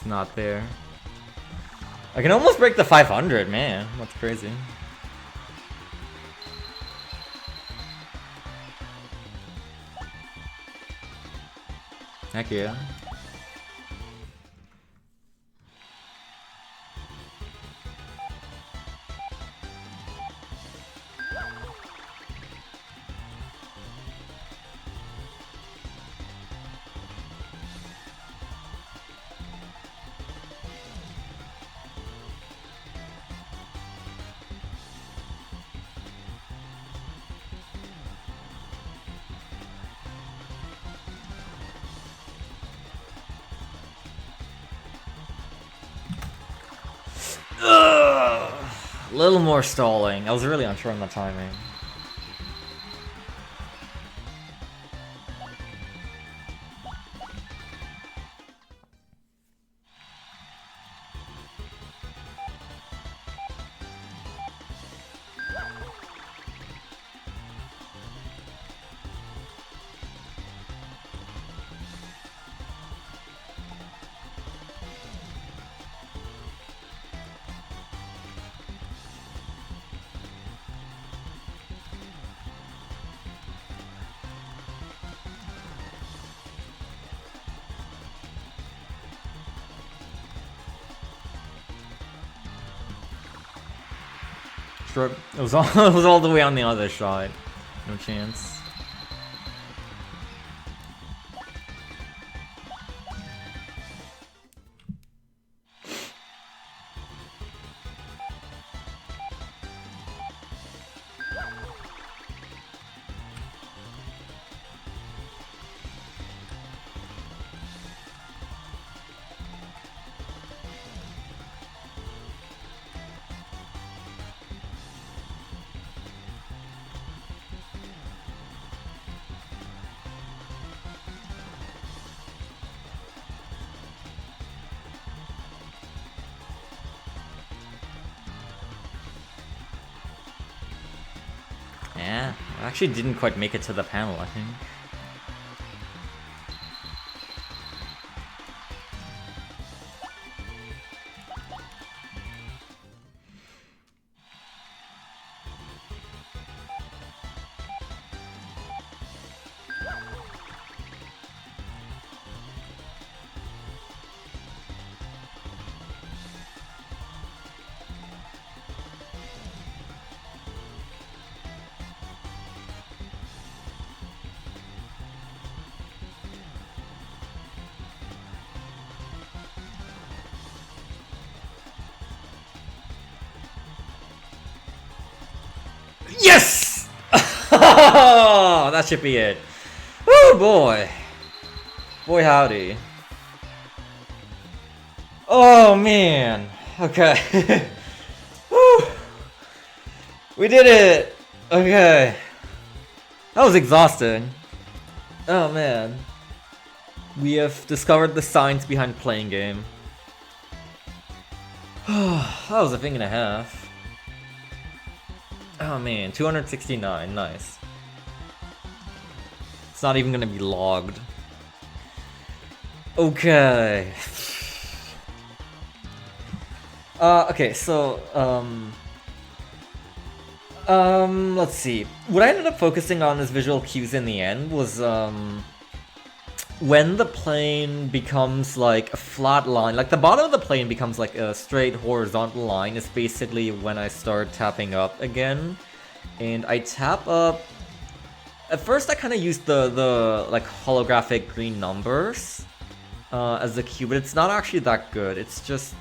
Not there. I can almost break the 500, man. That's crazy. Heck yeah. A little more stalling. I was really unsure on the timing. It was all the way on the other side. No chance. Yeah, I actually didn't quite make it to the panel, I think. Yes! That should be it. Oh boy. Boy howdy. Oh man. Okay. Woo. We did it. Okay. That was exhausting. Oh man. We have discovered the science behind playing game. That was a thing and a half. Oh man, 269, nice. It's not even gonna be logged. Okay. Okay, so, let's see. What I ended up focusing on as visual cues in the end was, when the plane becomes like a flat line, like the bottom of the plane becomes like a straight horizontal line, is basically when I start tapping up again. And I tap up. At first I kind of used the like holographic green numbers as the cue, but it's not actually that good. It's just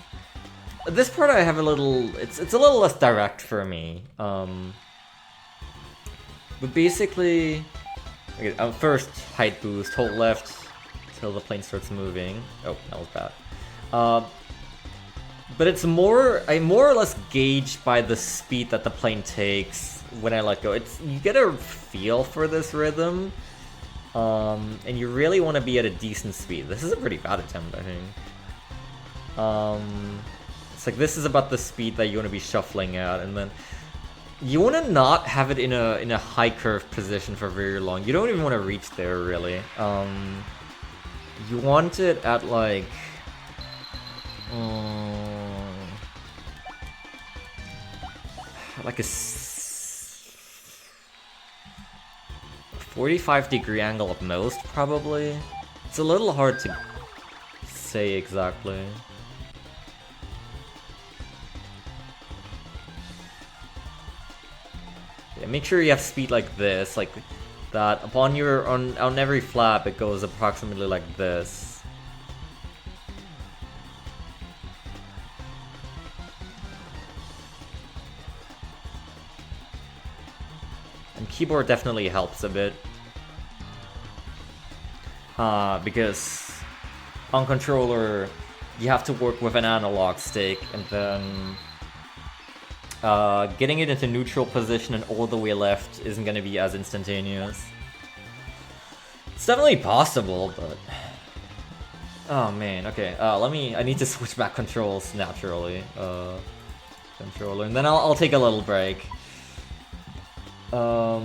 this part I have a little, it's a little less direct for me. But basically, okay, first height boost, hold left till the plane starts moving. Oh, that was bad. But it's more, I more or less gauge by the speed that the plane takes when I let go. It's, you get a feel for this rhythm, and you really want to be at a decent speed. This is a pretty bad attempt, I think. It's like this is about the speed that you want to be shuffling at, and then you want to not have it in a high curve position for very long. You don't even want to reach there, really. You want it at like a 45-degree angle at most, probably. It's a little hard to say exactly. Yeah, make sure you have speed like this, like that. Upon your on every flap, it goes approximately like this. And keyboard definitely helps a bit. Because on controller, you have to work with an analog stick, and then getting it into neutral position and all the way left isn't going to be as instantaneous. It's definitely possible, but... Oh man, okay, I need to switch back controls naturally. Controller, and then I'll take a little break. No,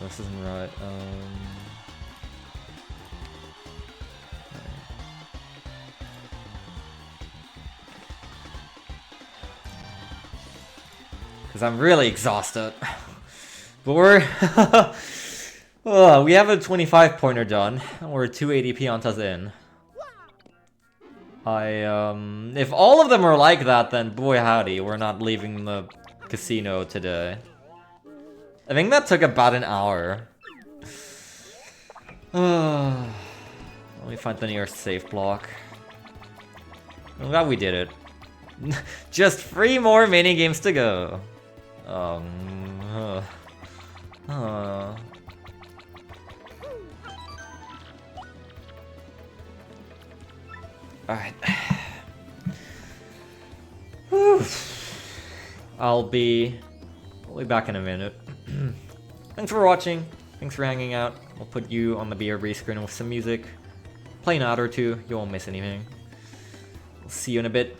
this isn't right. Because I'm really exhausted. But we're... we have a 25-pointer done. We're 280 Piantas in. If all of them are like that, then boy howdy, we're not leaving the casino today. I think that took about an hour. Let me find the nearest safe block. I'm glad we did it. Just 3 more mini games to go. Alright. I'll be back in a minute. Thanks for watching. Thanks for hanging out. I'll put you on the BRB screen with some music. Play an ad or two. You won't miss anything. I'll see you in a bit.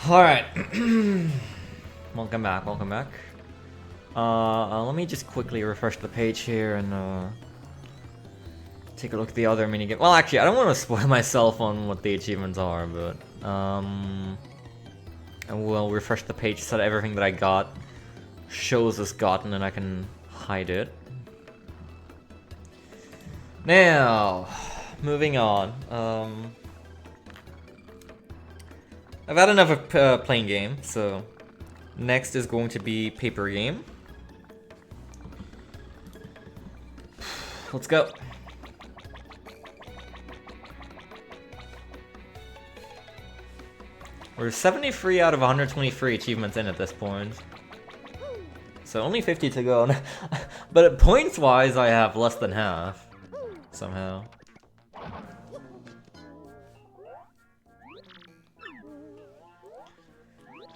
Alright. Welcome back, welcome back. Let me just quickly refresh the page here and take a look at the other minigame. Well, actually, I don't want to spoil myself on what the achievements are, but I will refresh the page so that everything that I got shows as gotten and I can hide it. Now, moving on. I've had enough of playing game, so next is going to be paper game. Let's go. We're 73 out of 123 achievements in at this point. So only 50 to go. But points-wise, I have less than half. Somehow.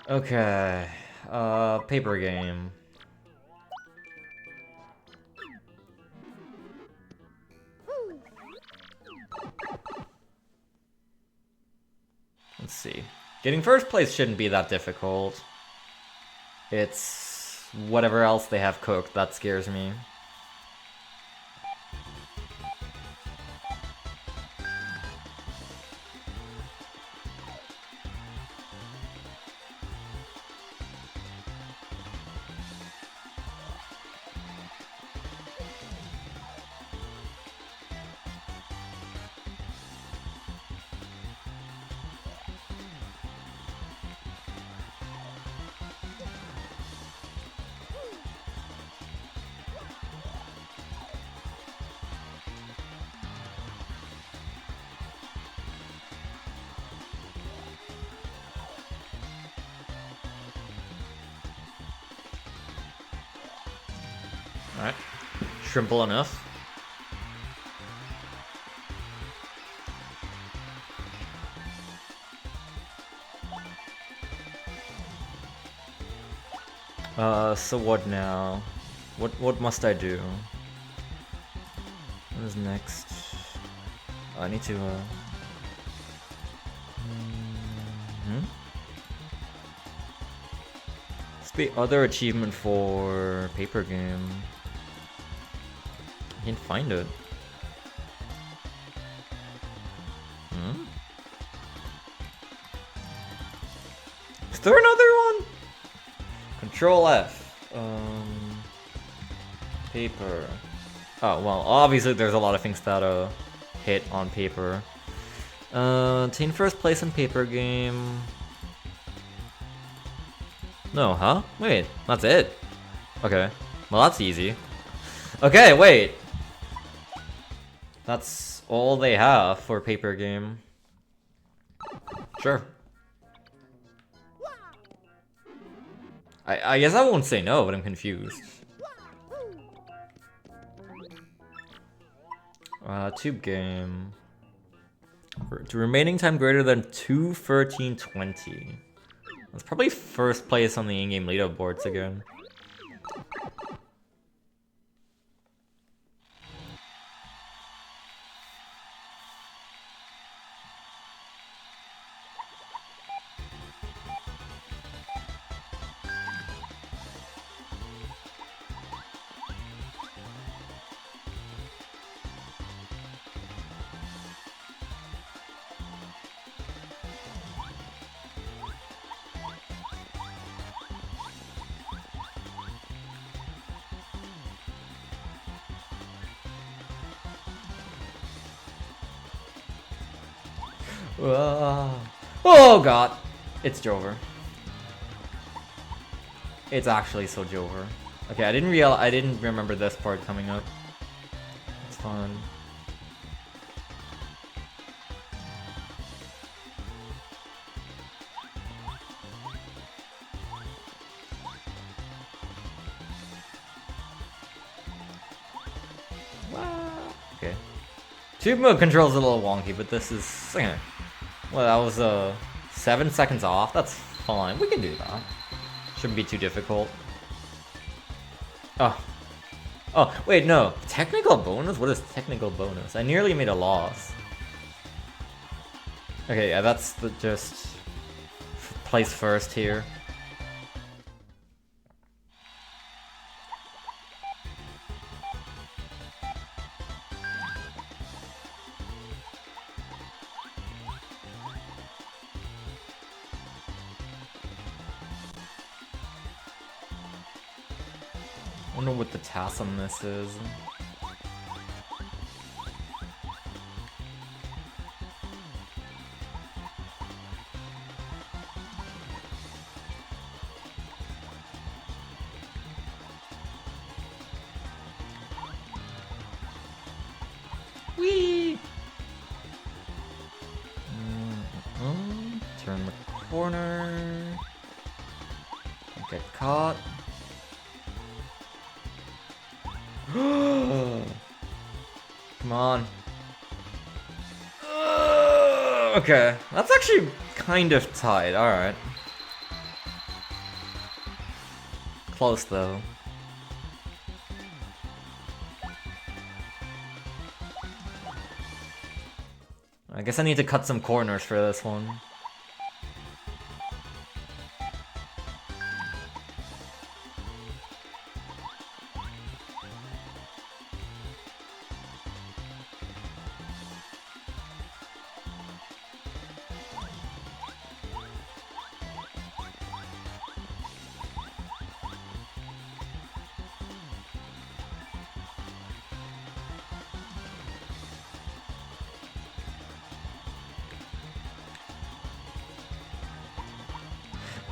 Okay. Paper game. Let's see. Getting first place shouldn't be that difficult. It's whatever else they have cooked that scares me. Alright. Shrimple enough. So what now? What must I do? What is next? Oh, I need to, What's the other achievement for paper game? I can't find it. Is there another one? Control F. Paper. Oh, well, obviously there's a lot of things that hit on paper. Attain first place in paper game. No, huh? Wait, that's it. Okay. Well, that's easy. Okay, wait. That's all they have for paper game. Sure. I guess I won't say no, but I'm confused. Tube game. To remaining time greater than 2:13:20. That's probably first place on the in-game leaderboards again. Oh god, it's Jover. It's actually so Jover. Okay, I didn't remember this part coming up. It's fun. Okay. Tube mode control's a little wonky, but this is well, that was 7 seconds off. That's fine. We can do that. Shouldn't be too difficult. Oh. Oh, wait, no. Technical bonus? What is technical bonus? I nearly made a loss. Okay, yeah, that's just place first here. I wonder what the task on this is. Whee! Turn the corner. Don't get caught. Come on. Okay, that's actually kind of tight. Alright. Close though. I guess I need to cut some corners for this one.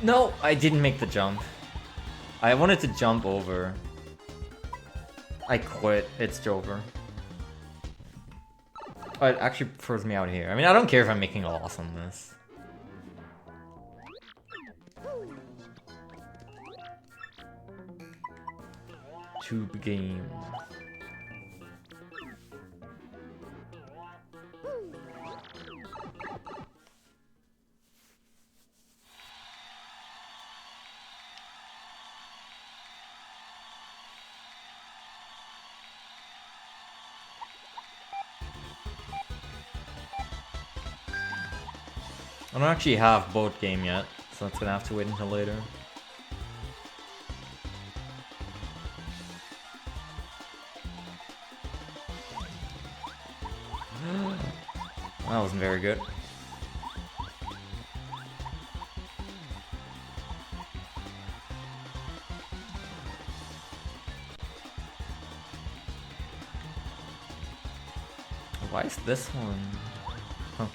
No, I didn't make the jump. I wanted to jump over. I quit. It's over. Oh, it actually throws me out here. I mean, I don't care if I'm making a loss on this. Tube game. I don't actually have boat game yet, so that's gonna have to wait until later. That wasn't very good. Why is this one? Huh.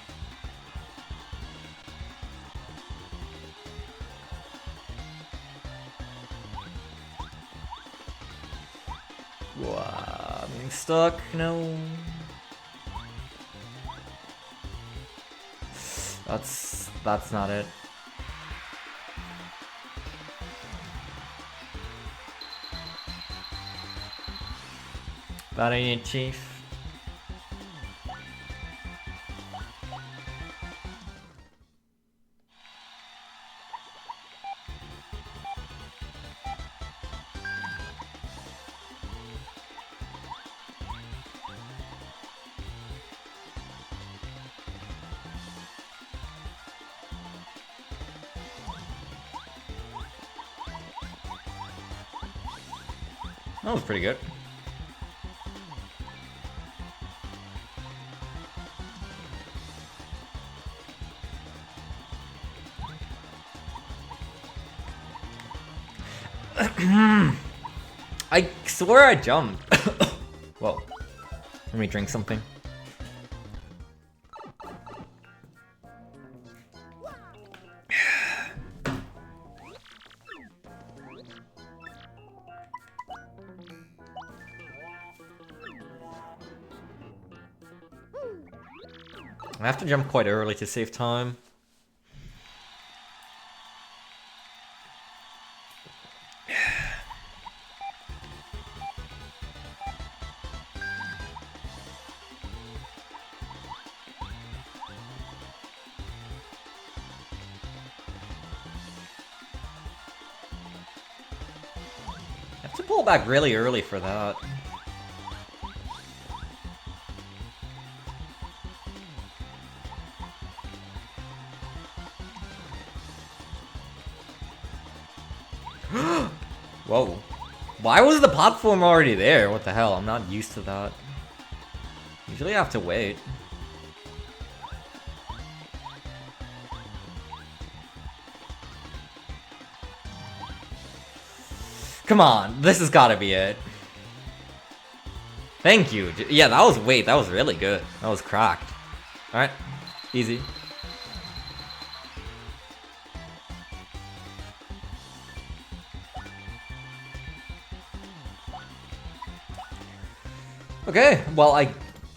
Wow, I'm getting stuck, no. That's not it. That ain't it, Chief. That was pretty good. I swear I jumped. Whoa. Let me drink something. I have to jump quite early to save time. I have to pull back really early for that. Whoa. Why was the platform already there? What the hell? I'm not used to that. Usually I have to wait. Come on, this has gotta be it. Thank you. Yeah, that was, wait, that was really good. That was cracked. Alright, easy. Okay, well, I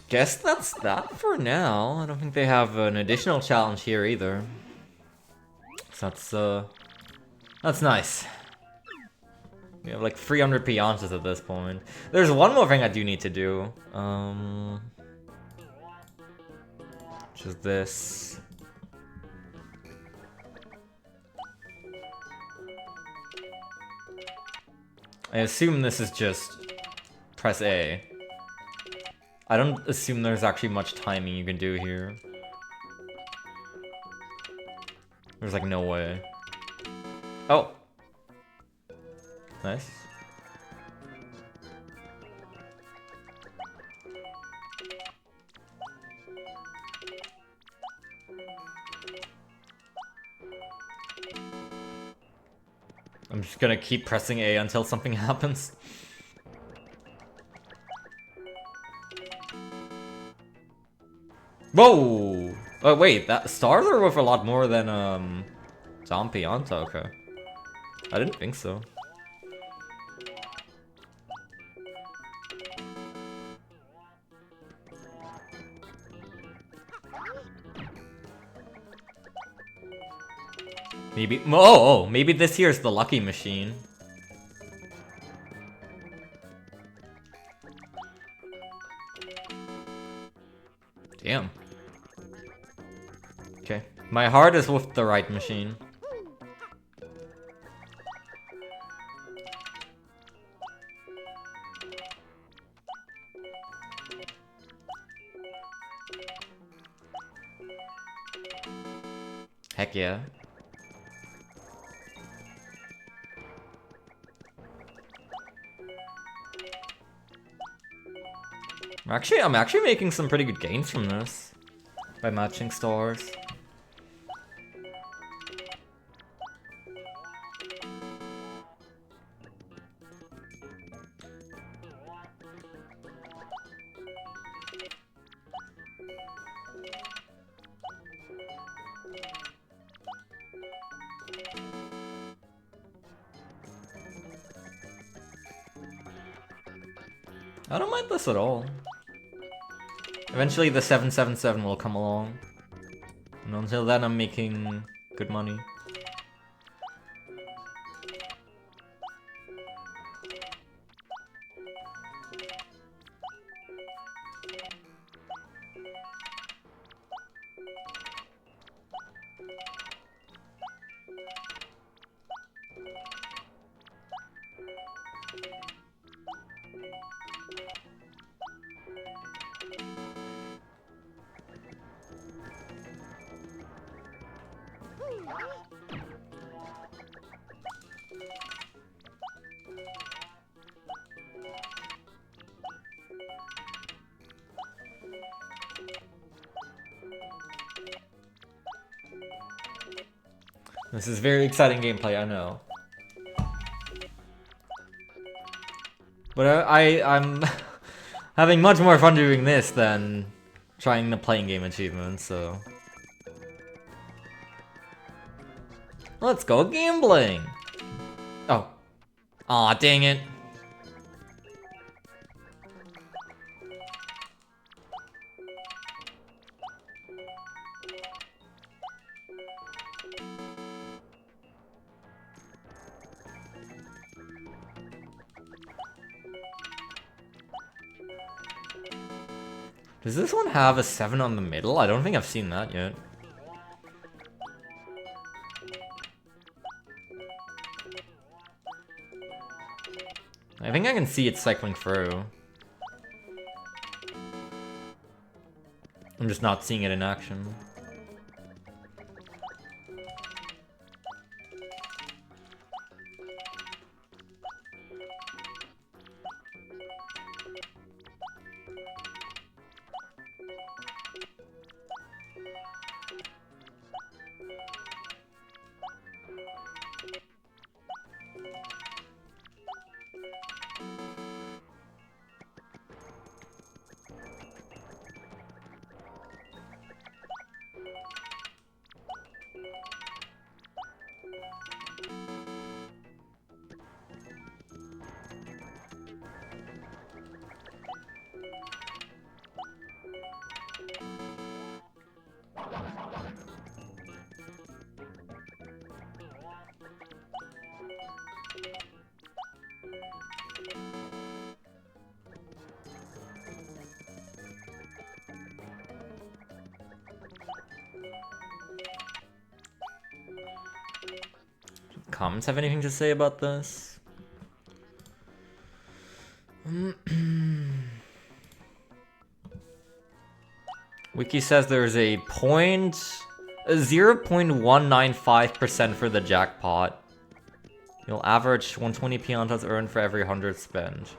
guess that's that for now. I don't think they have an additional challenge here either. So that's nice. We have like 300 Piantas at this point. There's one more thing I do need to do. Which is this. I assume this is just press A. I don't assume there's actually much timing you can do here. There's like no way. Oh. Nice. I'm just gonna keep pressing A until something happens. Whoa! Oh wait, that stars are worth a lot more than Dom Pianta, okay. I didn't think so. Maybe maybe this here is the lucky machine. Damn. Okay. My heart is with the right machine. Heck yeah. I'm actually making some pretty good gains from this by matching stars. I don't mind this at all. Eventually the 777 will come along. And until then I'm making good money. This is very exciting gameplay, I know. But I'm having much more fun doing this than trying the playing game achievements, so... Let's go gambling! Oh. Aw, dang it. Does this one have a 7 on the middle? I don't think I've seen that yet. I think I can see it cycling through. I'm just not seeing it in action. comments have anything to say about this? Wiki says there's a 0.195% for the jackpot. You'll average 120 piantas earned for every 100 spent.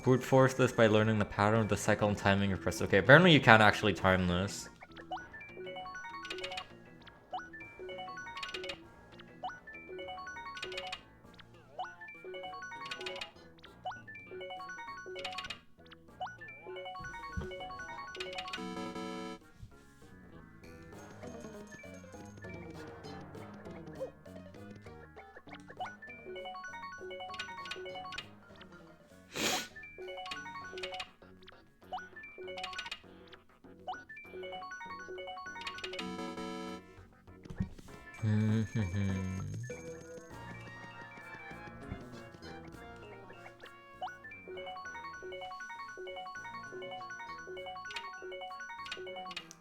Brute force this by learning the pattern of the cycle and timing your press. Okay, apparently you can't actually time this.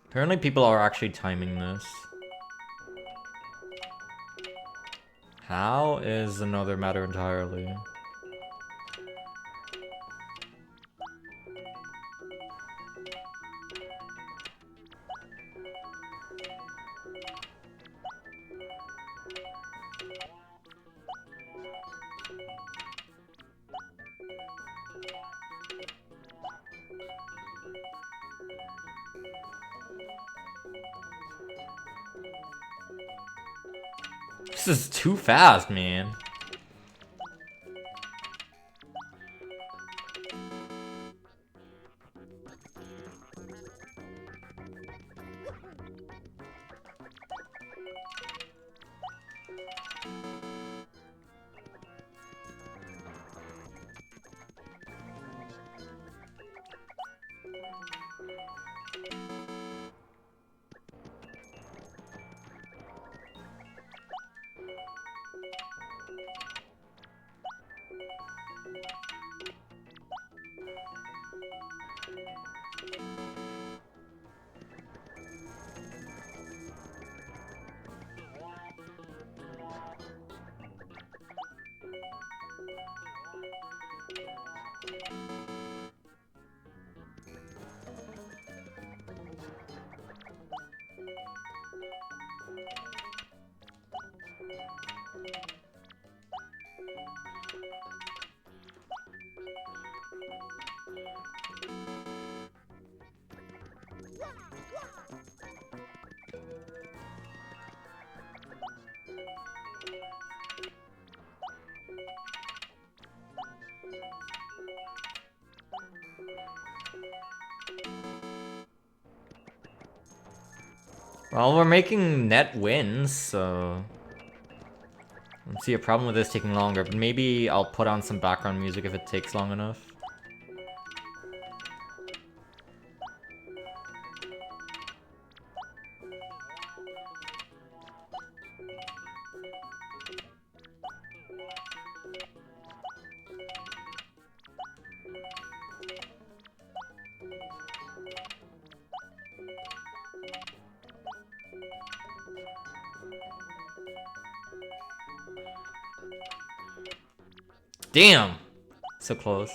Apparently people are actually timing this. How is another matter entirely. This is too fast, man. Well, we're making net wins, so I don't see a problem with this taking longer, but maybe I'll put on some background music if it takes long enough. Damn! So close.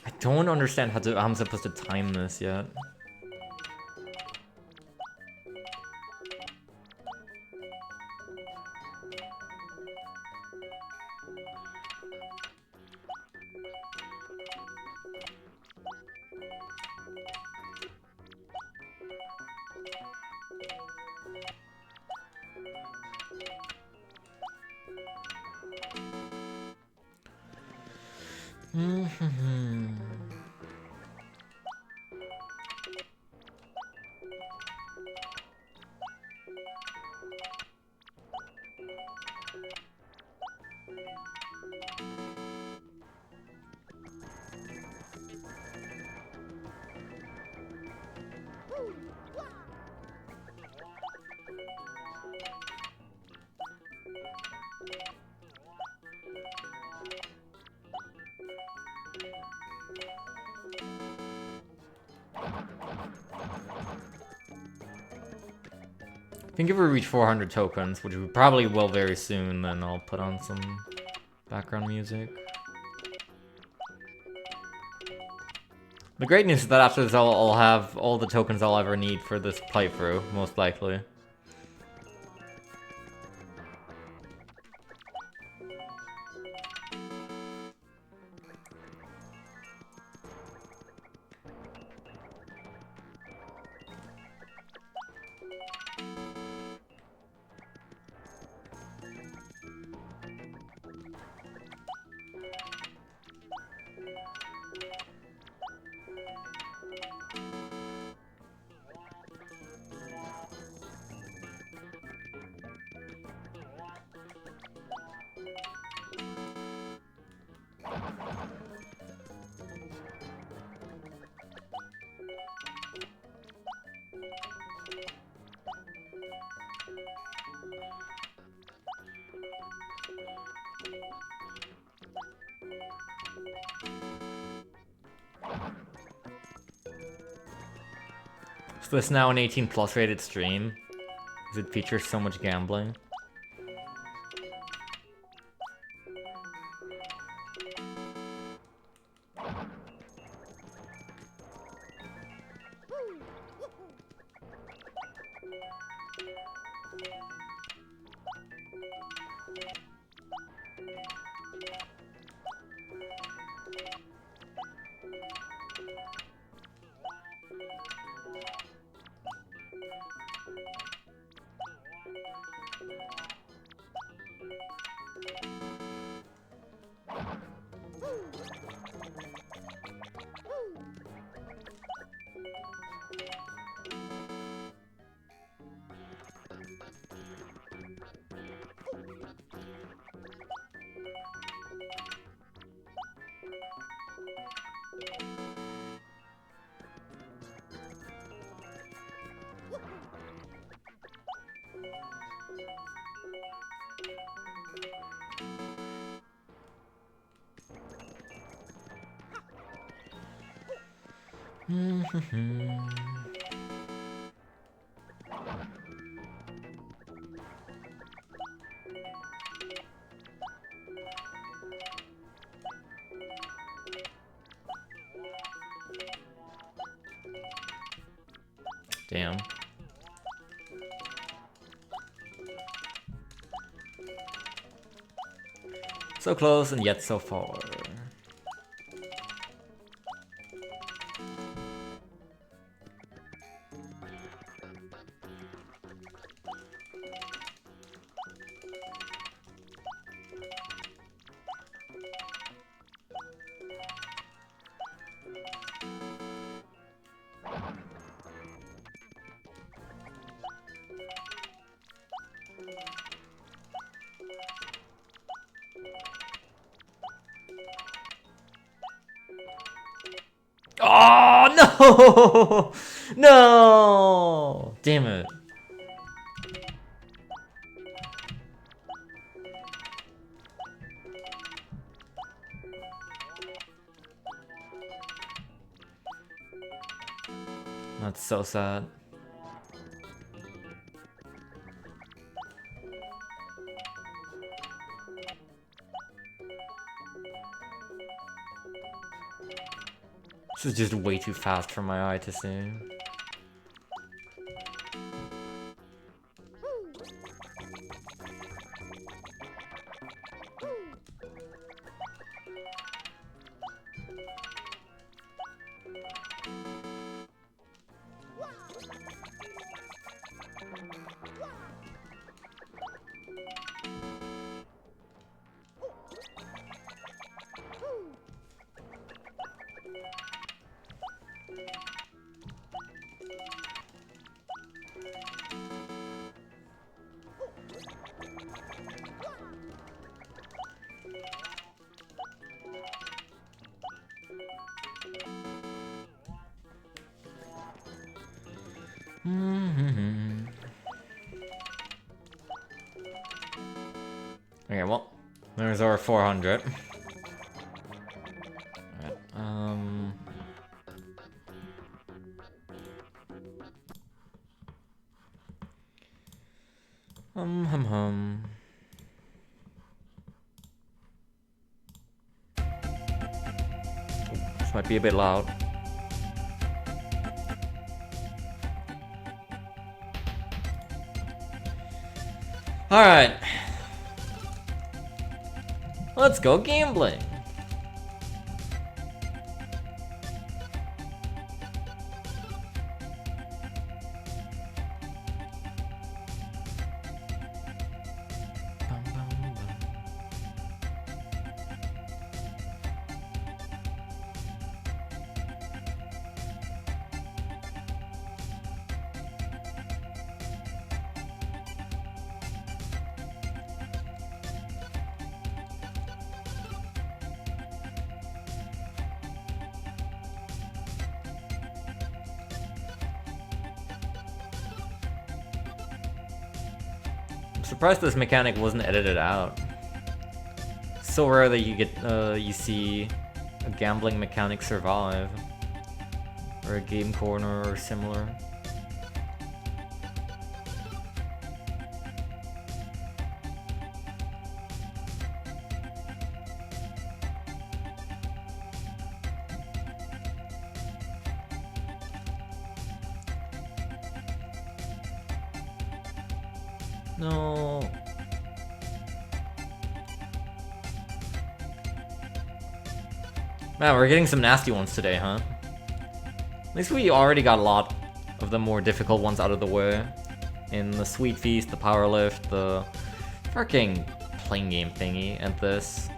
I don't understand how I'm supposed to time this yet. I think if we reach 400 tokens, which we probably will very soon, then I'll put on some background music. The great news is that after this, I'll have all the tokens I'll ever need for this playthrough, most likely. So this is now an 18+ rated stream, because it features so much gambling. Damn. So close and yet so far. Oh, no! No! Damn it. That's so sad. This is just way too fast for my eye to see. Okay, well, there's our 400. Alright, This might be a bit loud. Alright. Let's go gambling. Surprised this mechanic wasn't edited out. So rare that you see a gambling mechanic survive, or a game corner or similar. No. Man, we're getting some nasty ones today, huh? At least we already got a lot of the more difficult ones out of the way. In the Sweet Feast, the Power Lift, the freaking playing game thingy, and this.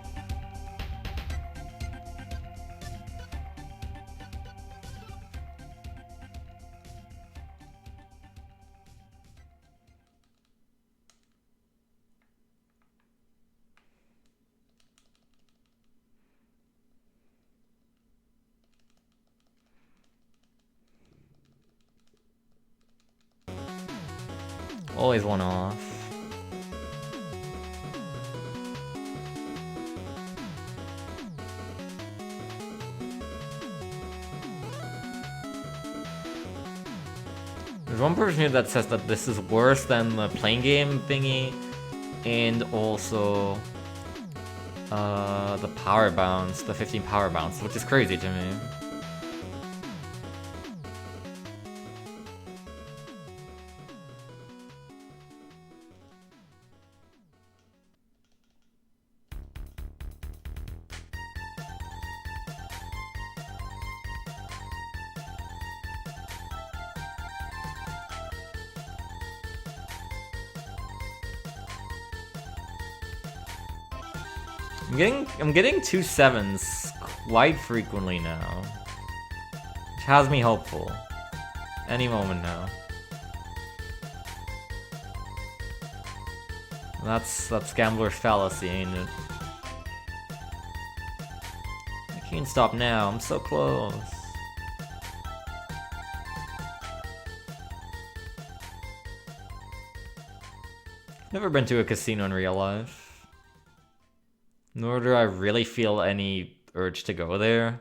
Always one off. There's one person here that says that this is worse than the playing game thingy, and also the power bounce, the 15 power bounce, which is crazy to me. I'm getting 2 7s quite frequently now, which has me hopeful. Any moment now. That's gambler's fallacy, ain't it? I can't stop now. I'm so close. Never been to a casino in real life. Nor do I really feel any urge to go there.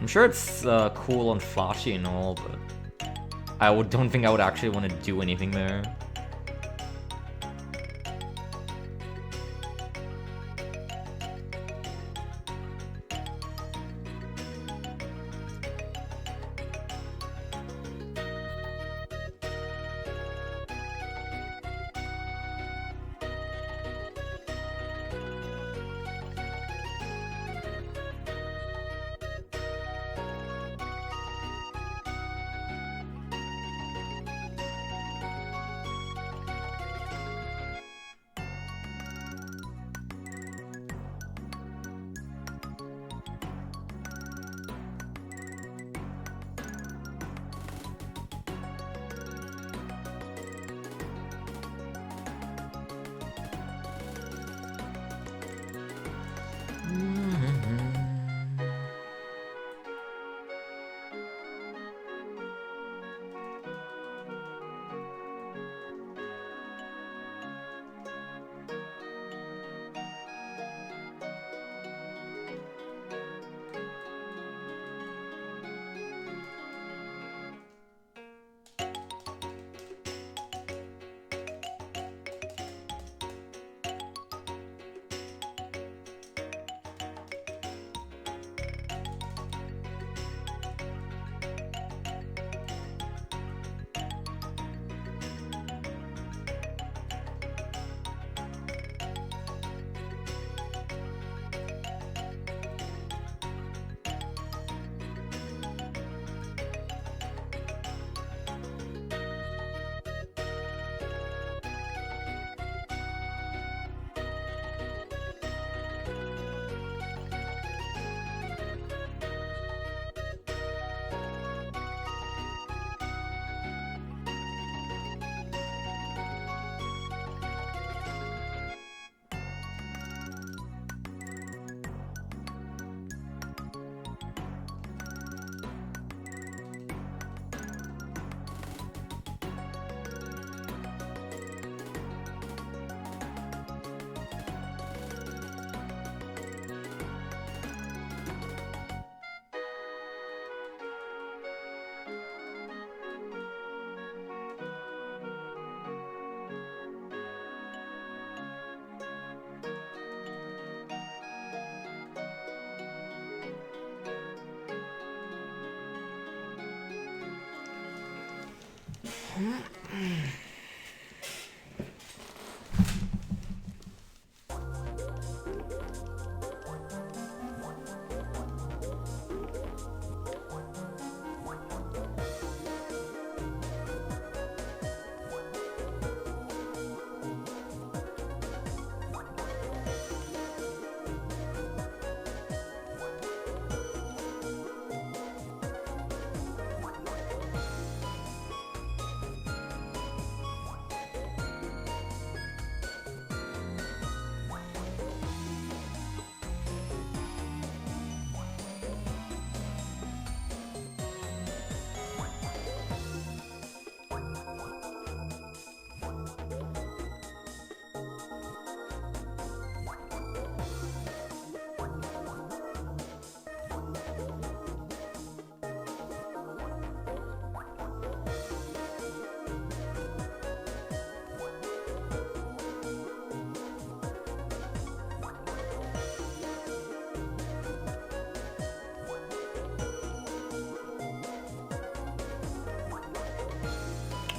I'm sure it's cool and flashy and all, but don't think I would actually want to do anything there.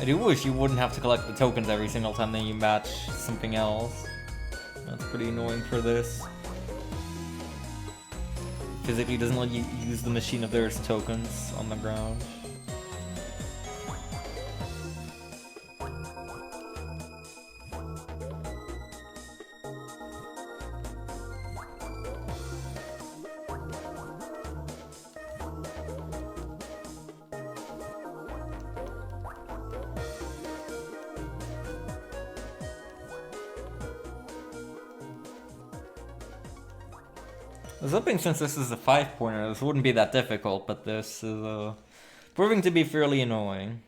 I do wish you wouldn't have to collect the tokens every single time that you match something else. That's pretty annoying for this. Physically doesn't let you use the machine if there's tokens on the ground. I was hoping since this is a 5-pointer, this wouldn't be that difficult, but this is proving to be fairly annoying.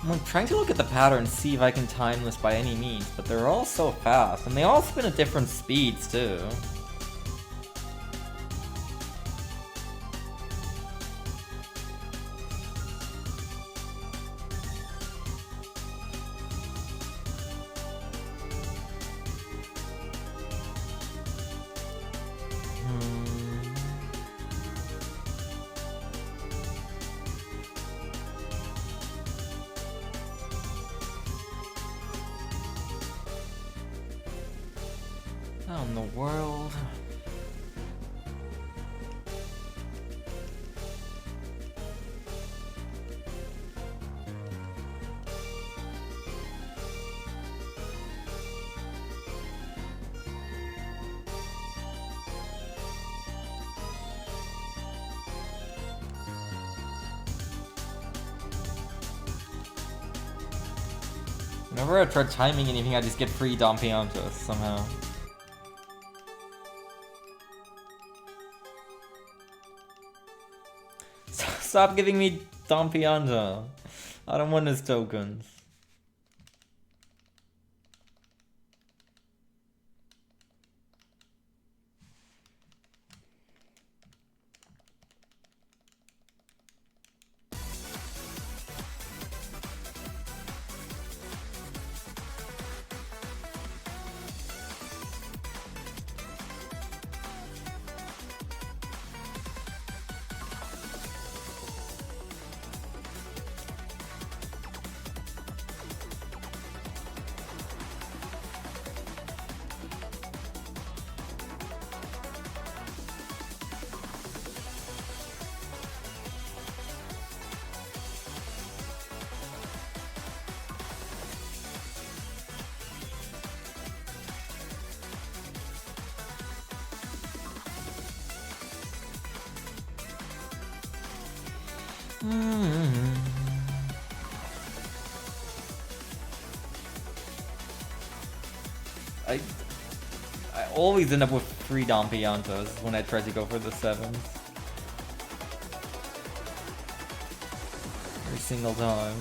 I'm like trying to look at the pattern, see if I can time this by any means, but they're all so fast, and they all spin at different speeds too. How in the world? Whenever I try timing anything, I just get free Don Piantas somehow. Stop giving me Don Pianta. I don't want his tokens. I always end up with 3 Don Piantas when I try to go for the 7s. Every single time.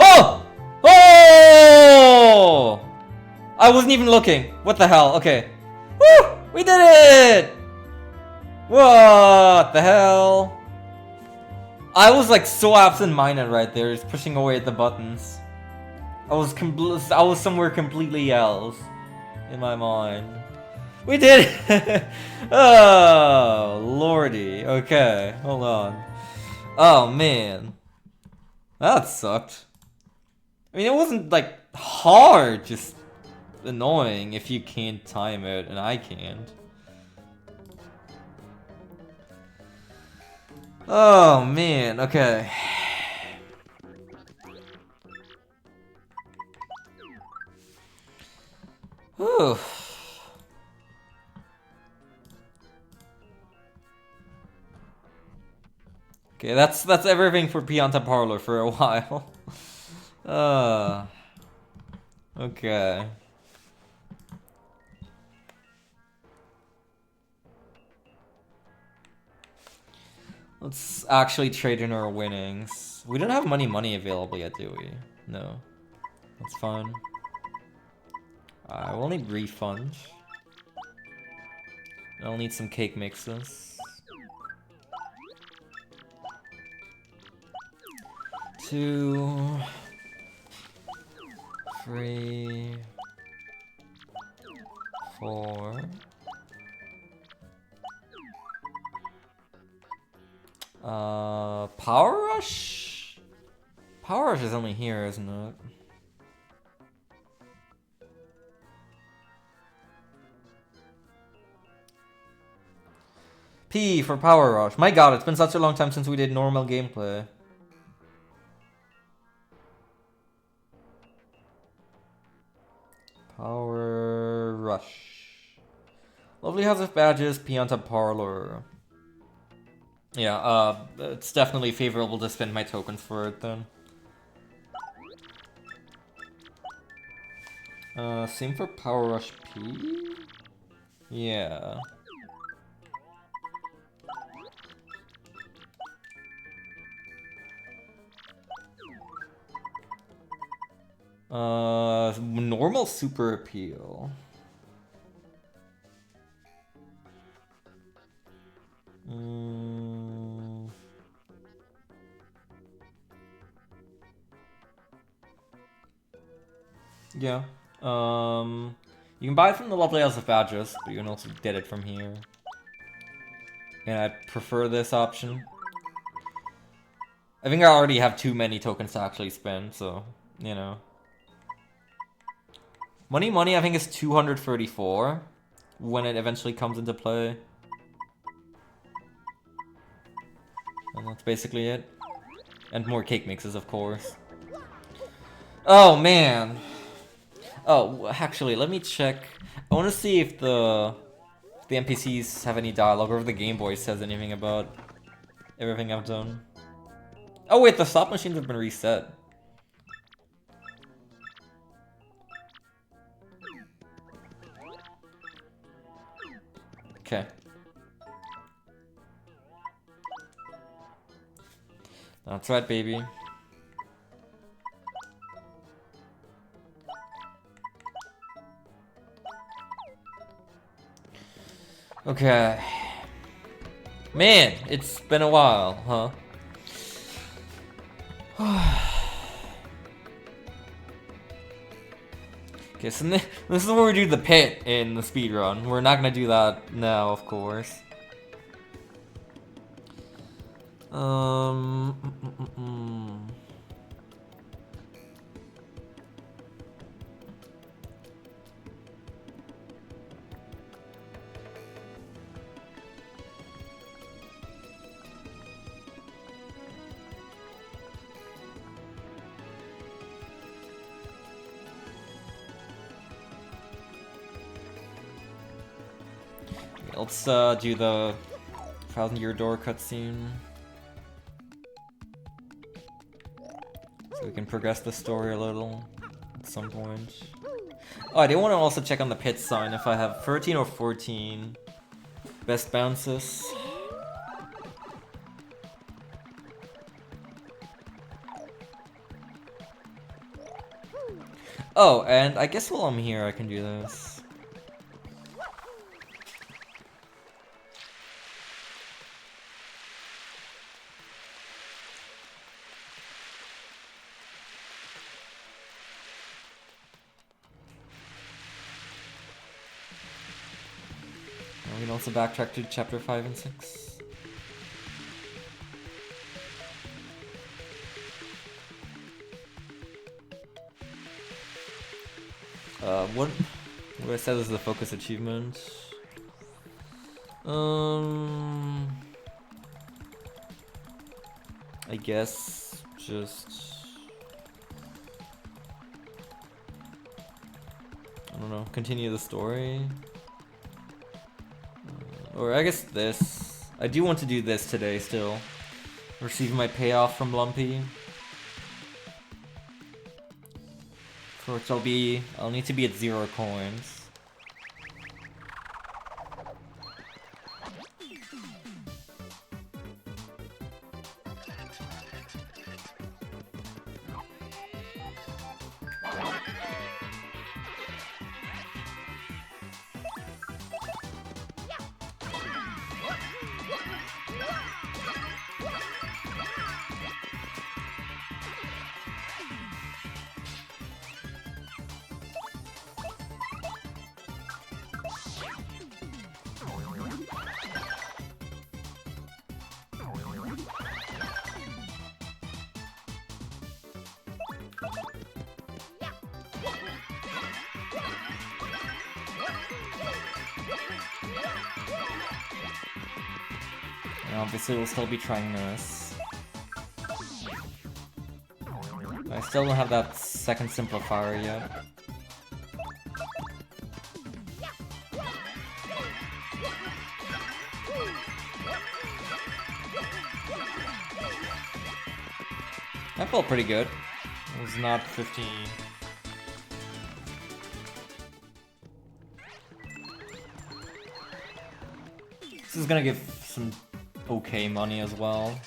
Oh! Oh! I wasn't even looking. What the hell? Okay. Woo! We did it! What the hell? I was like so absent-minded right there, just pushing away at the buttons. I was somewhere completely else. in my mind. We did it! Oh, lordy. Okay, hold on. Oh, man. That sucked. I mean, it wasn't, like, hard, just annoying if you can't time it, and I can't. Oh, man, okay. Whew. Okay, that's everything for Pianta Parlor for a while. Okay. Let's actually trade in our winnings. We don't have money available yet, do we? No. That's fine. We'll need refund. I'll need some cake mixes. 2, 3, 4. Power Rush? Power Rush is only here, isn't it? P for Power Rush. My god, it's been such a long time since we did normal gameplay. Power Rush. Lovely House of Badges, Pianta Parlor. Yeah, it's definitely favorable to spend my tokens for it then. Same for Power Rush P? Yeah. Normal Super Appeal. Yeah. You can buy it from the Lovely House of Badges, but you can also get it from here. And I prefer this option. I think I already have too many tokens to actually spend, so, you know. Money, I think is 234 when it eventually comes into play. And that's basically it. And more cake mixes, of course. Oh, man. Oh, actually, let me check. I want to see if the NPCs have any dialogue, or if the Game Boy says anything about everything I've done. Oh wait, the slot machines have been reset. Okay. That's right, baby. Okay. Man, it's been a while, huh? Okay, so this is where we do the pit in the speedrun. We're not gonna do that now, of course. Let's do the 1000-year door cutscene. So we can progress the story a little at some point. Oh, I do want to also check on the pit sign if I have 13 or 14 best bounces. Oh, and I guess while I'm here I can do this. can also backtrack to chapter 5 and 6. What I said is the focus achievement. I guess just I don't know, continue the story. Or I guess this. I do want to do this today still. Receive my payoff from Lumpy. For which I'll need to be at 0 coins. Obviously, we'll still be trying this. I still don't have that second simplifier yet. That felt pretty good. It was not 15. This is gonna give some okay money as well.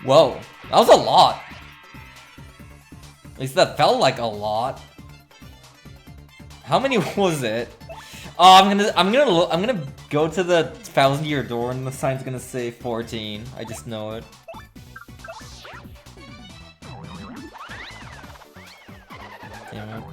Whoa, that was a lot. At least that felt like a lot. How many was it? Oh, I'm gonna go to the 1,000-year door and the sign's gonna say 14. I just know it. Damn it.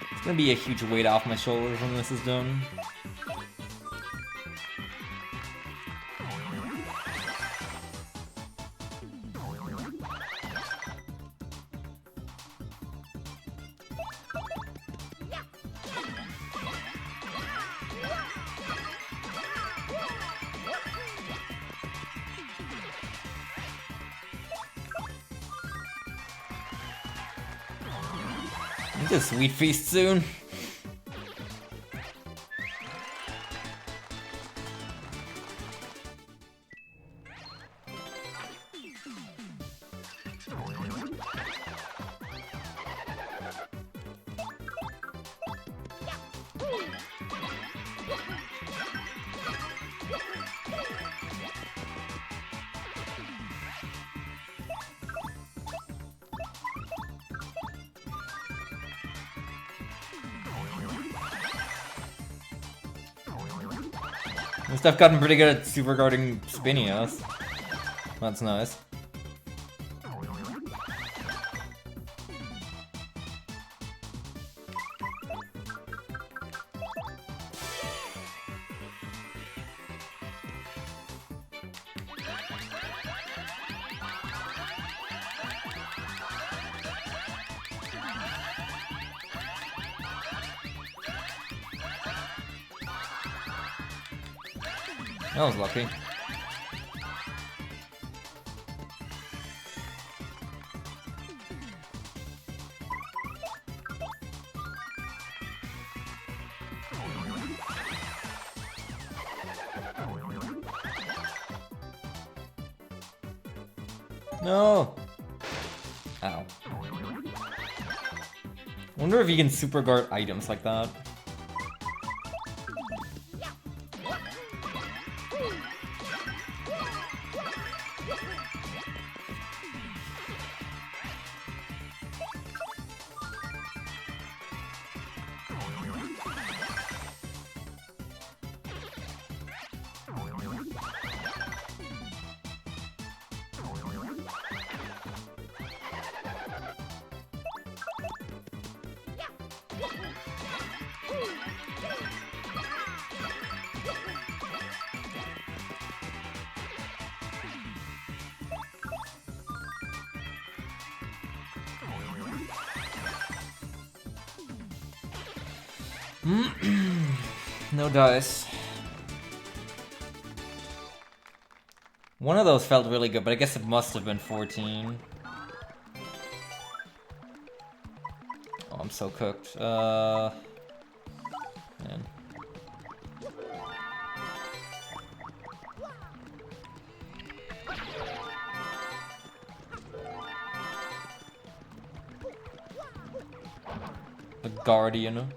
It's gonna be a huge weight off my shoulders when this is done. It's a sweet feast soon. I've gotten pretty good at super guarding Spunia. That's nice. That was lucky. No! Ow. Wonder if you can super guard items like that. No dice. One of those felt really good, but I guess it must have been 14. Oh, I'm so cooked. Man. The Guardian.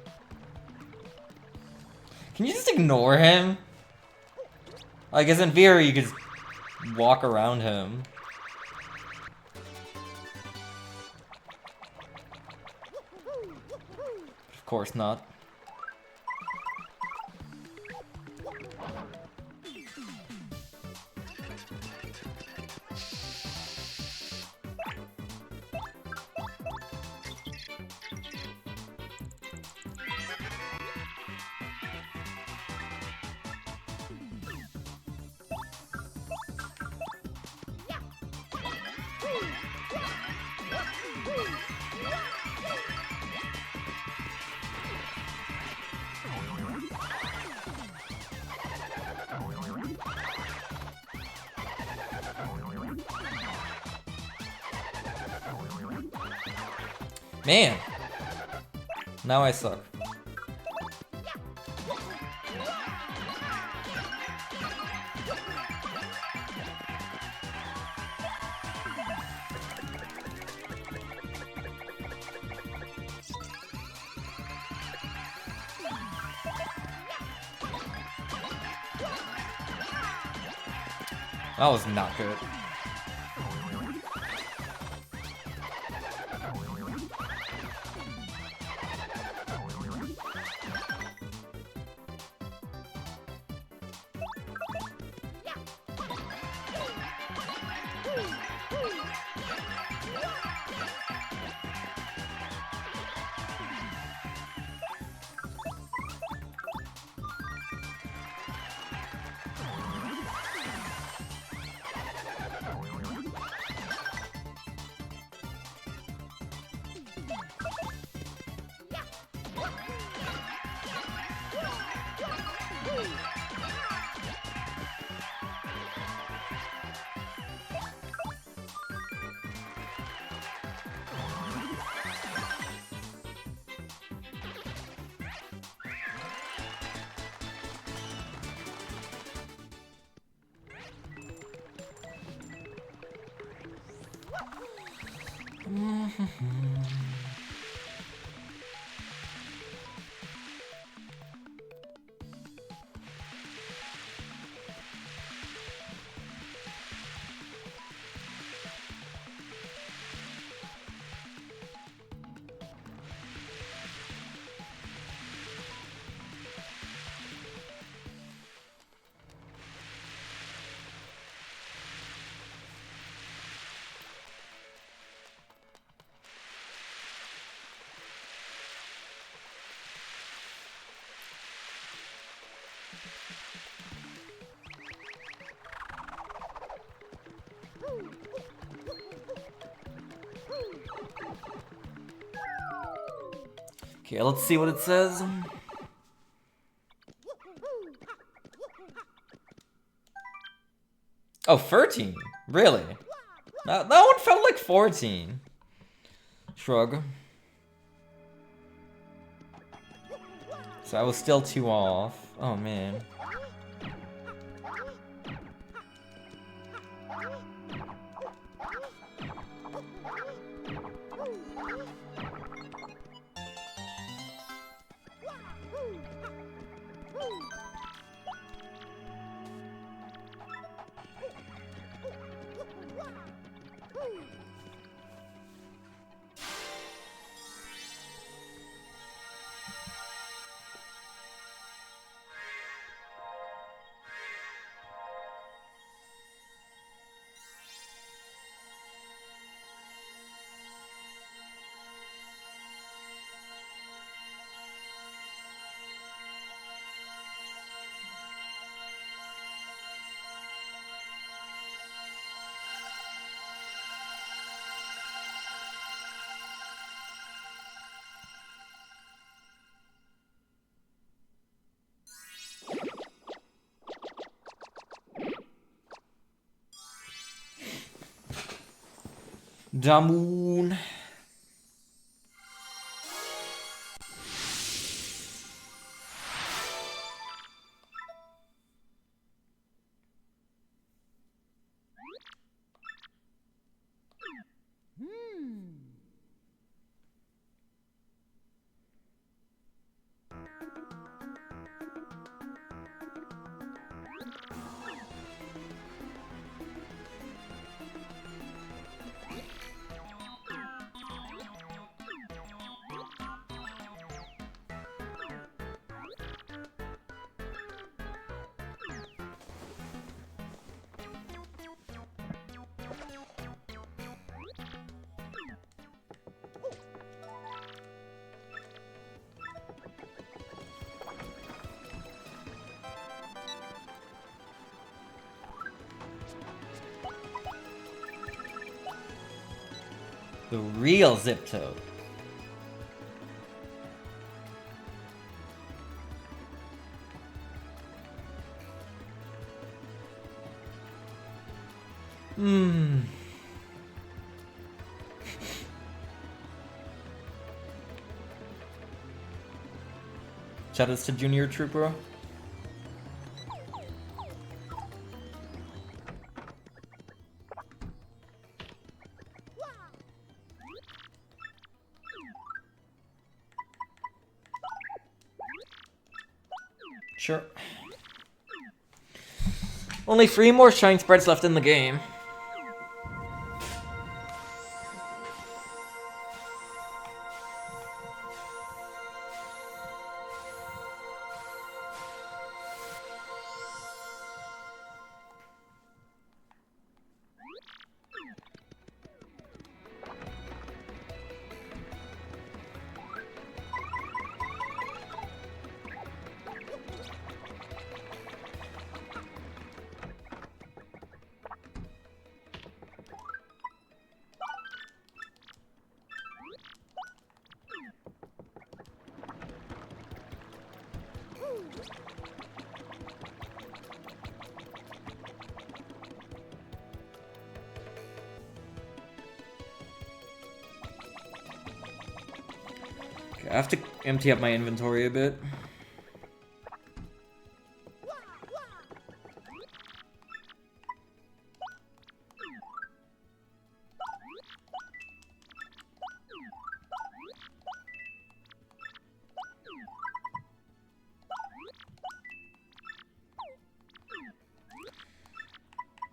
Can you just ignore him? I guess in theory you could just walk around him. Of course not. Man! Now I suck. That was not good. Okay, let's see what it says. Oh, 13? Really? That one felt like 14. Shrug. So I was still 2 off. Oh, man. Damoon. The real Zip Toad. Shoutouts to Junior Trooper. Sure. Only 3 more shine spreads left in the game. I have to empty up my inventory a bit.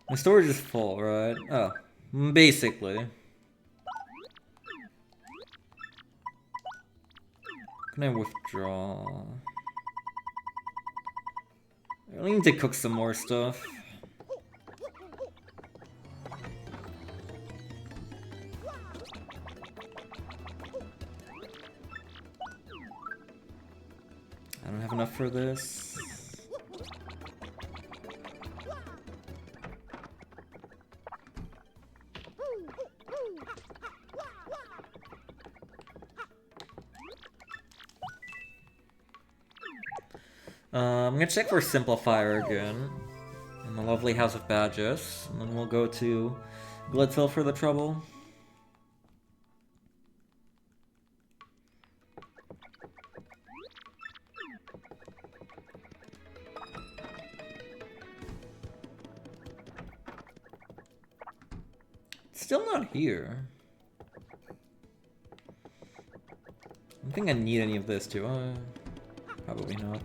My storage is full, right? Oh, basically. Can I withdraw? I really need to cook some more stuff. I don't have enough for this. I'm gonna check for Simplifier again in the lovely House of Badges, and then we'll go to Glitzville for the trouble. It's still not here. I don't think I need any of this, do I? Probably not.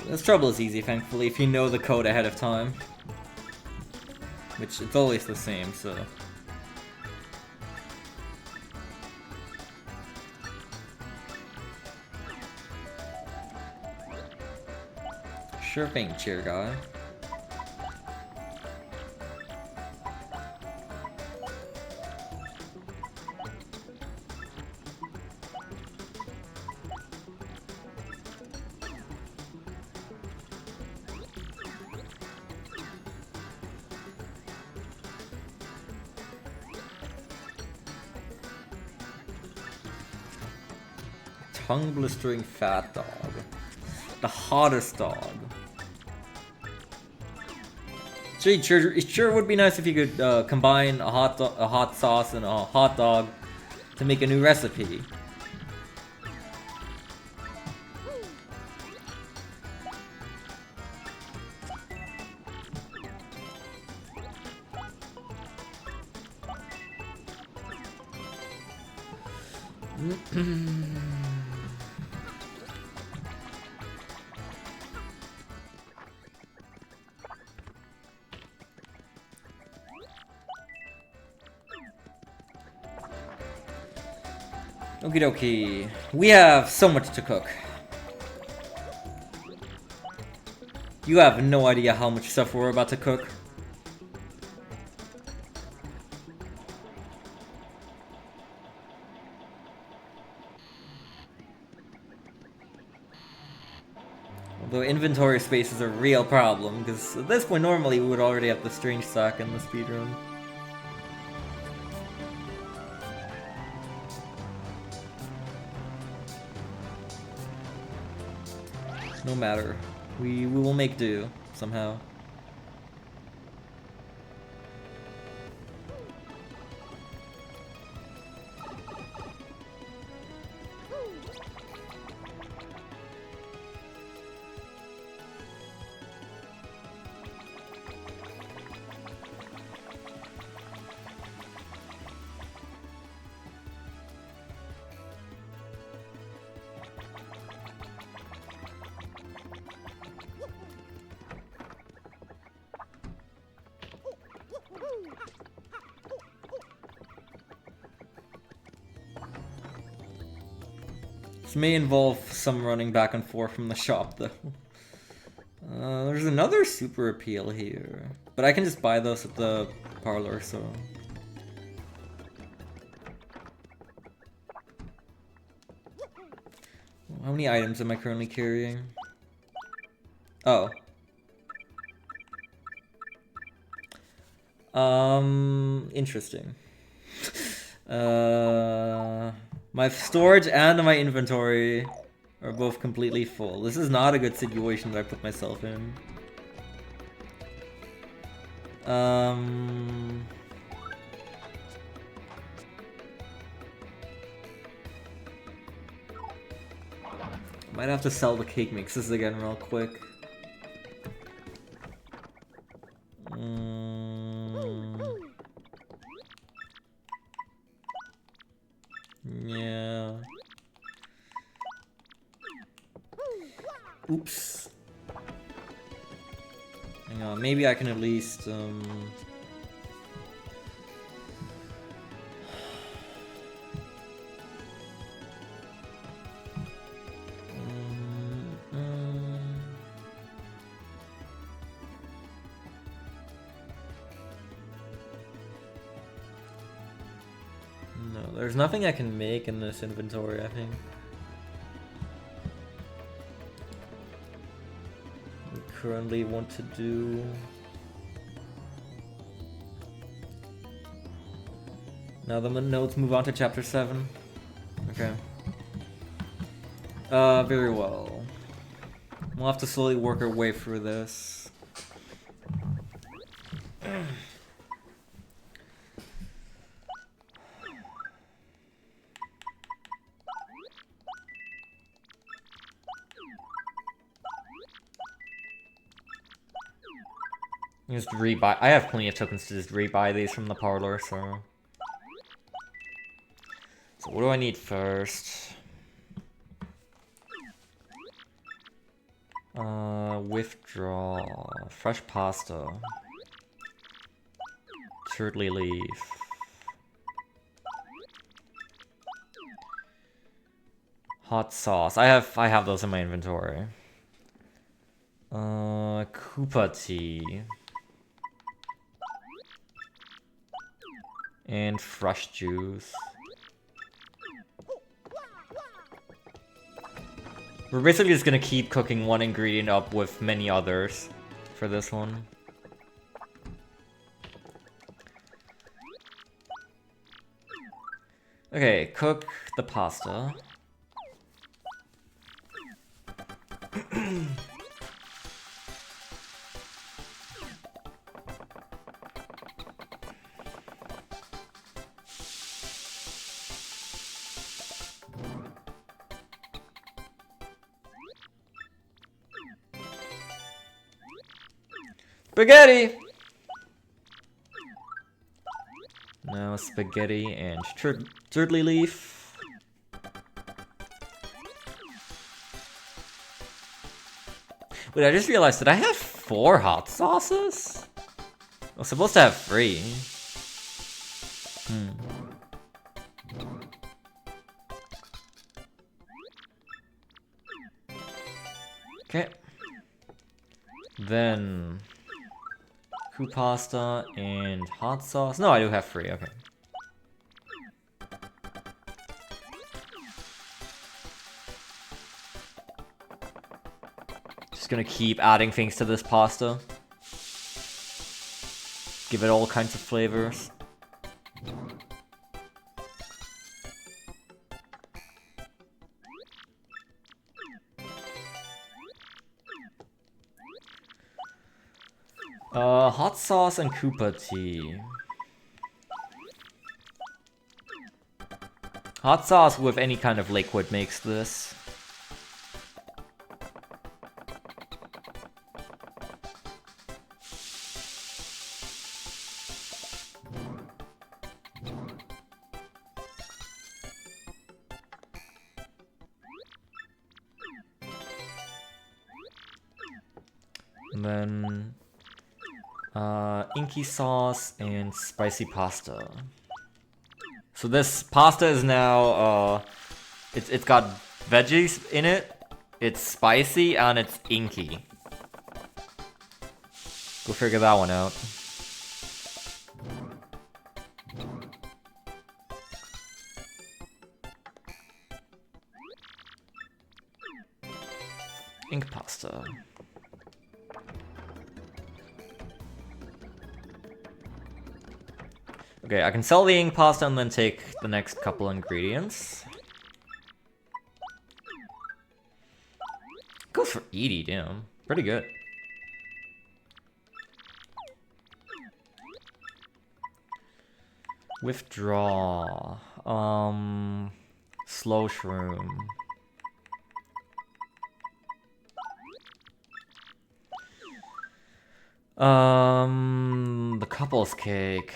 This trouble is easy, thankfully, if you know the code ahead of time. Which, it's always the same, so... Sure thing, cheer guy. Tongue-blistering fat dog. The hottest dog. Gee, it sure would be nice if you could combine a hot sauce and a hot dog to make a new recipe. Okie dokie. We have so much to cook. You have no idea how much stuff we're about to cook. Although inventory space is a real problem, because at this point normally we would already have the strange sack in the speedrun. No matter. We will make do, somehow. This may involve some running back and forth from the shop, though. There's another super appeal here. But I can just buy those at the parlor, so... How many items am I currently carrying? Oh. Interesting. My storage and my inventory are both completely full. This is not a good situation that I put myself in. Might have to sell the cake mixes again real quick. Yeah. Oops. Hang on, maybe I can at least, No, there's nothing I can make in this inventory, I think. We currently want to do... Now the notes move on to chapter 7. Okay. Very well. We'll have to slowly work our way through this. Just rebuy. I have plenty of tokens to just rebuy these from the parlor, so... So what do I need first? Withdraw. Fresh pasta. Turtley leaf. Hot sauce. I have those in my inventory. Koopa tea. And fresh juice. We're basically just gonna keep cooking one ingredient up with many others for this one. Okay, cook the pasta. Spaghetti! Now spaghetti and turtley leaf. Wait, I just realized, did I have 4 hot sauces? I was supposed to have 3. Okay. Then Ku pasta and hot sauce. No, I do have 3, okay. Just gonna keep adding things to this pasta. Give it all kinds of flavors. Hot sauce and Koopa tea. Hot sauce with any kind of liquid makes this. And then inky sauce and spicy pasta. So this pasta is now it's got veggies in it, it's spicy, and it's inky. Go figure that one out. Ink pasta. Okay, I can sell the ink pasta and then take the next couple ingredients. Goes for 80, damn. Pretty good. Withdraw. Slow shroom. The couple's cake.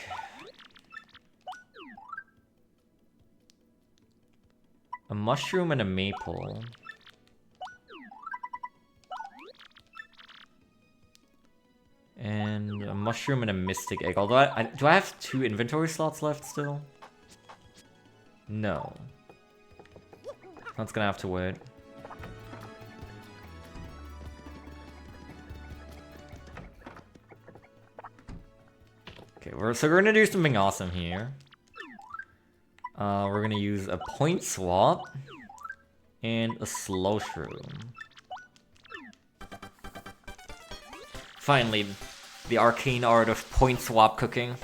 A mushroom and a maple. And a mushroom and a mystic egg. Although do I have 2 inventory slots left still? No. That's gonna have to wait. Okay, so we're gonna do something awesome here. We're gonna use a point swap and a slow shroom. Finally, the arcane art of point swap cooking.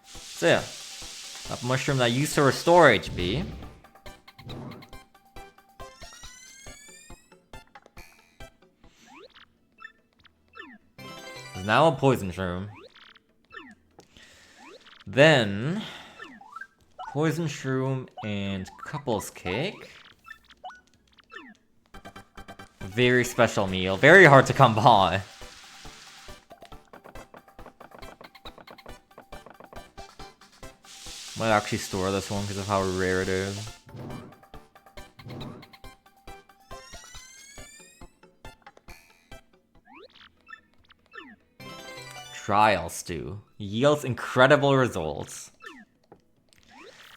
So yeah, that mushroom that I used to restore HP. Is now a poison shroom. Then, poison shroom and couple's cake. Very special meal, very hard to come by. Might actually store this one because of how rare it is. Trial stew. Yields incredible results.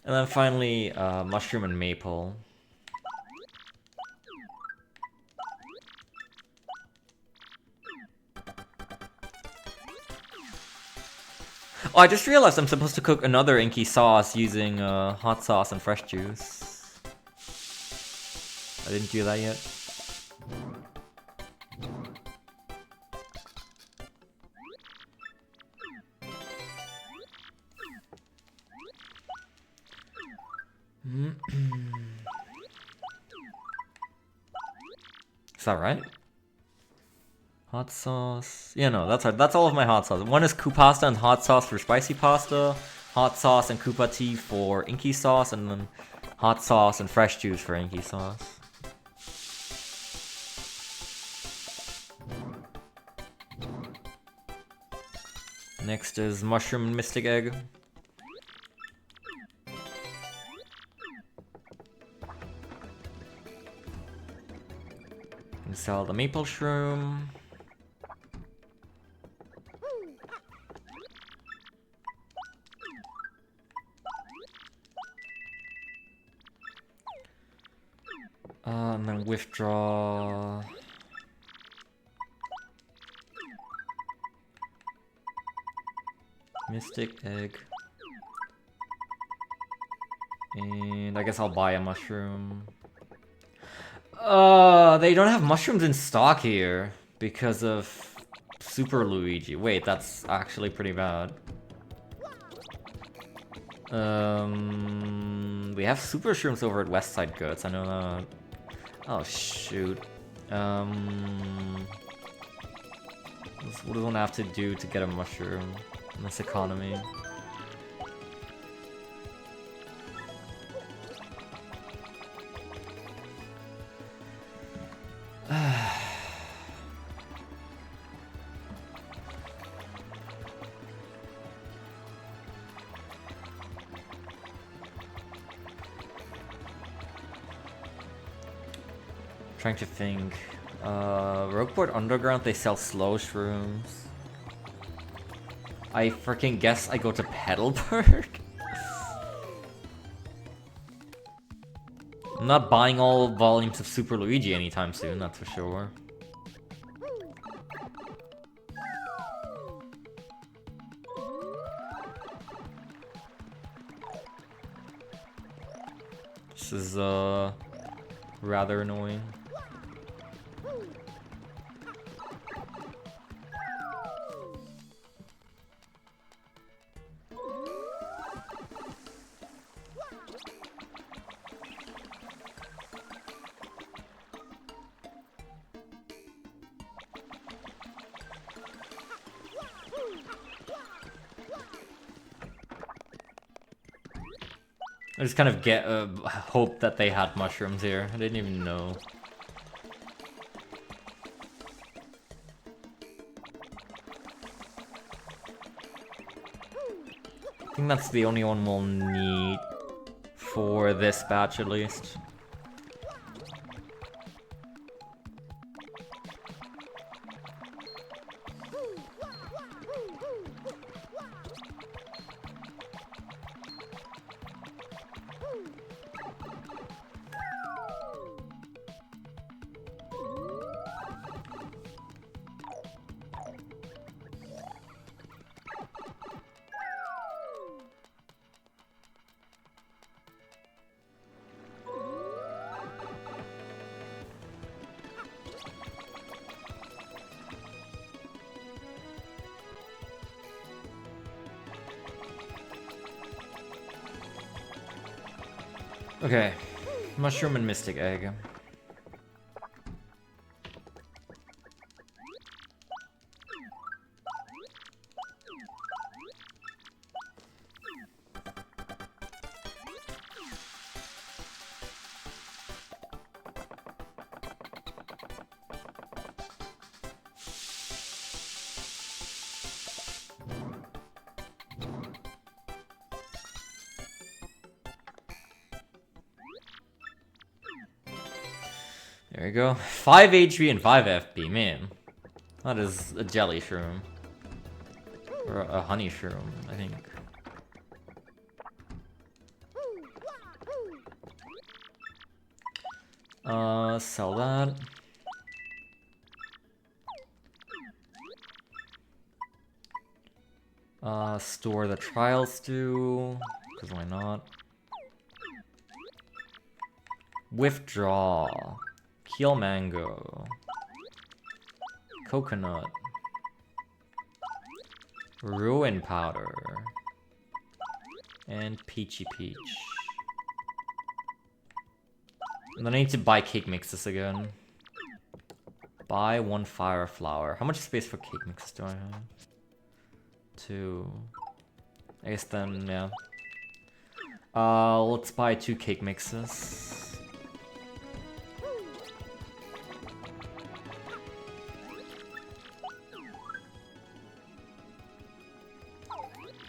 And then finally, mushroom and maple. Oh, I just realized I'm supposed to cook another inky sauce using hot sauce and fresh juice. I didn't do that yet. Is that right? Hot sauce. Yeah, no, that's all of my hot sauce. One is Ku pasta and hot sauce for spicy pasta, hot sauce and Koopa tea for inky sauce, and then hot sauce and fresh juice for inky sauce. Next is mushroom and mystic egg. And sell the maple shroom. And then withdraw. Mystic egg. And I guess I'll buy a mushroom. They don't have mushrooms in stock here because of Super Luigi. Wait, that's actually pretty bad. We have super shrooms over at Westside Goods, I know that. Oh shoot. What do I have to do to get a mushroom in this economy? Trying to think. Rogueport Underground, they sell slow shrooms. I freaking guess I go to Petalburg? I'm not buying all volumes of Super Luigi anytime soon, that's for sure. This is, rather annoying. I just kind of hope that they had mushrooms here. I didn't even know. I think that's the only one we'll need for this batch at least. Okay, mushroom and mystic egg. There you go. 5 HP and 5 FP, man. That is a jelly shroom. Or a honey shroom, I think. Sell that. Store the trial stew, because why not? Withdraw. Keel mango. Coconut. Ruin powder. And peachy peach. And then I need to buy cake mixes again. Buy 1 fire flower. How much space for cake mixes do I have? 2. I guess then, yeah. Let's buy 2 cake mixes.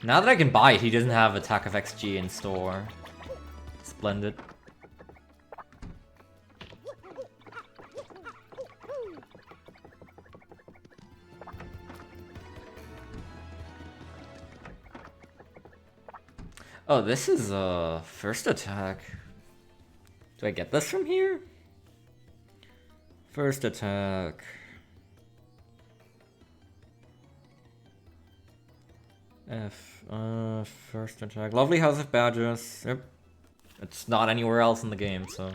Now that I can buy it, he doesn't have Attack of XG in store. Splendid. Oh, this is first attack. Do I get this from here? First attack. First attack. Lovely House of Badgers. Yep. It's not anywhere else in the game, so.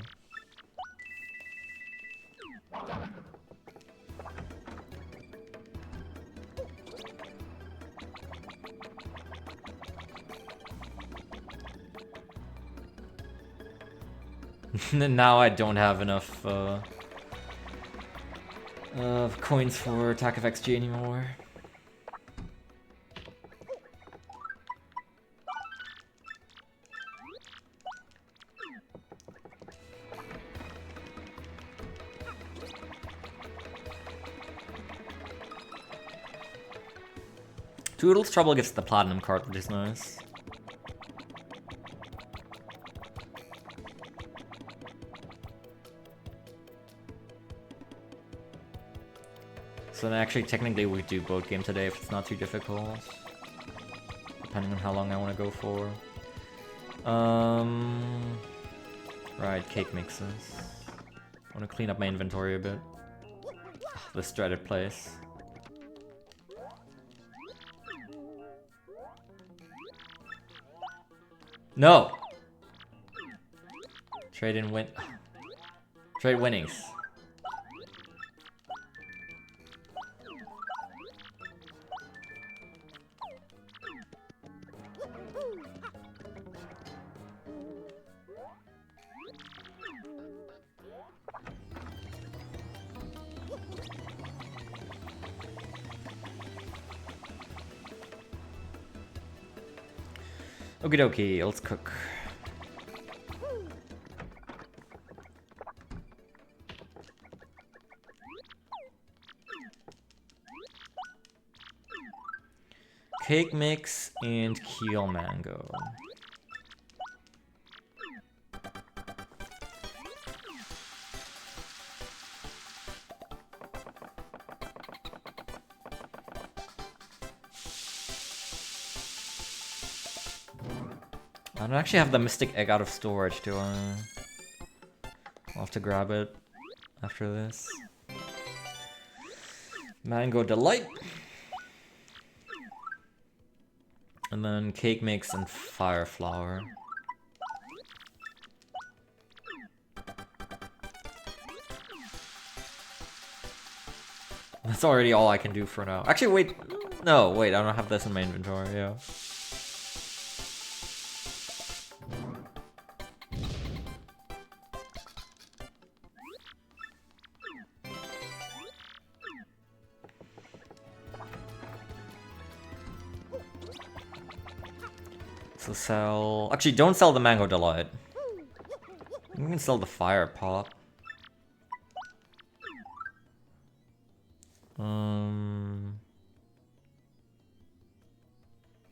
Now I don't have enough coins for Attack of XG anymore. Toodles Trouble gets the platinum card, which is nice. So then actually, technically, we do boat game today if it's not too difficult. Depending on how long I want to go for. Right, cake mixes. I want to clean up my inventory a bit. This dreaded place. No! Trade in win. Trade winnings. Okie dokie, let's cook. Cake mix and keel mango. I don't actually have the mystic egg out of storage, do I? I'll have to grab it after this. Mango Delight. And then cake mix and fire flower. That's already all I can do for now. Actually, wait. No, wait, I don't have this in my inventory, yeah. So sell... Actually, don't sell the Mango Delight. You can sell the Fire Pop.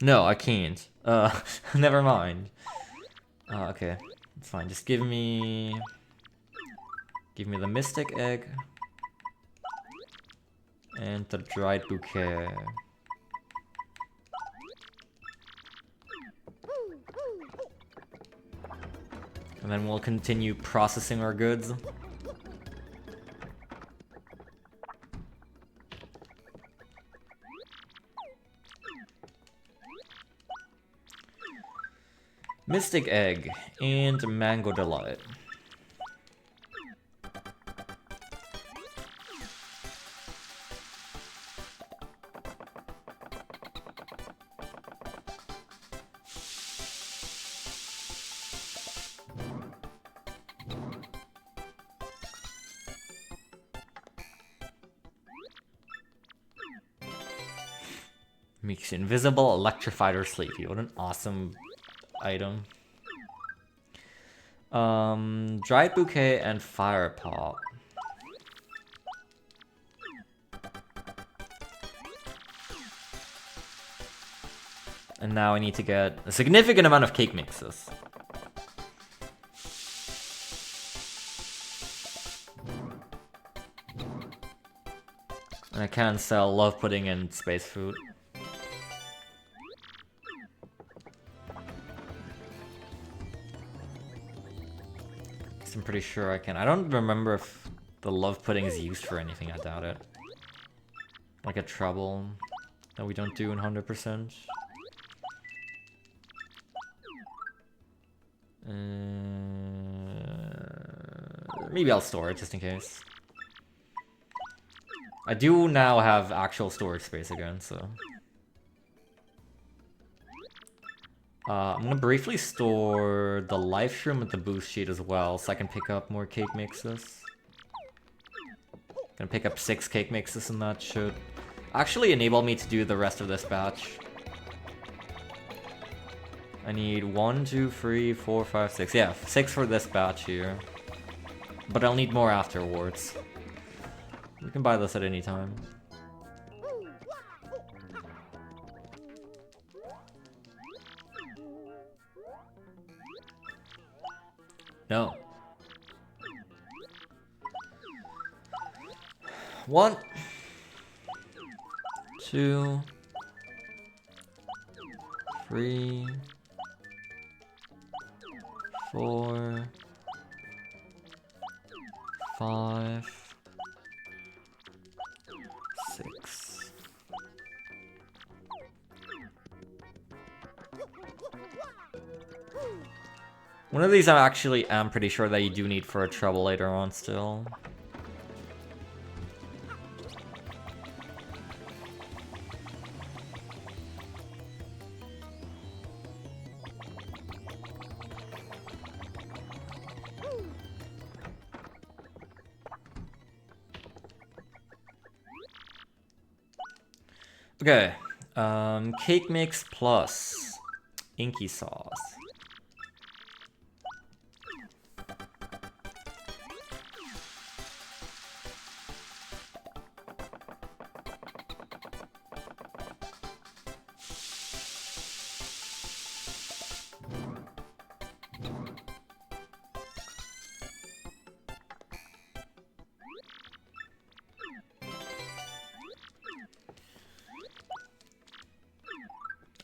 No, I can't. Never mind. Okay, it's fine. Just give me the Mystic Egg and the Dried Bouquet. And then we'll continue processing our goods. Mystic Egg and Mango Delight. Makes you invisible, electrified, or sleepy. What an awesome item. Dried Bouquet and Fire Pop. And now I need to get a significant amount of cake mixes. And I can sell Love Pudding and Space Food. I'm pretty sure I can. I don't remember if the love pudding is used for anything, I doubt it. Like a treble that we don't do in 100%. Maybe I'll store it just in case. I do now have actual storage space again, so... I'm gonna briefly store the life shroom with the boost sheet as well, so I can pick up more cake mixes. Gonna pick up 6 cake mixes, and that should actually enable me to do the rest of this batch. I need 1, 2, 3, 4, 5, 6. Yeah, 6 for this batch here. But I'll need more afterwards. We can buy this at any time. No. 1, 2, 3, 4, 5, 6. One of these I actually am pretty sure that you do need for a treble later on still. Okay, cake mix plus inky sauce.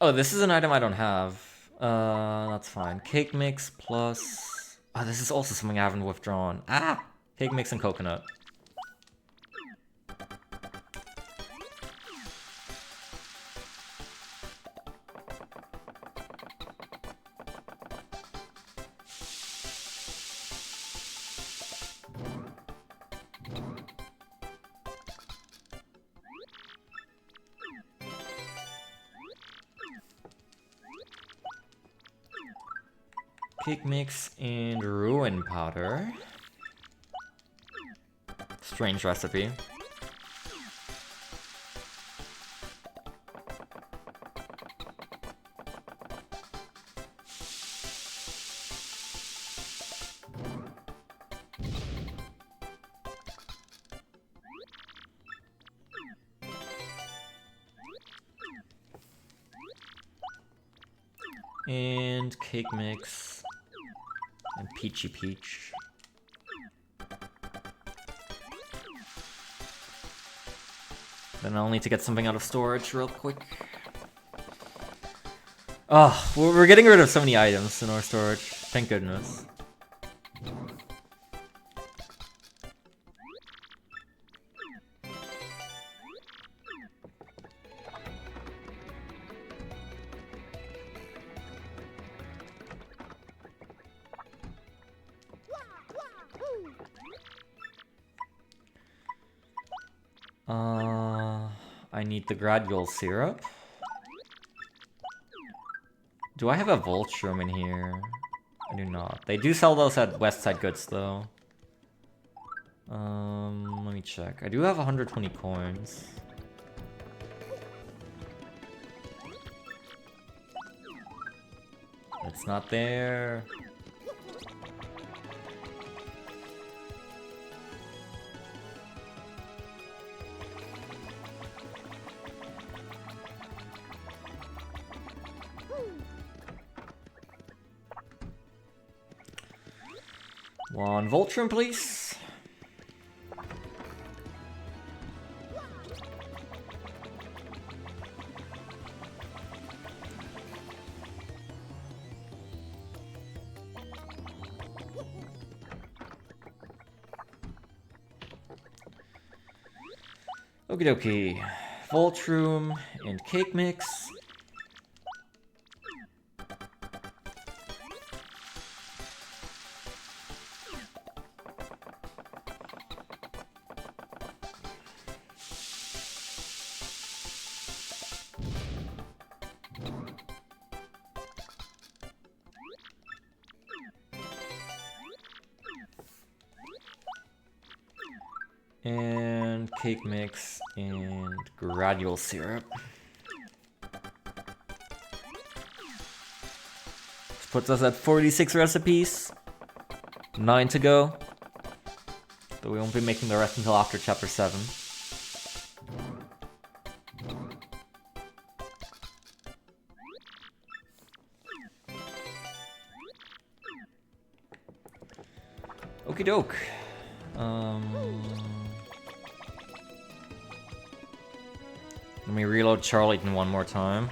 Oh, this is an item I don't have. That's fine. Cake mix plus... Oh, this is also something I haven't withdrawn. Ah! Cake mix and coconut. Cake mix and ruin powder. Strange recipe. And cake mix and peachy peach. Then I'll need to get something out of storage real quick. Oh, we're getting rid of so many items in our storage. Thank goodness. I need the gradule syrup. Do I have a Voltrum in here? I do not. They do sell those at Westside Goods though. Let me check. I do have 120 coins. It's not there. One Voltrum, please. Okie dokie. Vault room and cake mix. And cake mix and granule syrup. This puts us at 46 recipes. 9 to go. But we won't be making the rest until after chapter 7. Okie doke. Let me reload Charlieton one more time.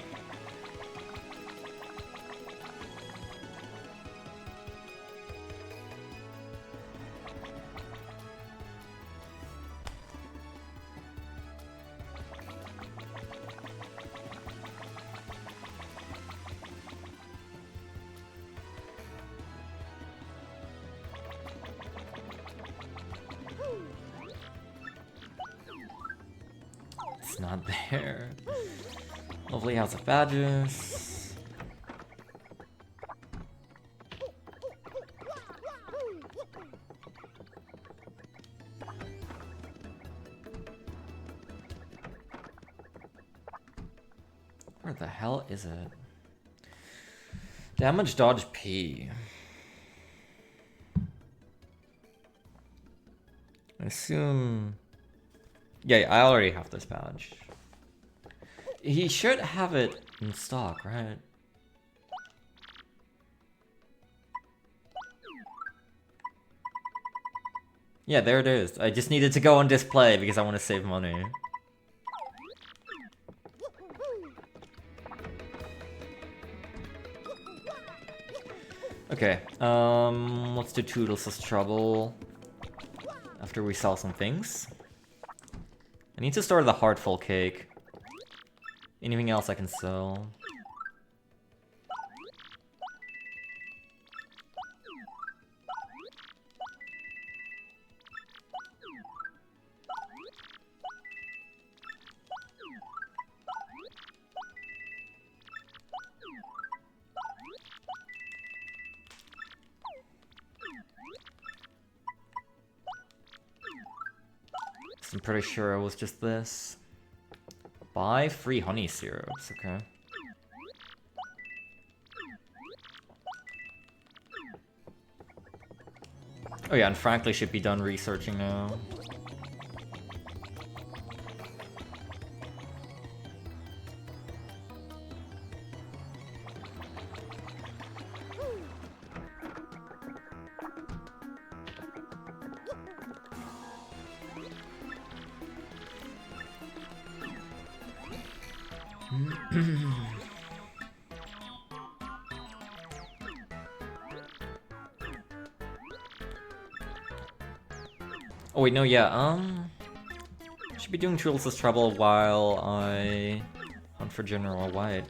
It's not there. Lovely House of Badges. Where the hell is it? Damage dodge P. I assume... Yeah, I already have this badge. He should have it in stock, right? Yeah, there it is. I just needed to go on display because I want to save money. Okay, let's do Toodles' Trouble after we sell some things. I need to store the Heartful Cake. Anything else I can sell? I'm pretty sure it was just this. Buy free honey syrups, okay. Oh yeah, and Frankly should be done researching now. Oh wait, no, yeah, should be doing Toodles' Trouble while I hunt for General White.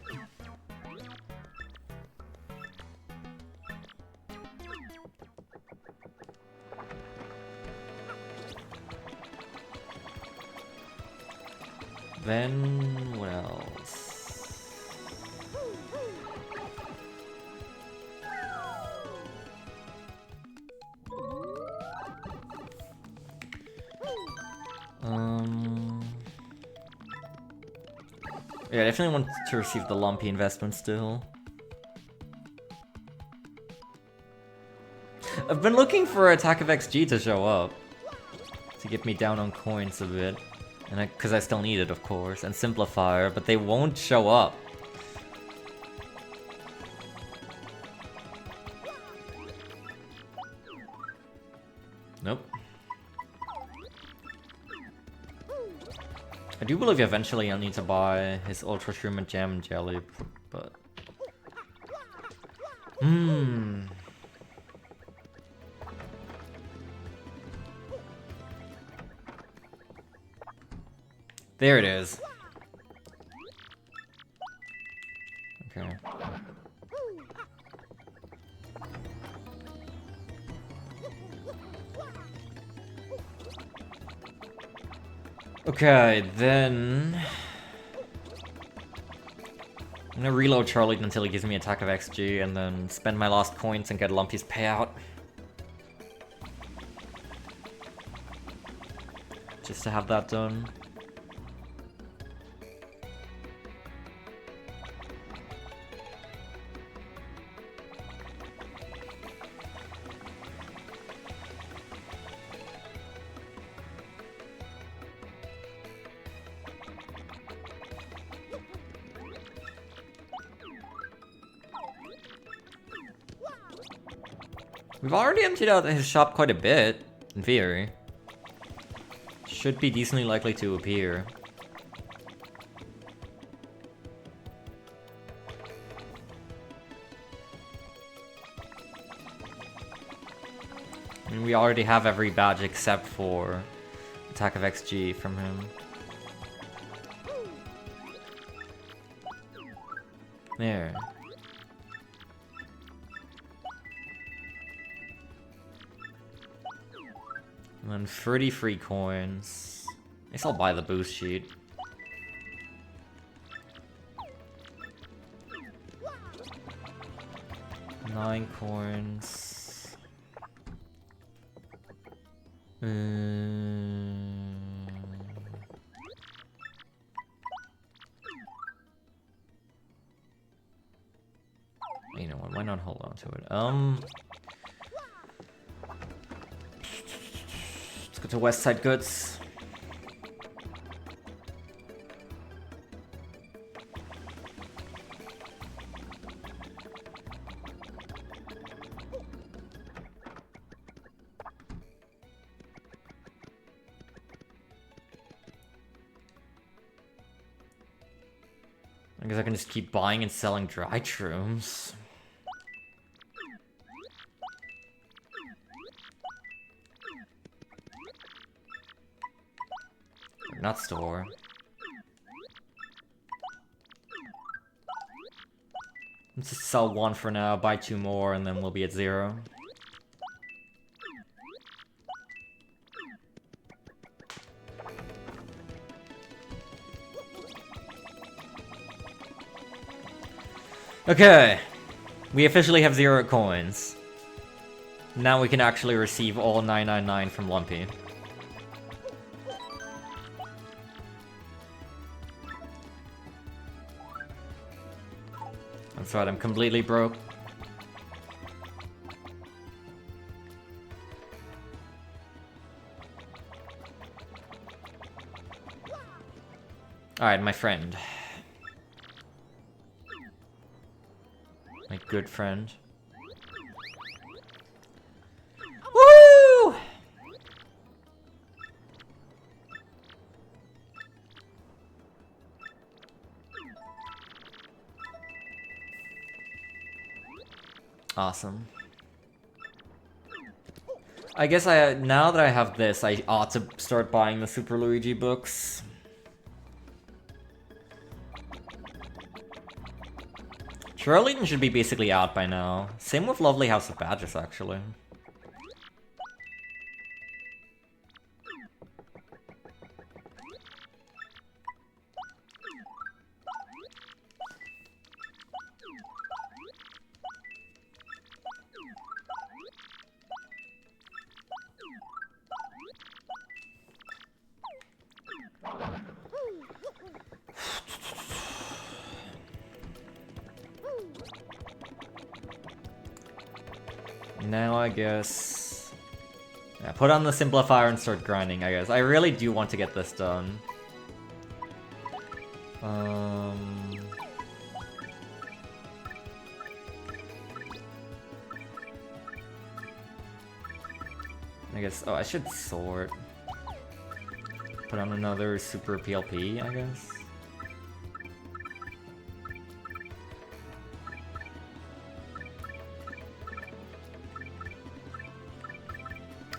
Then, what else? Yeah, I definitely want to receive the lumpy investment still. I've been looking for Attack of XG to show up. To get me down on coins a bit. And because I still need it, of course. And Simplifier, but they won't show up. Nope. I do believe eventually I'll need to buy his Ultra Shroom and Jam and Jelly, but... There it is. Okay. Okay, then... I'm gonna reload Charlie until he gives me attack of XG, and then spend my last coins and get Lumpy's payout. Just to have that done. We've already emptied out his shop quite a bit, in theory. Should be decently likely to appear. I mean, we already have every badge except for attack of XG from him. There. And then 30 free coins. I guess I'll buy the boost sheet. Nine coins. You know what, why not hold on to it? Let's go to Westside Goods. I guess I can just keep buying and selling dry shrooms. Nut store. Let's just sell one for now, buy two more, and then we'll be at 0. Okay, we officially have 0 coins. Now we can actually receive all 999 from Lumpy. That's right, I'm completely broke. Alright, my friend. My good friend. Woo! Awesome. I guess now that I have this, I ought to start buying the Super Luigi books. Charlene should be basically out by now. Same with Lovely House of Badges, actually. Now I guess... yeah, put on the simplifier and start grinding, I guess. I really do want to get this done. I guess... oh, I should sort. Put on another super PLP, I guess.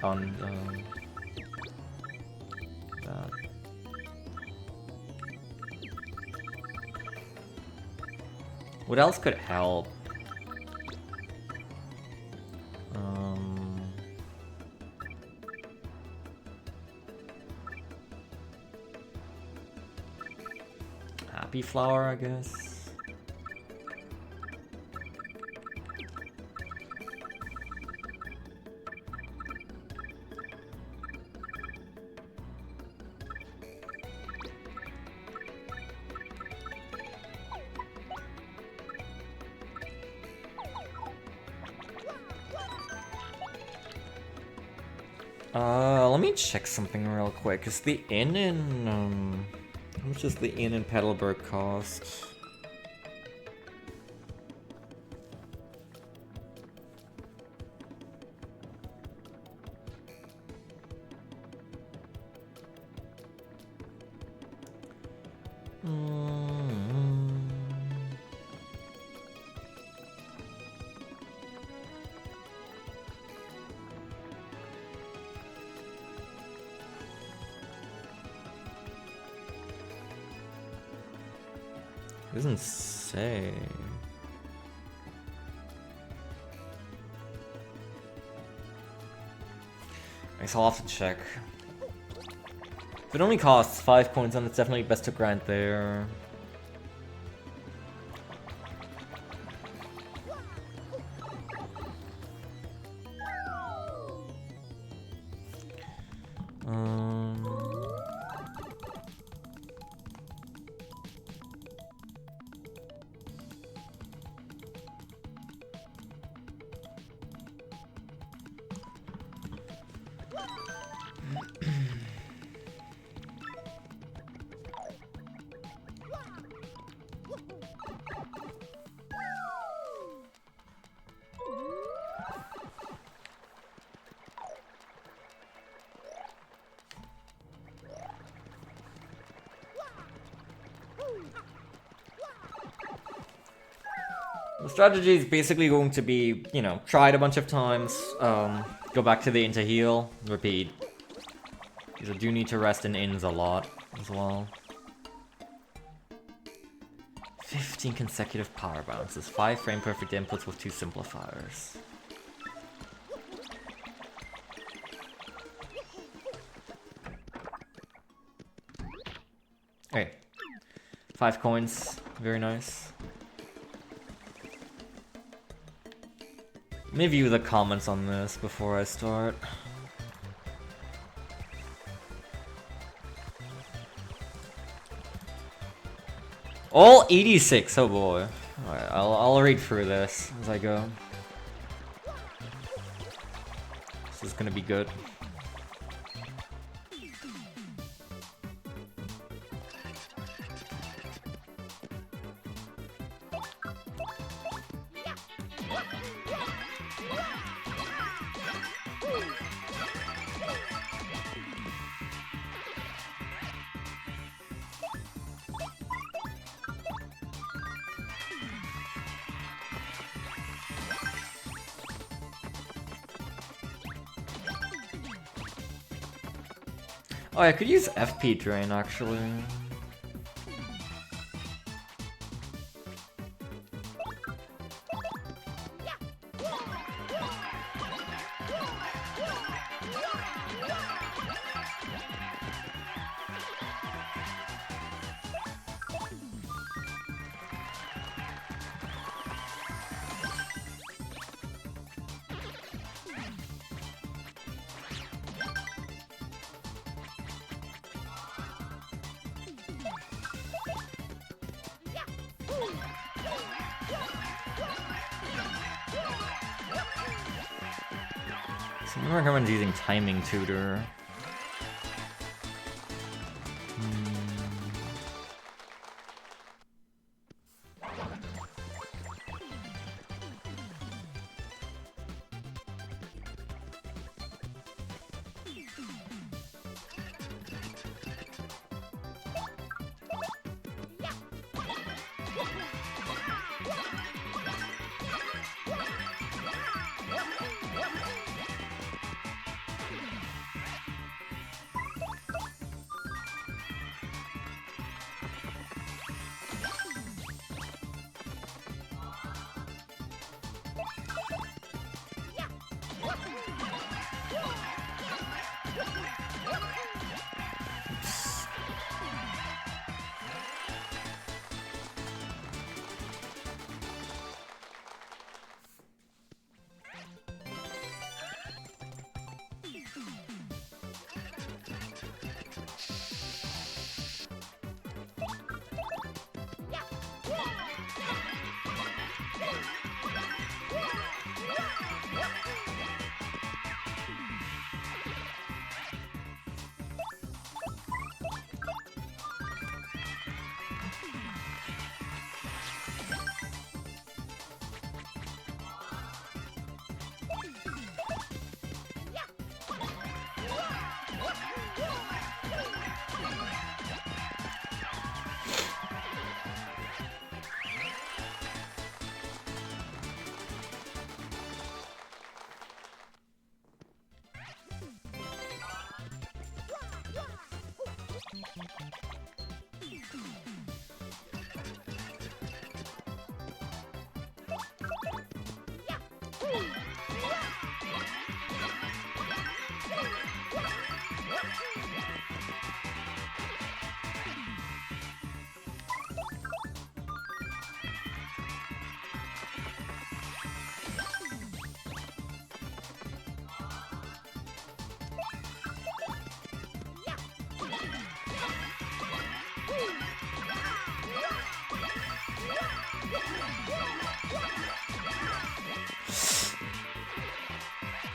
On that. What else could help? Happy flower, I guess. Let me check something real quick. Is the inn in, how much does the inn in Petalburg cost? It doesn't say. I guess I'll have to check. If it only costs 5 coins, then it's definitely best to grant there. The strategy is basically going to be, you know, try it a bunch of times, go back to the inn to heal, repeat. Because I do need to rest in inns a lot as well. 15 consecutive power bounces, 5 frame perfect inputs with 2 simplifiers. Okay. 5 coins, very nice. Let me view the comments on this before I start. All 86, oh boy. Alright, I'll read through this as I go. This is gonna be good. Oh, I could use FP Drain, actually. Someone recommends using Timing Tutor.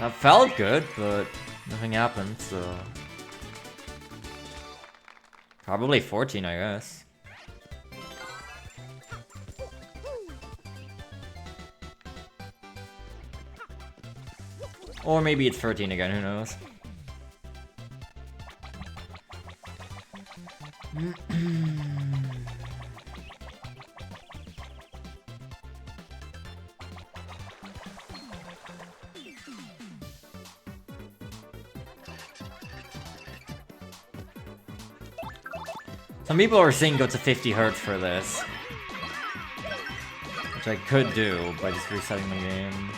That felt good, but nothing happened, so... Probably 14, I guess. Or maybe it's 13 again, who knows? Some people are saying go to 50 Hz for this. Which I could do by just resetting the game.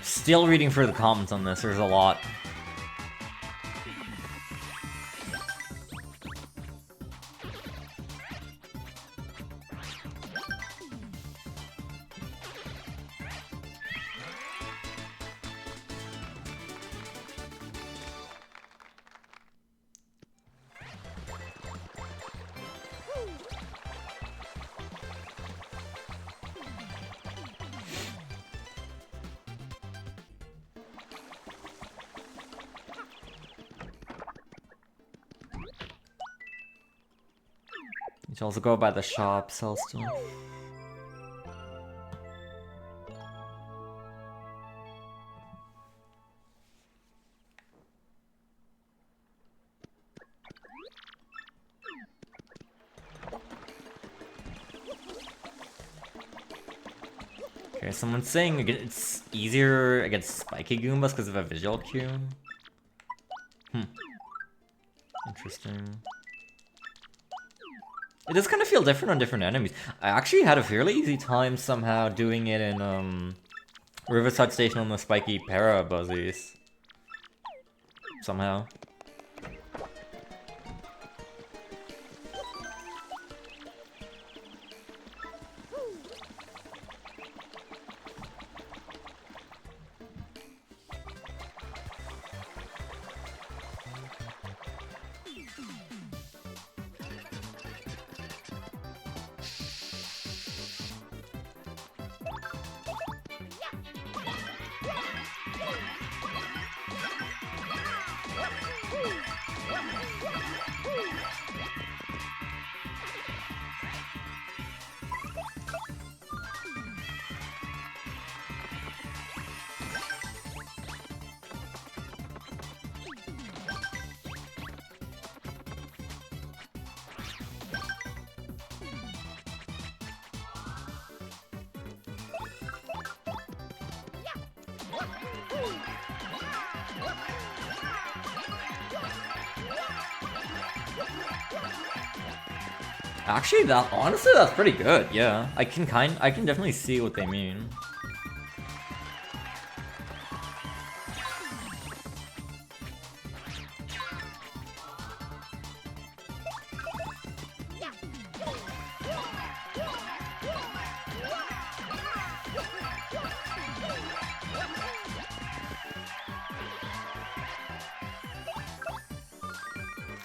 Still reading through the comments on this, there's a lot. You should also go by the shop, sell stuff. Okay, someone's saying it's easier against spiky Goombas because of a visual cue. Interesting. It does kind of feel different on different enemies. I actually had a fairly easy time somehow doing it in Riverside Station on the spiky Para-Buzzies. Somehow. Actually, honestly, that's pretty good. Yeah, I can definitely see what they mean.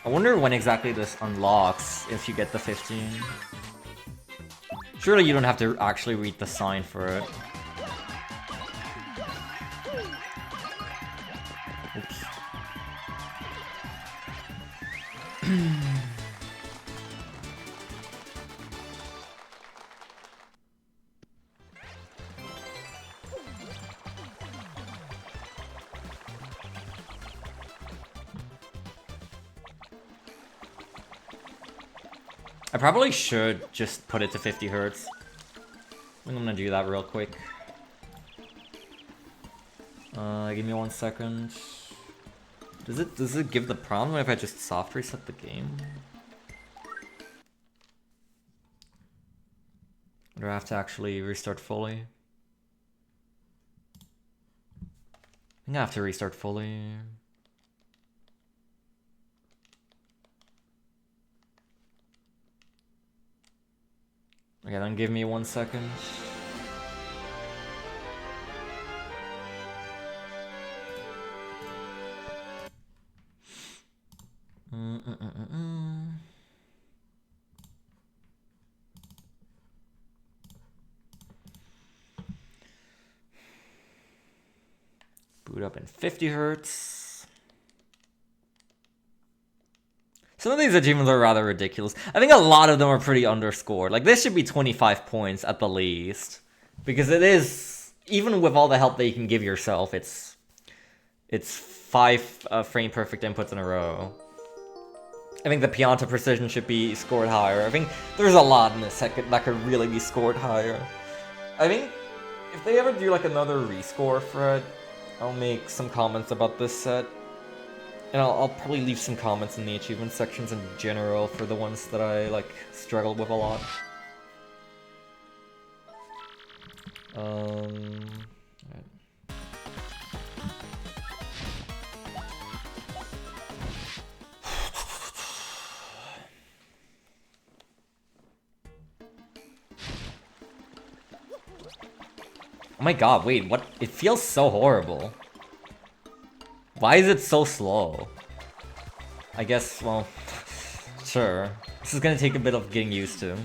I wonder when exactly this unlocks if you get the 15. Surely you don't have to actually read the sign for it. Oops. I probably should just put it to 50 hertz. I'm gonna do that real quick. Give me 1 second. Does it give the problem if I just soft reset the game? Or do I have to actually restart fully? I think I have to restart fully. Okay, then give me 1 second. Boot up in 50 hertz. Some of these achievements are rather ridiculous. I think a lot of them are pretty underscored. Like, this should be 25 points at the least. Because it is, even with all the help that you can give yourself, it's 5 frame perfect inputs in a row. I think the Pianta Precision should be scored higher. I think there's a lot in this set that could really be scored higher. I think if they ever do like another rescore for it, I'll make some comments about this set. And I'll probably leave some comments in the achievement sections in general for the ones that I like struggled with a lot. Right. Oh my god, wait, what? It feels so horrible. Why is it so slow? I guess, well, sure. This is gonna take a bit of getting used to.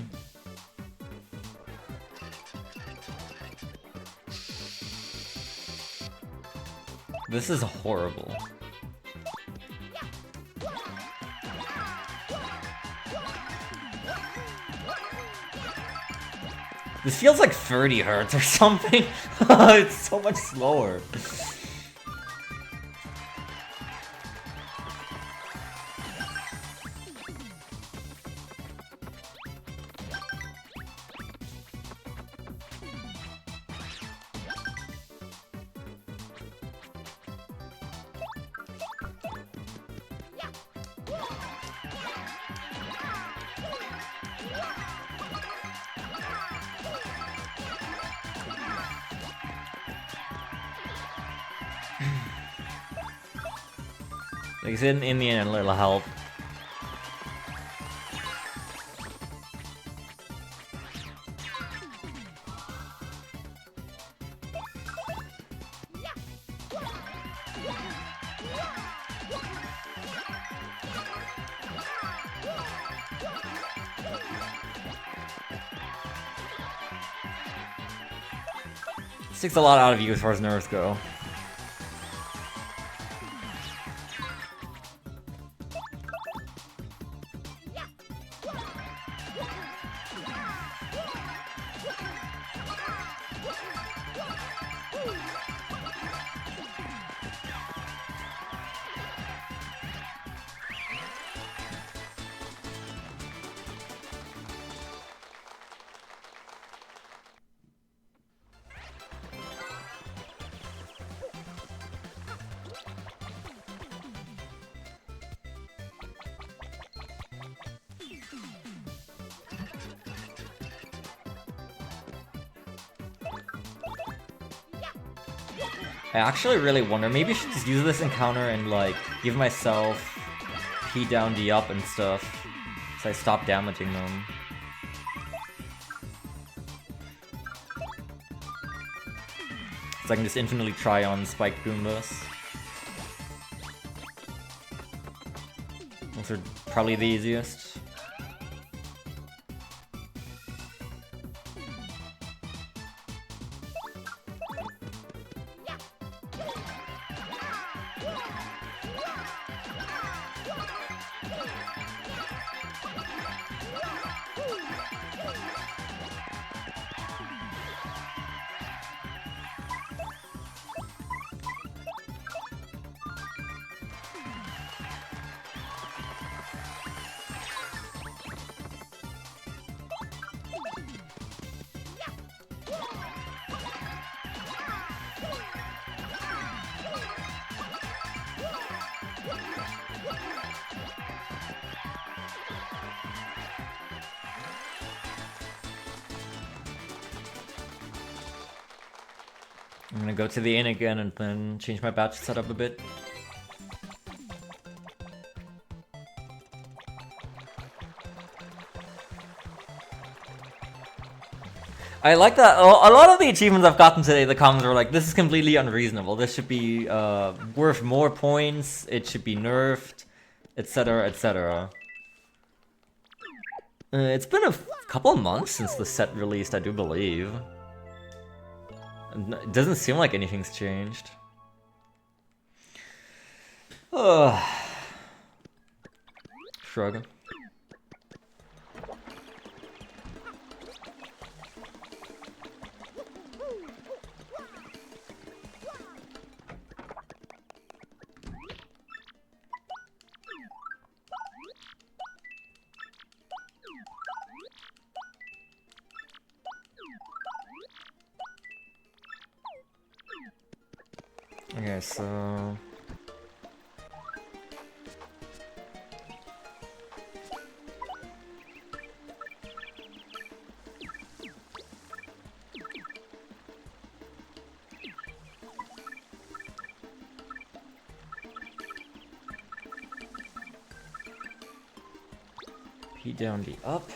This is horrible. This feels like 30 hertz or something. It's so much slower. Like, in the end, it'll help. This takes a lot out of you as far as nerves go. I actually really wonder, maybe I should just use this encounter and like give myself P down, D up and stuff, so I stop damaging them. So I can just infinitely try on Spike Goombas. Those are probably the easiest. I'm gonna go to the inn again and then change my batch setup a bit. I like that. A lot of the achievements I've gotten today, the comments were like, this is completely unreasonable. This should be worth more points. It should be nerfed, etc., etc. It's been a couple of months since the set released, I do believe. It doesn't seem like anything's changed. Shrug. Okay, so... P down, D up.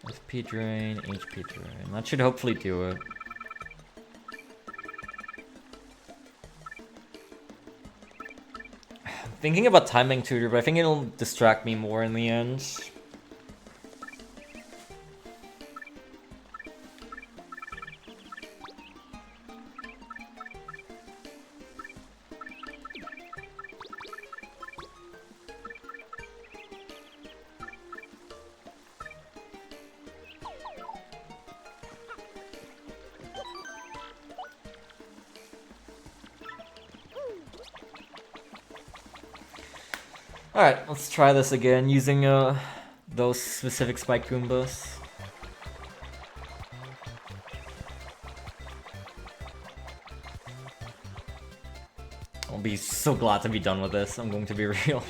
SP drain, HP drain. That should hopefully do it. I'm thinking about timing tutor, but I think it'll distract me more in the end. Alright, let's try this again using those specific spike Goombas. I'll be so glad to be done with this, I'm going to be real.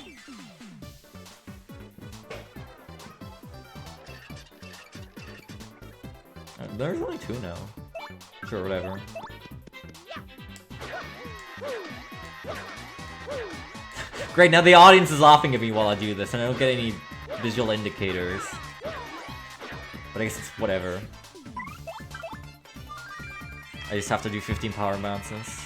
There's only 2 now. Sure, whatever. Great, now the audience is laughing at me while I do this, and I don't get any visual indicators. But I guess it's whatever. I just have to do 15 power bounces.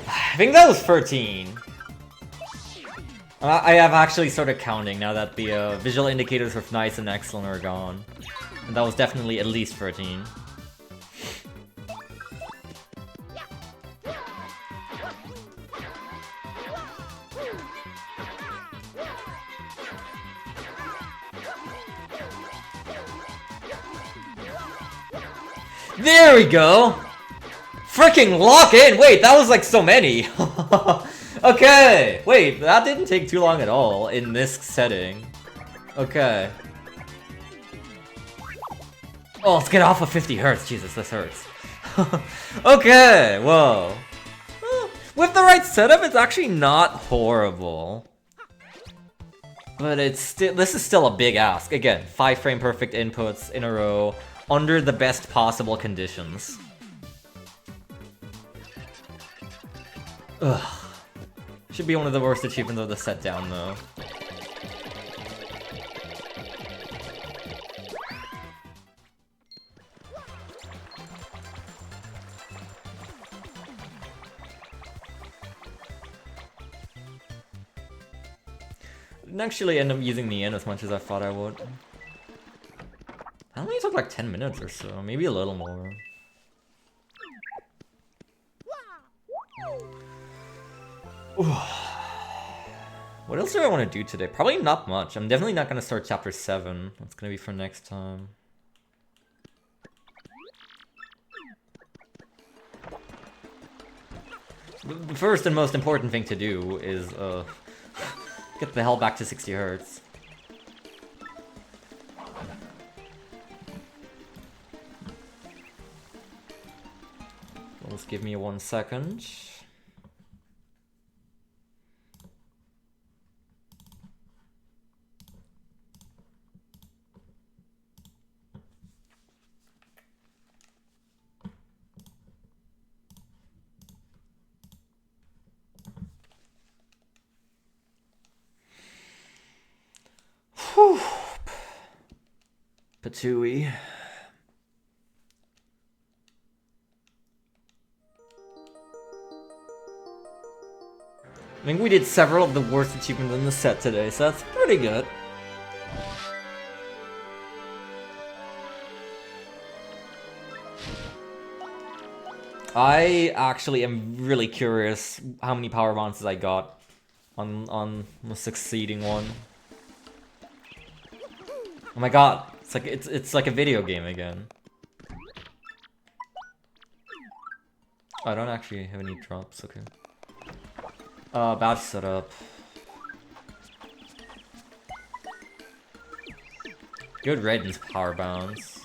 I think that was 13. I have actually started counting now that the visual indicators with nice and excellent are gone. And that was definitely at least 13. There we go! Freaking lock in! Wait, that was like so many! Okay! Wait, that didn't take too long at all in this setting. Okay. Oh, let's get off of 50 hertz. Jesus, this hurts. Okay, whoa. With the right setup, it's actually not horrible. But it's still, this is still a big ask. Again, 5 frame perfect inputs in a row. under the best possible conditions. Ugh. Should be one of the worst achievements of the set down, though. Didn't actually end up using the inn as much as I thought I would. I only took like 10 minutes or so, maybe a little more. What else do I want to do today? Probably not much. I'm definitely not going to start chapter 7. That's going to be for next time. The first and most important thing to do is get the hell back to 60 Hertz. Just give me 1 second. Whew. Patooey. I think we did several of the worst achievements in the set today, so that's pretty good. I actually am really curious how many power bounces I got on the succeeding one. Oh my god, it's like a video game again. Oh, I don't actually have any drops, okay. Badge setup. Good riddance, power bounce.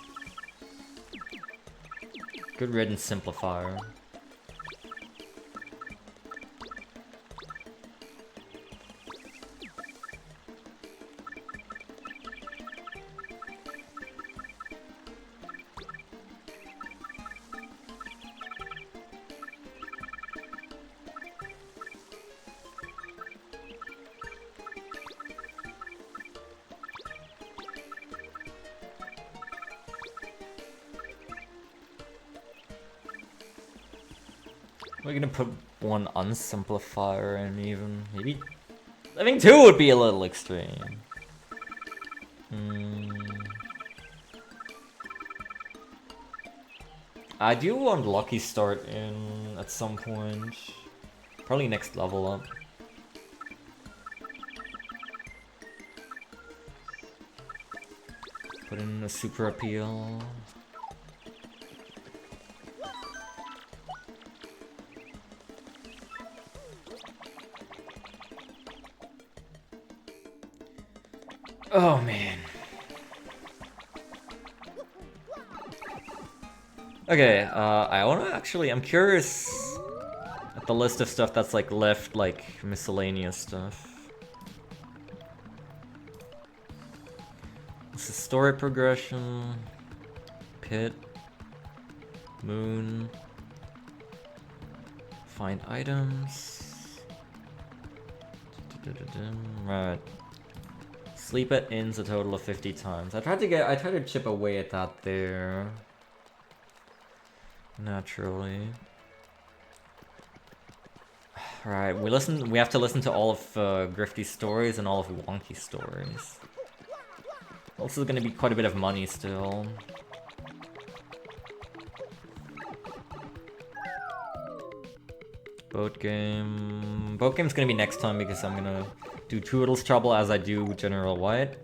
Good riddance, simplifier. We're gonna put 1 unsimplifier in even. Maybe. I think 2 would be a little extreme. I do want Lucky Start in at some point. Probably next level up. Put in a super appeal. Oh man. Okay, I'm curious at the list of stuff that's like left, like miscellaneous stuff. This is story progression, pit, moon, find items. Right. Sleep at inns a total of 50 times. I tried to chip away at that there. Naturally. Right, we have to listen to all of Grifty's stories and all of Wonky's stories. Also gonna be quite a bit of money still. Boat game's gonna be next time because I'm gonna do Toodle's Trouble as I do General White.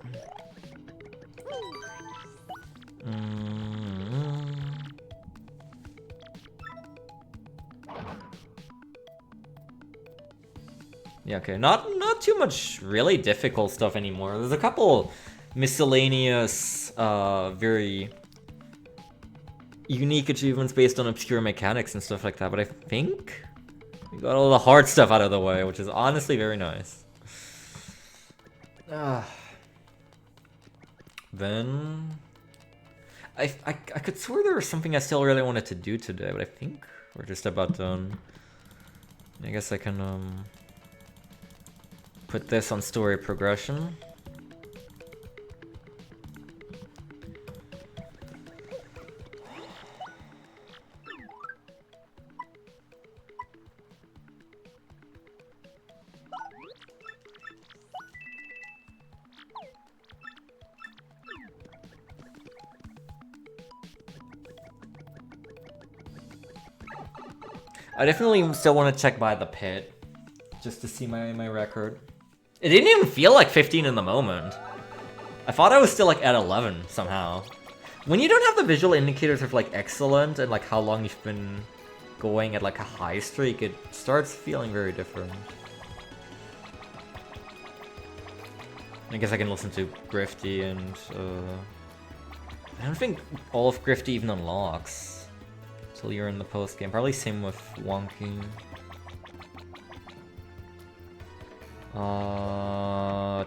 Yeah, okay, not too much really difficult stuff anymore. There's a couple miscellaneous, very unique achievements based on obscure mechanics and stuff like that, but I think we got all the hard stuff out of the way, which is honestly very nice. Then I could swear there was something I still really wanted to do today, but I think we're just about done. I guess I can put this on story progression. I definitely still want to check by the pit, just to see my record. It didn't even feel like 15 in the moment. I thought I was still like at 11 somehow. When you don't have the visual indicators of like excellent and like how long you've been going at like a high streak, it starts feeling very different. I guess I can listen to Grifty and I don't think all of Grifty even unlocks. Until you're in the post game. Probably same with Wonky.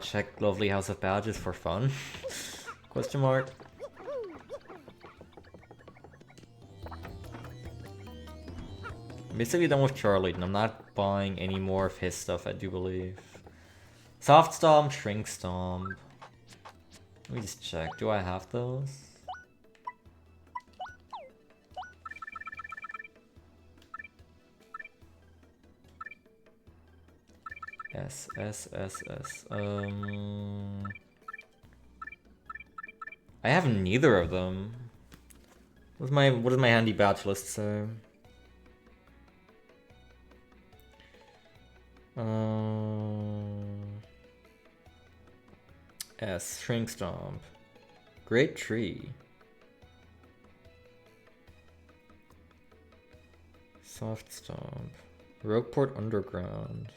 Check Lovely House of Badges for fun. Question mark. I'm basically done with Charlie, and I'm not buying any more of his stuff, I do believe. Soft Stomp, Shrink Stomp. Let me just check. Do I have those? S. I have neither of them. What does my handy batch list say? S. Shrink Stomp. Great Tree. Soft Stomp. Rogueport Underground.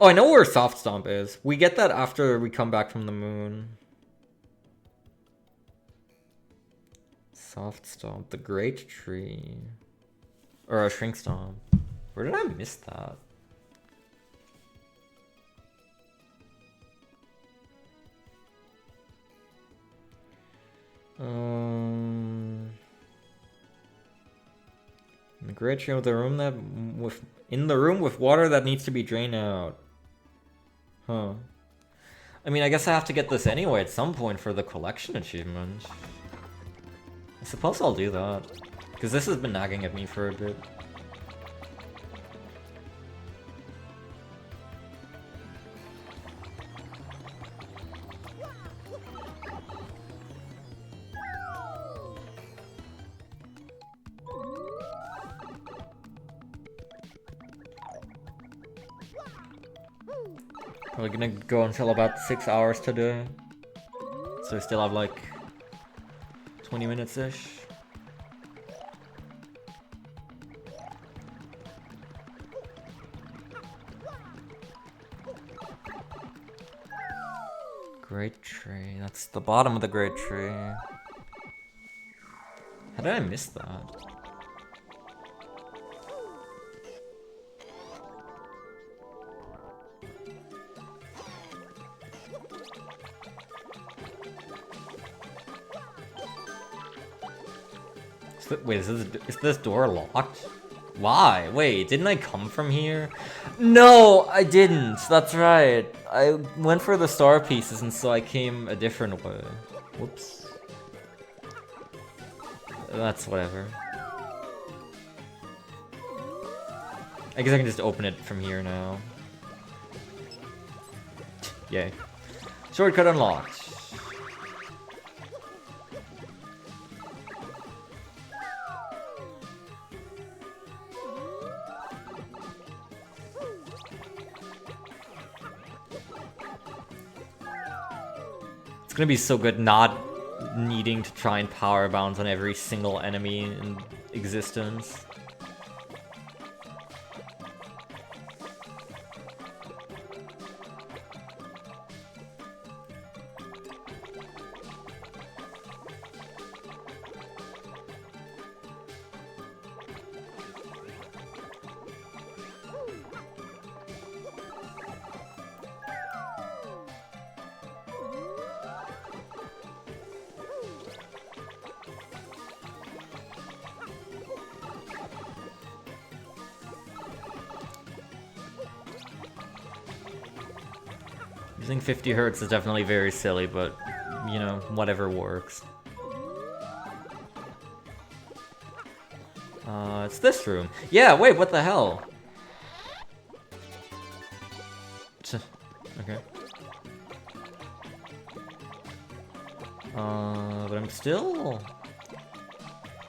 Oh, I know where Soft Stomp is. We get that after we come back from the moon. Soft Stomp. The Great Tree. Or a Shrink Stomp. Where did I miss that? The Great Tree with the room that in the room with water that needs to be drained out. Huh. I mean, I guess I have to get this anyway at some point for the collection achievement. I suppose I'll do that. Because this has been nagging at me for a bit. We're gonna go until about 6 hours today. So we still have like 20 minutes-ish. Great Tree. That's the bottom of the Great Tree. How did I miss that? Wait, is this door locked? Why? Wait, didn't I come from here? No, I didn't. That's right. I went for the star pieces and so I came a different way. Whoops. That's whatever. I guess I can just open it from here now. Yay. Shortcut unlocked. It's gonna be so good not needing to try and power bounce on every single enemy in existence. Using 50 hertz is definitely very silly, but, you know, whatever works. It's this room. Yeah, wait, what the hell? Okay. But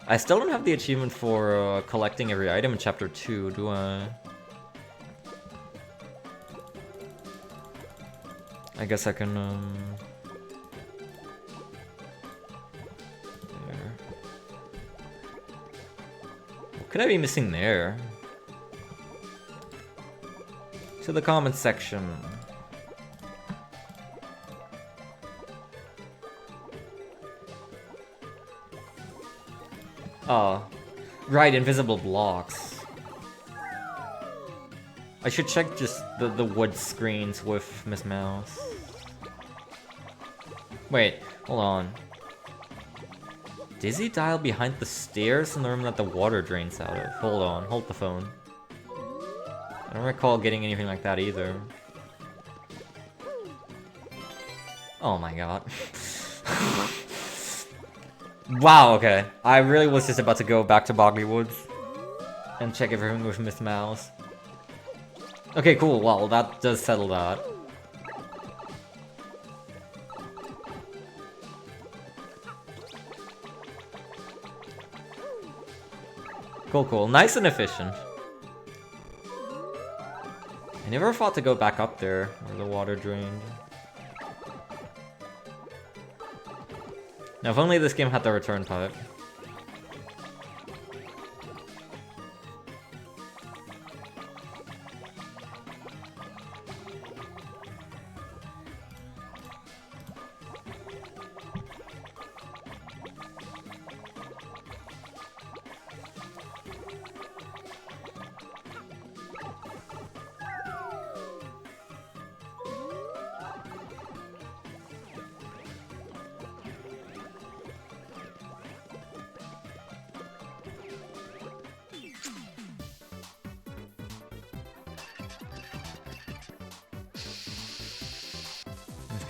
I still don't have the achievement for collecting every item in Chapter 2, do I? I guess I can, there. What could I be missing there? To the comments section. Oh, right, invisible blocks. I should check just the wood screens with Miss Mouse. Wait, hold on. Dizzy dial behind the stairs in the room that the water drains out of. Hold on, hold the phone. I don't recall getting anything like that either. Oh my god. Wow, okay. I really was just about to go back to Boggy Woods and check everything with Miss Mouse. Okay, cool. Well, that does settle that. Cool, cool. Nice and efficient. I never thought to go back up there where the water drained. Now, if only this game had the return pipe.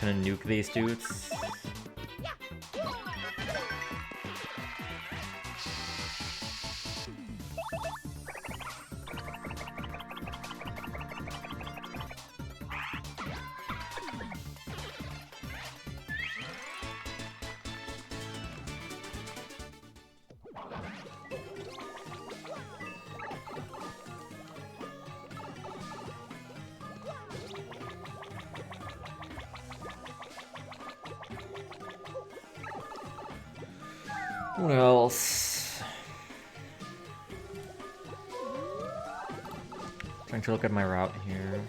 Kind of nuke these dudes. What else? Trying to look at my route here.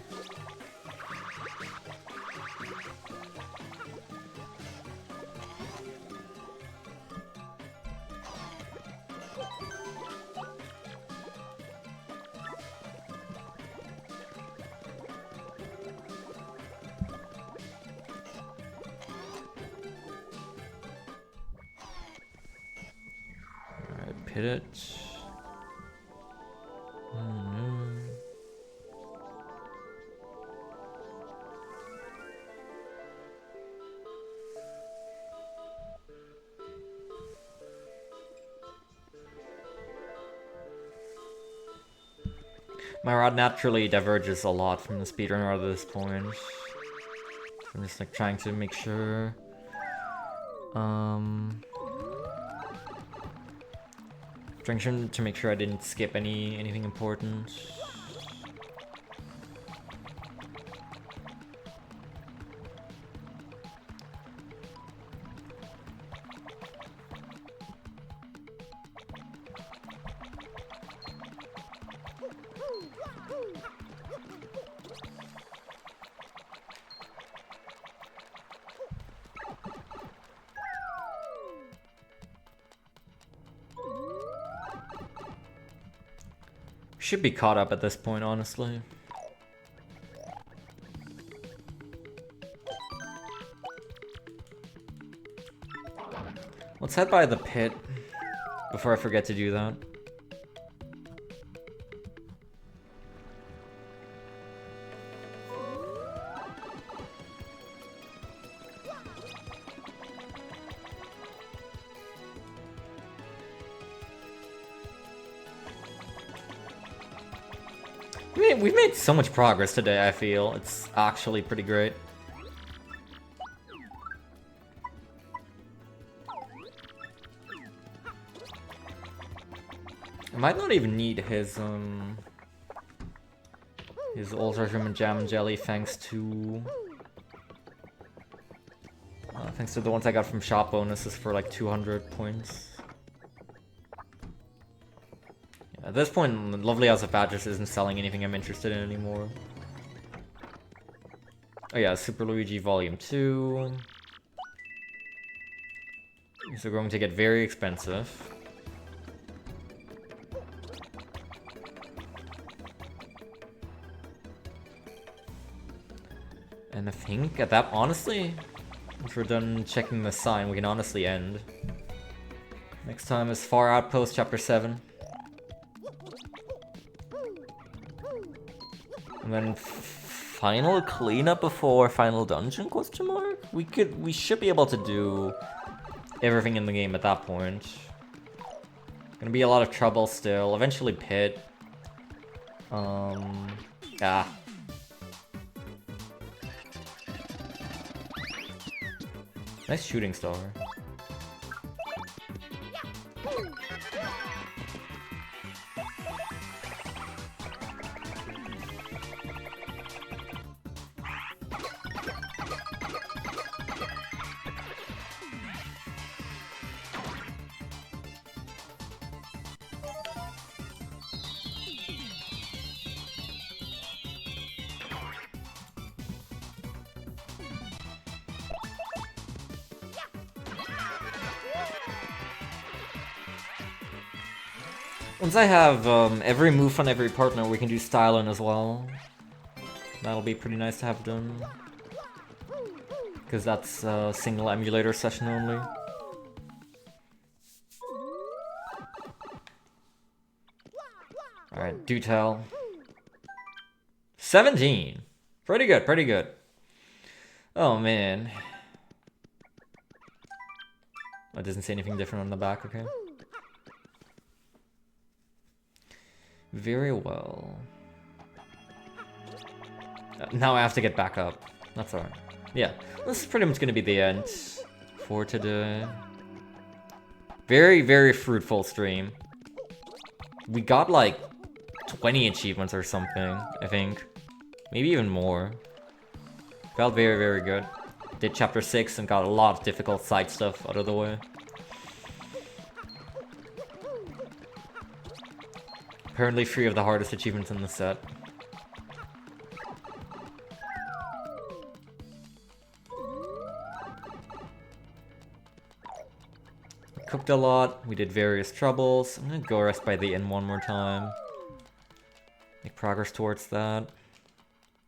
Hit it. My rod naturally diverges a lot from the speedrunner at this point. I'm just like trying to make sure. Trying to make sure I didn't skip anything important. Should be caught up at this point, honestly. Let's head by the pit before I forget to do that. We've made so much progress today, I feel. It's actually pretty great. I might not even need his Ultra Shrimp Jam and Jelly thanks to the ones I got from shop bonuses for like 200 points. Yeah, at this point, Lovely House of Badgers isn't selling anything I'm interested in anymore. Oh yeah, Super Luigi Volume 2. These are going to get very expensive. And I think at that, honestly, if we're done checking the sign, we can honestly end. Next time is Far Outpost Chapter 7. And then final cleanup before final dungeon, question mark? We should be able to do everything in the game at that point. Gonna be a lot of trouble still. Eventually pit. Yeah. Nice shooting star. Once I have every move on every partner, we can do styling as well. That'll be pretty nice to have done. Because that's a single emulator session only. Alright, do tell. 17! Pretty good, pretty good. Oh man. It doesn't say anything different on the back, okay. Very well. Now I have to get back up. That's alright. Yeah, this is pretty much gonna be the end for today. Very, very fruitful stream. We got like 20 achievements or something, I think. Maybe even more. Felt very, very good. Did chapter 6 and got a lot of difficult side stuff out of the way. Apparently 3 of the hardest achievements in the set. We cooked a lot, we did various troubles. I'm gonna go rest by the inn one more time. Make progress towards that.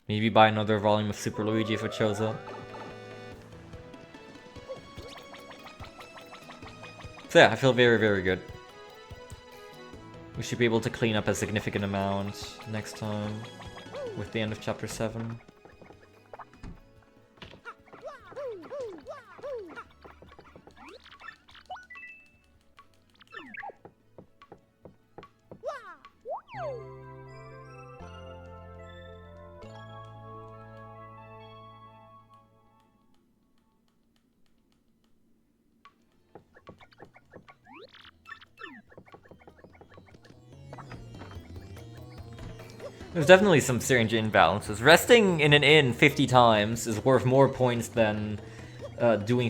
Maybe buy another volume of Super Luigi if it shows up. So yeah, I feel very, very good. We should be able to clean up a significant amount next time with the end of chapter 7. There's definitely some strange imbalances. Resting in an inn 50 times is worth more points than doing doing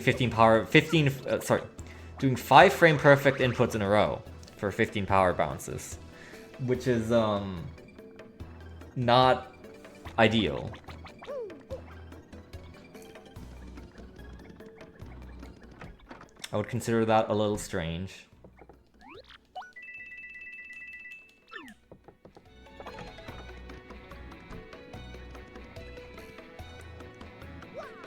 5 frame perfect inputs in a row for 15 power bounces, which is not ideal. I would consider that a little strange.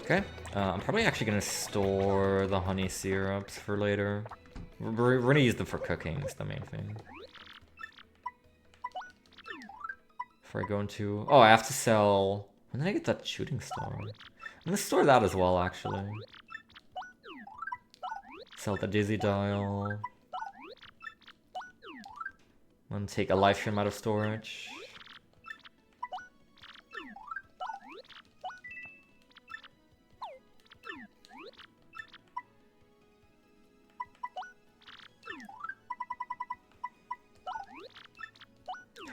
Okay, I'm probably actually gonna store the honey syrups for later. We're gonna use them for cooking, is the main thing. Before I go into... Oh, I have to sell... When did I get that shooting star? I'm gonna store that as well, actually. Sell the Dizzy Dial. I'm gonna take a life stream out of storage.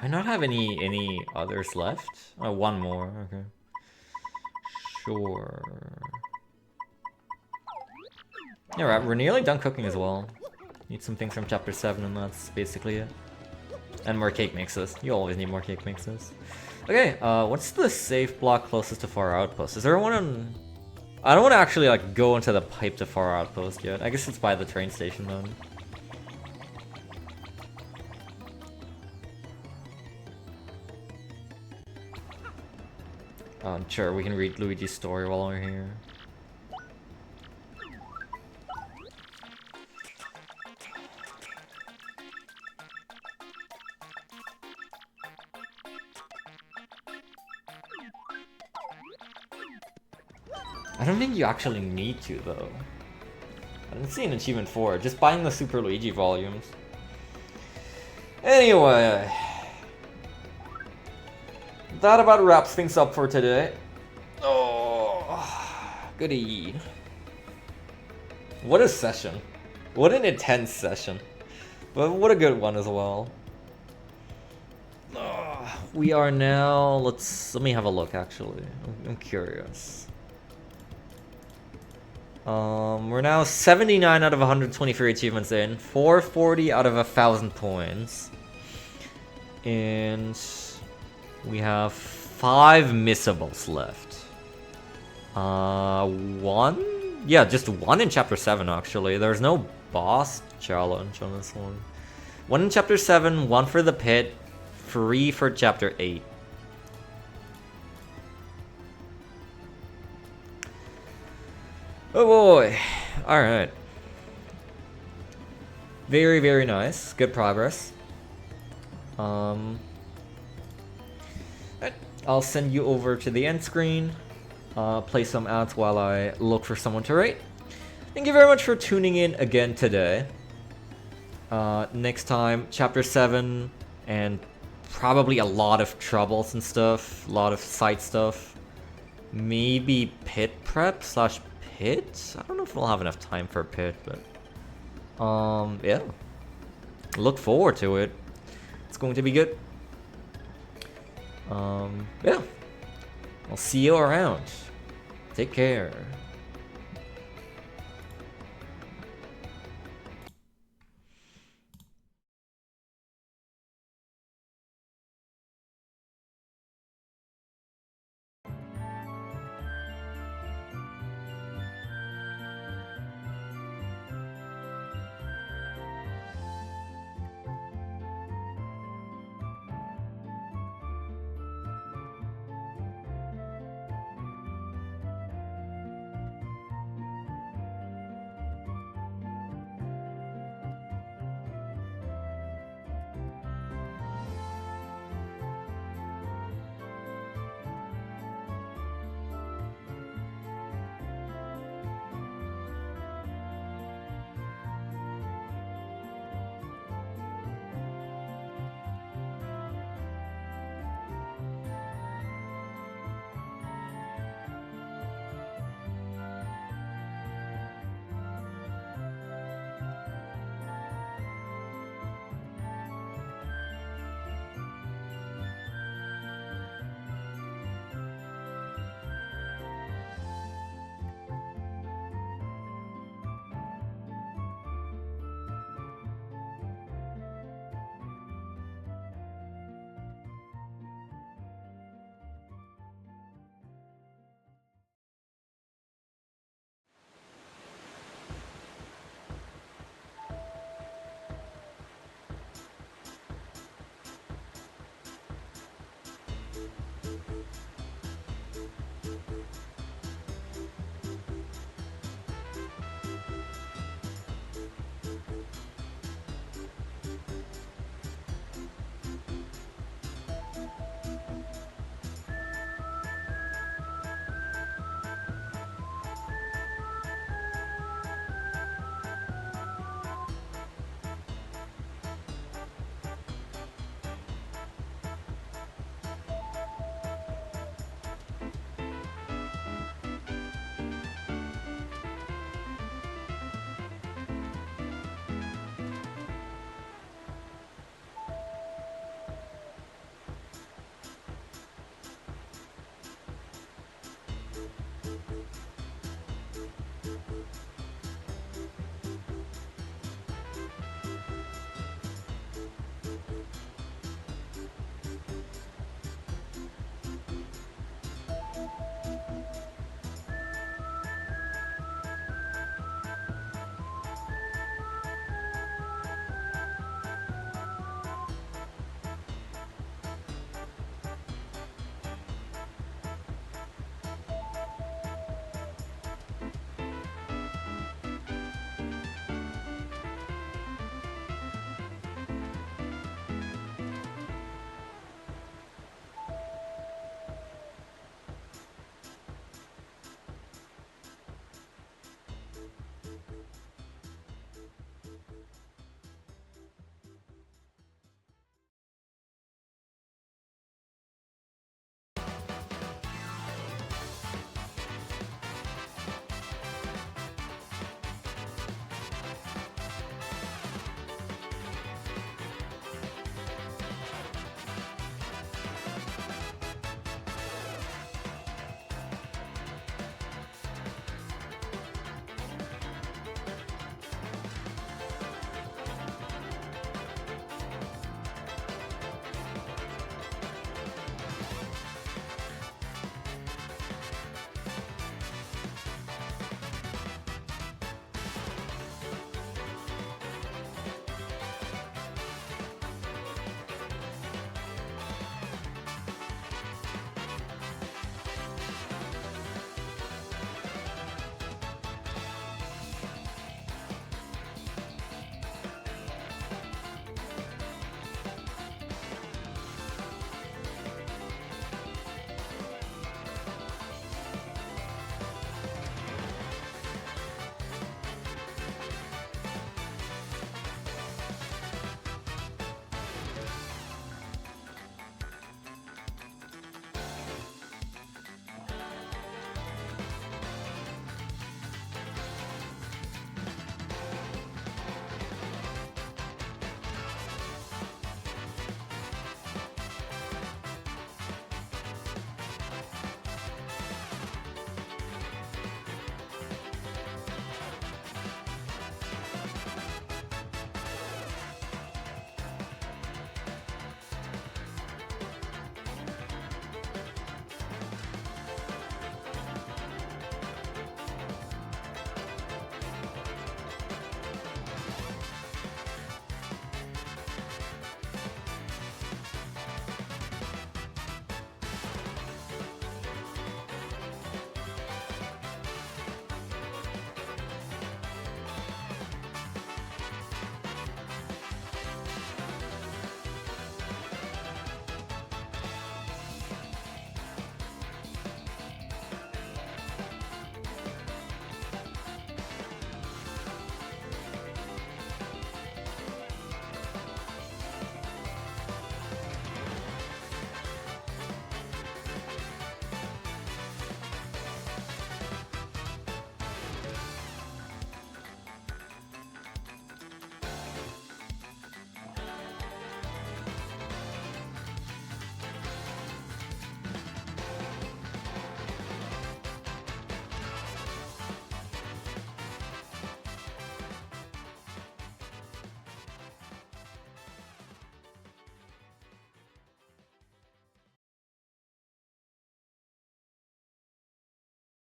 I not have any others left? Oh, one more. Okay. Sure. Yeah, right. We're nearly done cooking as well. Need some things from chapter 7 and that's basically it. And more cake mixes. You always need more cake mixes. Okay, what's the safe block closest to Far Outpost? Is there one on... I don't want to actually like go into the pipe to Far Outpost yet. I guess it's by the train station then. Sure, we can read Luigi's story while we're here. I don't think you actually need to, though. I didn't see an achievement for it, just buying the Super Luigi volumes. Anyway, that about wraps things up for today. Oh, goody. What a session. What an intense session. But what a good one as well. We are now... Let me have a look, actually. I'm curious. We're now 79 out of 123 achievements in, 440 out of 1,000 points. And we have 5 missables left. One? Yeah, just one in chapter 7 actually. There's no boss challenge on this one. One in chapter 7, one for the pit, 3 for chapter 8. Oh boy. Alright. Very, very nice. Good progress. I'll send you over to the end screen. Play some ads while I look for someone to rate. Thank you very much for tuning in again today. Next time, chapter 7 and probably a lot of troubles and stuff. A lot of side stuff. Maybe pit prep / pit? I don't know if we'll have enough time for a pit, but yeah. Look forward to it. It's going to be good. Yeah. I'll see you around. Take care.